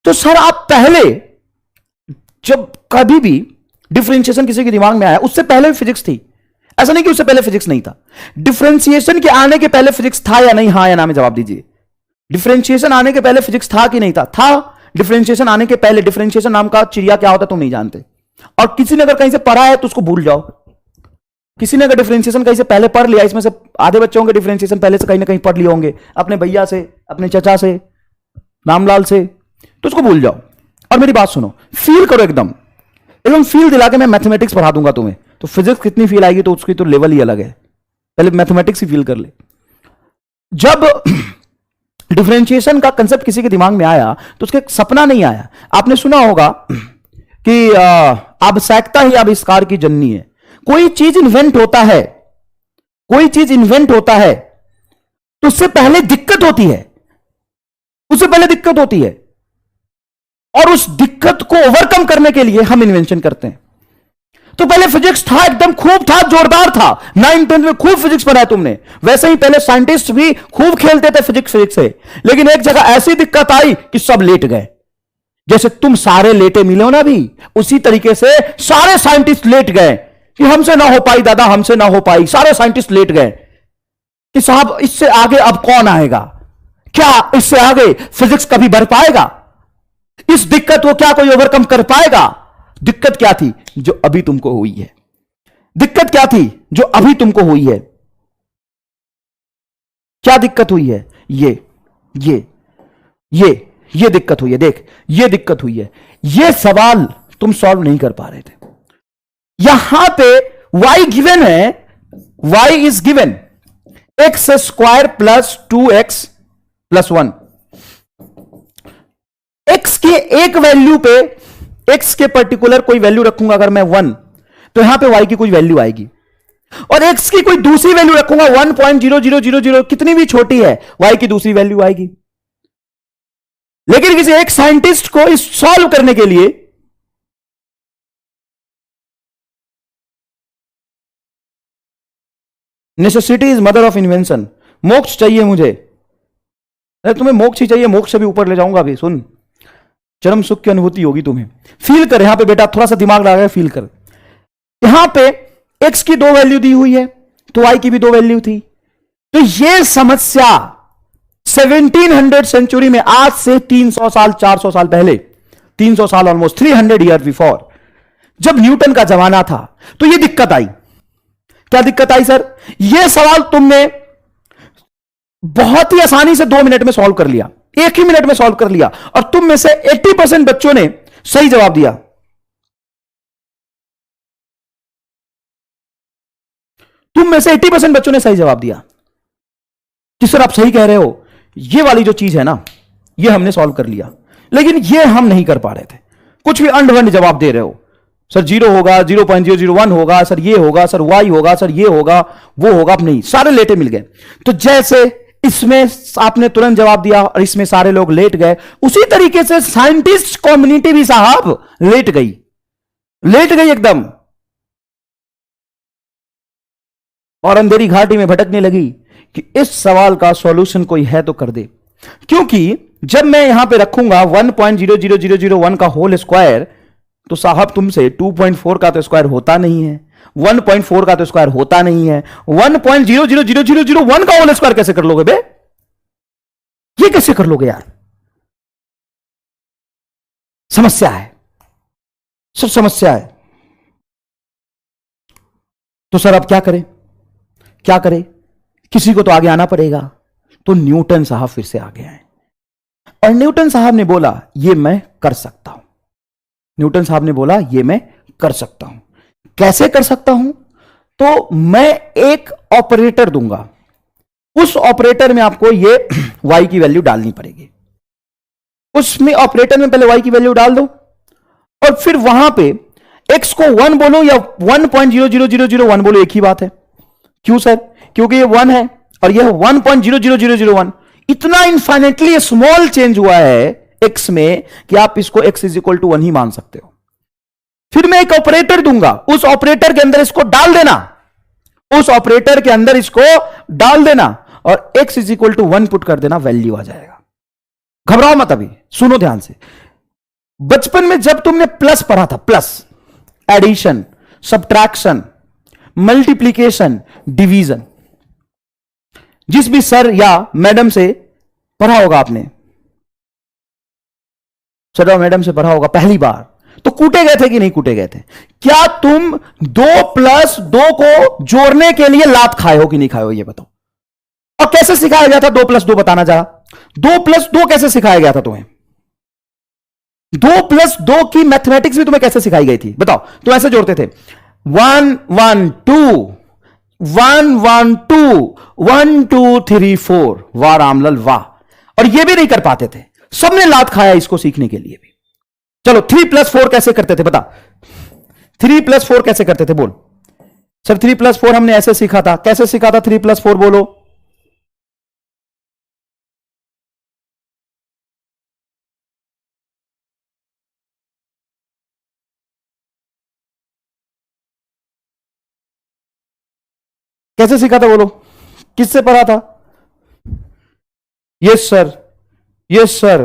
तो सर आप पहले जब कभी भी डिफरेंशिएशन किसी के दिमाग में आया, उससे पहले भी फिजिक्स थी, ऐसा नहीं कि उससे पहले फिजिक्स नहीं था। डिफरेंशिएशन के आने के पहले फिजिक्स था या नहीं? हाँ या ना में जवाब दीजिए। डिफरेंशिएशन आने के पहले फिजिक्स था कि नहीं था? था। डिफरेंशिएशन आने के पहले, डिफरेंशिएशन नाम का चिड़िया क्या होता है तुम नहीं जानते, और किसी ने अगर कहीं से पढ़ा है तो उसको भूल जाओ। किसी ने अगर डिफरेंशिएशन कहीं से पहले पढ़ लिया, इसमें से आधे बच्चे होंगे डिफरेंशिएशन पहले से कहीं ना कहीं पढ़ लिए होंगे, अपने भैया से, अपने चचा से, रामलाल से, तो उसको भूल जाओ। और मेरी बात सुनो, फील करो एकदम एकदम फील दिला के मैं मैथमेटिक्स पढ़ा दूंगा तुम्हें, तो फिजिक्स कितनी फील आएगी तो उसकी तो लेवल ही अलग है। पहले मैथमेटिक्स ही फील कर ले। जब डिफरेंशिएशन का कंसेप्ट किसी के दिमाग में आया तो उसके सपना नहीं आया। आपने सुना होगा कि आवश्यकता ही आविष्कार की जननी है। कोई चीज इन्वेंट होता है, कोई चीज इन्वेंट होता है तो उससे पहले दिक्कत होती है, उससे पहले दिक्कत होती है, और उस दिक्कत को ओवरकम करने के लिए हम इन्वेंशन करते हैं। तो पहले फिजिक्स था, एकदम खूब था, जोरदार था। 9th 10th में खूब फिजिक्स पढ़ा है तुमने। वैसे ही पहले साइंटिस्ट भी खूब खेलते थे फिजिक्स से, लेकिन एक जगह ऐसी दिक्कत आई कि सब लेट गए। जैसे तुम सारे लेटे मिले हो ना अभी, उसी तरीके से सारे साइंटिस्ट लेट गए कि हमसे ना हो पाई दादा, हमसे ना हो पाई। सारे साइंटिस्ट लेट गए कि साहब इससे आगे अब कौन आएगा, क्या इससे आगे फिजिक्स कभी बढ़ पाएगा, इस दिक्कत को क्या कोई ओवरकम कर पाएगा। दिक्कत क्या थी जो अभी तुमको हुई है? दिक्कत क्या थी जो अभी तुमको हुई है? क्या दिक्कत हुई है? ये दिक्कत हुई है। देख, ये दिक्कत हुई है। ये सवाल तुम सॉल्व नहीं कर पा रहे थे। यहां पे y गिवन है, y is given x square plus 2x plus 1। x के एक वैल्यू पे, x के पर्टिकुलर कोई वैल्यू रखूंगा अगर मैं 1, तो यहां पे y की कोई वैल्यू आएगी, और x की कोई दूसरी वैल्यू रखूंगा 1.0000, कितनी भी छोटी है, y की दूसरी वैल्यू आएगी। लेकिन किसी एक साइंटिस्ट को इस सॉल्व करने के लिए necessity is mother of invention. मोक्ष चाहिए मुझे। अरे तुम्हें मोक्ष ही चाहिए, मोक्ष से भी ऊपर ले जाऊंगा अभी। सुन, चरम सुख की अनुभूति होगी तुम्हें। फील कर यहां पे बेटा, थोड़ा सा दिमाग लगा, फील कर। यहां पे x की 2 वैल्यू दी हुई है, तो y की भी 2 वैल्यू थी। तो यह समस्या 1700 सेंचुरी में, आज से 300 साल 400 साल पहले, 300 साल ऑलमोस्ट 300 ईयर बिफोर, जब न्यूटन का जमाना था, तो यह दिक्कत आई। क्या दिक्कत आई सर? यह सवाल तुमने बहुत ही आसानी से 2 मिनट में सॉल्व कर लिया, 1 ही मिनट में सॉल्व कर लिया, और तुम में से 80% बच्चों ने सही जवाब दिया। तुम में से 80% बच्चों ने सही जवाब दिया कि सर आप सही कह रहे हो, ये वाली जो चीज है ना, ये हमने सॉल्व कर लिया। लेकिन ये हम नहीं कर पा रहे थे, कुछ भी अंड-वंड जवाब दे रहे हो। सर 0 होगा, 0.001 होगा, सर ये होगा, सर y होगा, सर ये होगा, वो होगा। अब नहीं, सारे लेटे मिल गए। तो जैसे इसमें आपने तुरंत जवाब दिया और इसमें सारे लोग लेट गए। उसी तरीके से साइंटिस्ट कम्युनिटी भी साहब लेट गई एकदम, और अंधेरी घाटी में भटकने लगी कि इस सवाल का सॉल्यूशन कोई है तो कर दे। क्योंकि जब मैं यहां पे रखूंगा 1.00001 का होल स्क्वायर, तो साहब तुमसे 2.4 का तो स्क्वायर होता नहीं है, 1.4 का तो स्क्वायर होता नहीं है, 1.0000001 का होल स्क्वायर कैसे कर लोगे बे? ये कैसे कर लोगे यार? समस्या है, सब समस्या है। तो सर अब क्या करें? किसी को तो आगे आना पड़ेगा। तो न्यूटन साहब फिर से आगे आए और न्यूटन साहब ने बोला ये मैं कर सकता हूं। न्यूटन साहब ने बोला ये मैं कर सकता हूं। कैसे कर सकता हूं? तो मैं एक ऑपरेटर दूंगा, उस ऑपरेटर में आपको ये y की वैल्यू डालनी पड़ेगी। उसमें ऑपरेटर में पहले y की वैल्यू डाल दो और फिर वहां पे x को 1 बोलो या 1.00001 बोलो, एक ही बात है। क्यों सर? क्योंकि ये 1 है और यह 1.00001। इतना इनफाइनेटली स्मॉल चेंज हुआ है x में कि आप इसको x इज इक्वल टू 1 ही मान सकते हो। फिर मैं एक ऑपरेटर दूंगा, उस ऑपरेटर के अंदर इसको डाल देना, उस ऑपरेटर के अंदर इसको डाल देना और x is equal to 1 put कर देना, वैल्यू आ जाएगा। घबराओ मत, अभी सुनो ध्यान से। बचपन में जब तुमने प्लस पढ़ा था, plus, addition, subtraction, multiplication, division, जिस भी सर या मैडम से पढ़ा होगा आपने, सर या मैडम से पढ़ा होगा पहली बार, तो कूटे गए थे कि नहीं कूटे गए थे? क्या तुम 2+2 को जोड़ने के लिए लात खाए हो कि नहीं खाए हो, ये बताओ। और कैसे सिखाया गया था 2+2 बताना जरा। 2+2 कैसे सिखाया गया था तुम्हें? 2+2 की मैथमेटिक्स भी तुम्हें कैसे सिखाई गई थी बताओ? तुम ऐसे जोड़ते थे 1 1 2 1 1 2 1 2 3 4, वाह रामलाल वाह। और ये भी नहीं कर पाते थे, सबने लात खाया इसको सीखने के लिए भी। चलो 3+4 कैसे करते थे बता? 3+4 कैसे करते थे बोल? सर 3+4 हमने ऐसे सीखा था। कैसे सीखा था 3+4 बोलो? कैसे सीखा था बोलो? किससे पढ़ा था? Yes sir, yes sir,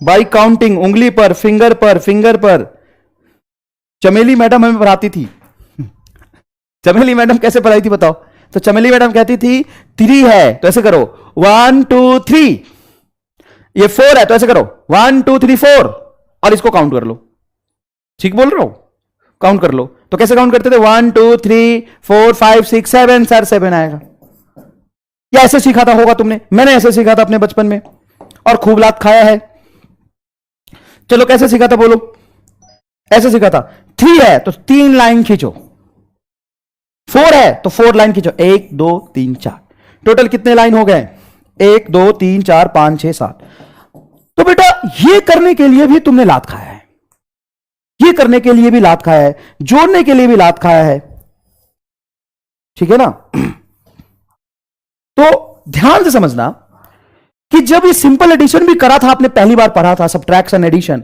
by counting, उंगली पर, फिंगर पर। चमेली मैडम हमें पढ़ाती थी। चमेली मैडम कैसे पढ़ाई थी बताओ? तो चमेली मैडम कहती थी 3 है तो ऐसे करो 1 2 3, ये 4 है तो ऐसे करो 1 2 3 4, और इसको काउंट कर लो। ठीक बोल रहा हूं? काउंट कर लो। तो कैसे काउंट करते थे? 1 2 3 4 5 6 7, सर 7 आएगा। या ऐसे सीखा था होगा तुमने, मैंने ऐसे सीखा था अपने बचपन में और खूब लात खाया है। चलो कैसे सीखा था बोलो? ऐसे सीखा था 3 है तो 3 लाइन खींचो, 4 है तो 4 लाइन खींचो, 1 2 3 4। टोटल कितने लाइन हो गए? 1 2 3 4 5 6 7। तो बेटा ये करने के लिए भी तुमने लात खाया है, ये करने के लिए भी लात खाया है, जोड़ने के लिए भी लात खाया है। ठीक है ना? तो ध्यान से समझना कि जब ये सिंपल एडिशन भी करा था, आपने पहली बार पढ़ा था सब्ट्रैक्शन एडिशन,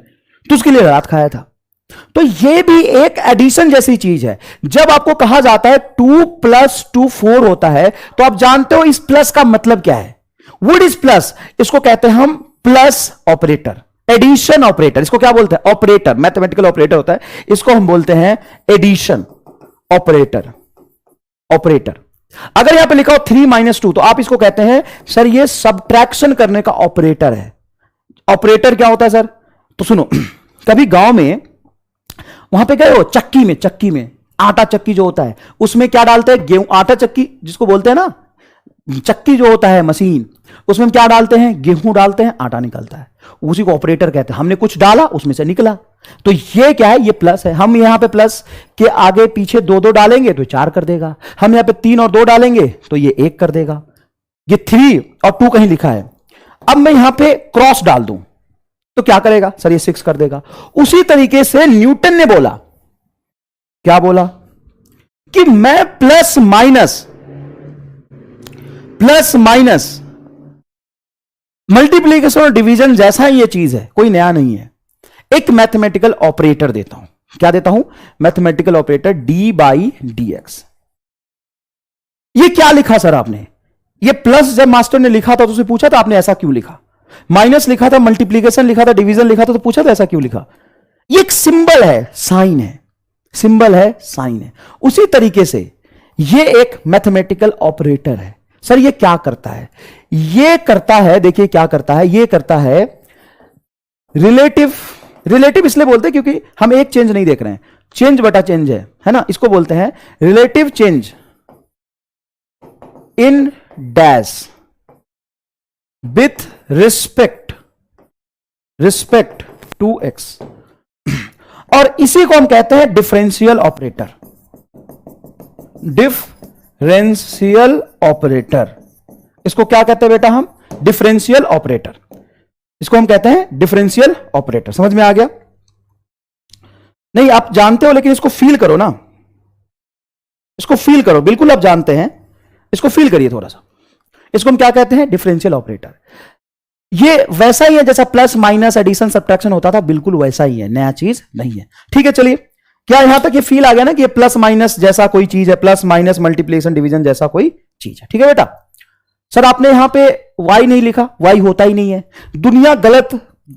तो उसके लिए लात खाया था। तो ये भी एक एडिशन जैसी चीज है। जब आपको कहा जाता है 2 + 2 4 होता है, तो आप जानते हो इस प्लस का मतलब क्या है? What is plus? इसको कहते हैं हम प्लस ऑपरेटर, एडिशन ऑपरेटर। इसको क्या बोलते हैं? ऑपरेटर, मैथमेटिकल ऑपरेटर होता है, इसको हम बोलते हैं एडिशन ऑपरेटर। ऑपरेटर अगर यहां पे लिखा हो 3 - 2, तो आप इसको कहते हैं सर ये सब्ट्रैक्शन करने का ऑपरेटर है। ऑपरेटर क्या होता है सर? तो सुनो, कभी गांव में वहां पे गए हो, चक्की में आटा चक्की जो होता है उसमें क्या डालते हैं? गेहूं। आटा चक्की जिसको बोलते हैं ना, चक्की जो होता है मशीन, उसमें हम क्या डालते हैं? गेहूं डालते हैं, आटा निकलता है, उसी को ऑपरेटर कहते हैं। हमने कुछ डाला, उसमें से निकला, तो ये क्या है? ये प्लस है। हम यहां पे प्लस के आगे पीछे 2 डालेंगे तो 4 कर देगा। हम यहां पे 3 और 2 डालेंगे तो ये 1 कर देगा। ये 3 और 2 कहीं लिखा है। अब मैं यहां पे क्रॉस डाल दूं तो क्या करेगा? सर ये 6 कर देगा। उसी तरीके से न्यूटन ने बोला, क्या बोला? कि मैं प्लस माइनस मल्टीप्लीकेशन और डिवीजन जैसा ही ये चीज है, कोई नया नहीं है। एक मैथमेटिकल ऑपरेटर देता हूं, क्या देता हूं? Mathematical operator D by D x. ये क्या लिखा सर आपने? ये प्लस जब मास्टर ने लिखा था तो उसे पूछा था आपने ऐसा क्यों लिखा? माइनस लिखा था, मल्टीप्लीकेशन लिखा था, डिवीजन लिखा था तो पूछा था ऐसा क्यों लिखा? ये एक सिंबल है, साइन है, सिंबल है, साइन है। उसी तरीके से ये एक मैथमेटिकल ऑपरेटर है। सर ये क्या करता है? ये करता है, देखिए क्या करता है, ये करता है रिलेटिव। रिलेटिव इसलिए बोलते हैं क्योंकि हम एक चेंज नहीं देख रहे हैं, चेंज बटा चेंज है ना, इसको बोलते हैं relative change in dash with respect to x, और इसी को हम कहते हैं डिफरेंशियल ऑपरेटर। डिफरेंशियल ऑपरेटर, इसको क्या कहते हैं बेटा हम? Differential operator. इसको हम कहते हैं डिफरेंशियल ऑपरेटर। समझ में आ गया? नहीं आप जानते हो, लेकिन इसको फील करो ना, इसको फील करो। बिल्कुल आप जानते हैं, इसको फील करिए थोड़ा सा। इसको हम क्या कहते हैं? Differential operator. ये वैसा ही है जैसा प्लस माइनस एडिशन सब्ट्रैक्शन होता था, बिल्कुल वैसा ही है, नया चीज नहीं है। ठीक है, चलिए, क्या यहां तक ये फील आ गया ना कि ये प्लस माइनस जैसा कोई चीज है, प्लस माइनस मल्टीप्लिकेशन डिवीजन जैसा कोई चीज है। ठीक है बेटा? सर आपने यहां पे y नहीं लिखा, y होता ही नहीं है। दुनिया गलत,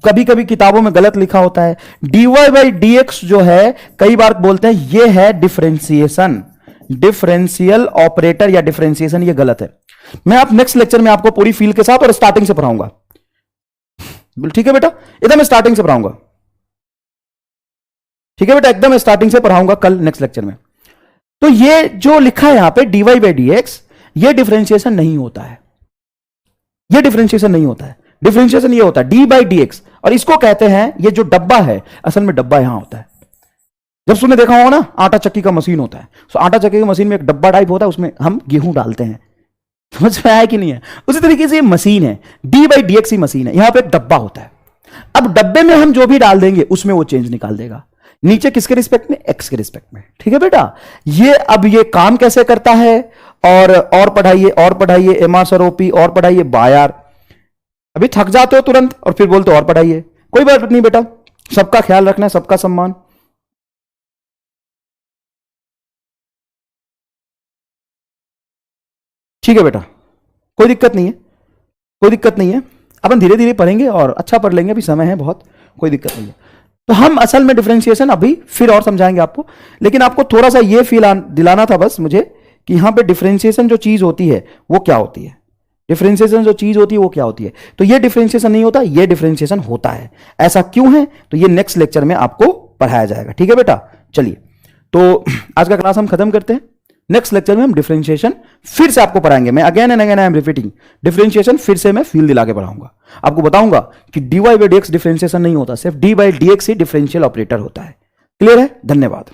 कभी कभी किताबों में गलत लिखा होता है। dy बाई डी एक्स जो है कई बार बोलते हैं ये है डिफरेंशिएशन, डिफरेंशियल ऑपरेटर या डिफरेंशिएशन, ये गलत है। मैं आप नेक्स्ट लेक्चर में आपको पूरी फील के साथ और स्टार्टिंग से पढ़ाऊंगा। ठीक है बेटा? एकदम स्टार्टिंग से पढ़ाऊंगा। ठीक है बेटा? एकदम स्टार्टिंग से पढ़ाऊंगा कल नेक्स्ट लेक्चर में। तो ये जो लिखा है यहां पे dy बाई डी एक्स, ये डिफरेंशिएशन नहीं होता है, ये डिफरेंशिएशन नहीं होता है। डिफरेंशिएशन ये होता है डी बाई डी एक्स, और इसको कहते हैं, ये जो डब्बा है असल में डब्बा यहां होता है। जब तुमने देखा होगा ना आटा चक्की का मशीन होता है, तो आटा चक्की की मशीन में एक डब्बा टाइप होता है, उसमें हम गेहूं डालते हैं। समझ में आया कि नहीं है? उसी तरीके से ये मशीन है, D by D x he machine है। यहां पे एक डब्बा होता है, अब डब्बे में हम जो भी डाल देंगे उसमें वो चेंज निकाल देगा, नीचे किसके रिस्पेक्ट में? एक्स के रिस्पेक्ट में। ठीक है बेटा? ये अब ये काम कैसे करता है, और पढ़ाइए, और पढ़ाइए, एमआर सर ओपी, और पढ़ाइए बायार। अभी थक जाते हो तुरंत और फिर बोलते हो और पढ़ाइए। कोई बात नहीं बेटा, सबका ख्याल रखना है, सबका सम्मान। ठीक है बेटा? कोई दिक्कत नहीं है, कोई दिक्कत नहीं है। अपन धीरे धीरे पढ़ेंगे और अच्छा पढ़ लेंगे, अभी समय है बहुत, कोई दिक्कत नहीं है। तो हम असल में डिफरेंशिएशन अभी फिर और समझाएंगे आपको, लेकिन आपको थोड़ा सा ये फील दिलाना था बस मुझे कि यहां पे डिफरेंशिएशन जो चीज होती है वो क्या होती है। डिफरेंशिएशन जो चीज होती है वो क्या होती है। तो ये डिफरेंशिएशन नहीं होता, ये डिफरेंशिएशन होता है। ऐसा क्यों है तो ये नेक्स्ट लेक्चर में आपको पढ़ाया जाएगा। ठीक है बेटा? चलिए, तो आज का क्लास हम खत्म करते हैं। नेक्स्ट लेक्चर में हम डिफरेंशिएशन फिर से आपको पढ़ाएंगे। मैं again and again I am repeating, differentiation फिर से मैं फील दिला के पढ़ाऊंगा। आपको बताऊंगा कि dy by D x differentiation नहीं होता, सिर्फ d by D x he differential operator होता है। क्लियर है? धन्यवाद।